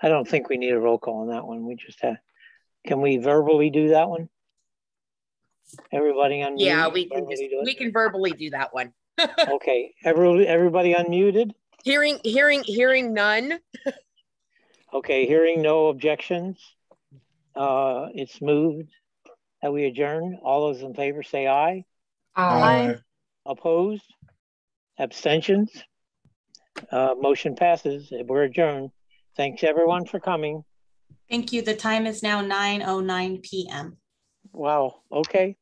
I don't think we need a roll call on that one. We just have, can we verbally do that one? Everybody unmute? Yeah, we can verbally do that one. Okay, everybody unmuted? Hearing none. Okay, hearing no objections. It's moved that we adjourn. All those in favor say aye. Aye. Opposed? Abstentions? Motion passes. We're adjourned. Thanks everyone for coming. Thank you. The time is now 9:09 p.m. Wow, okay.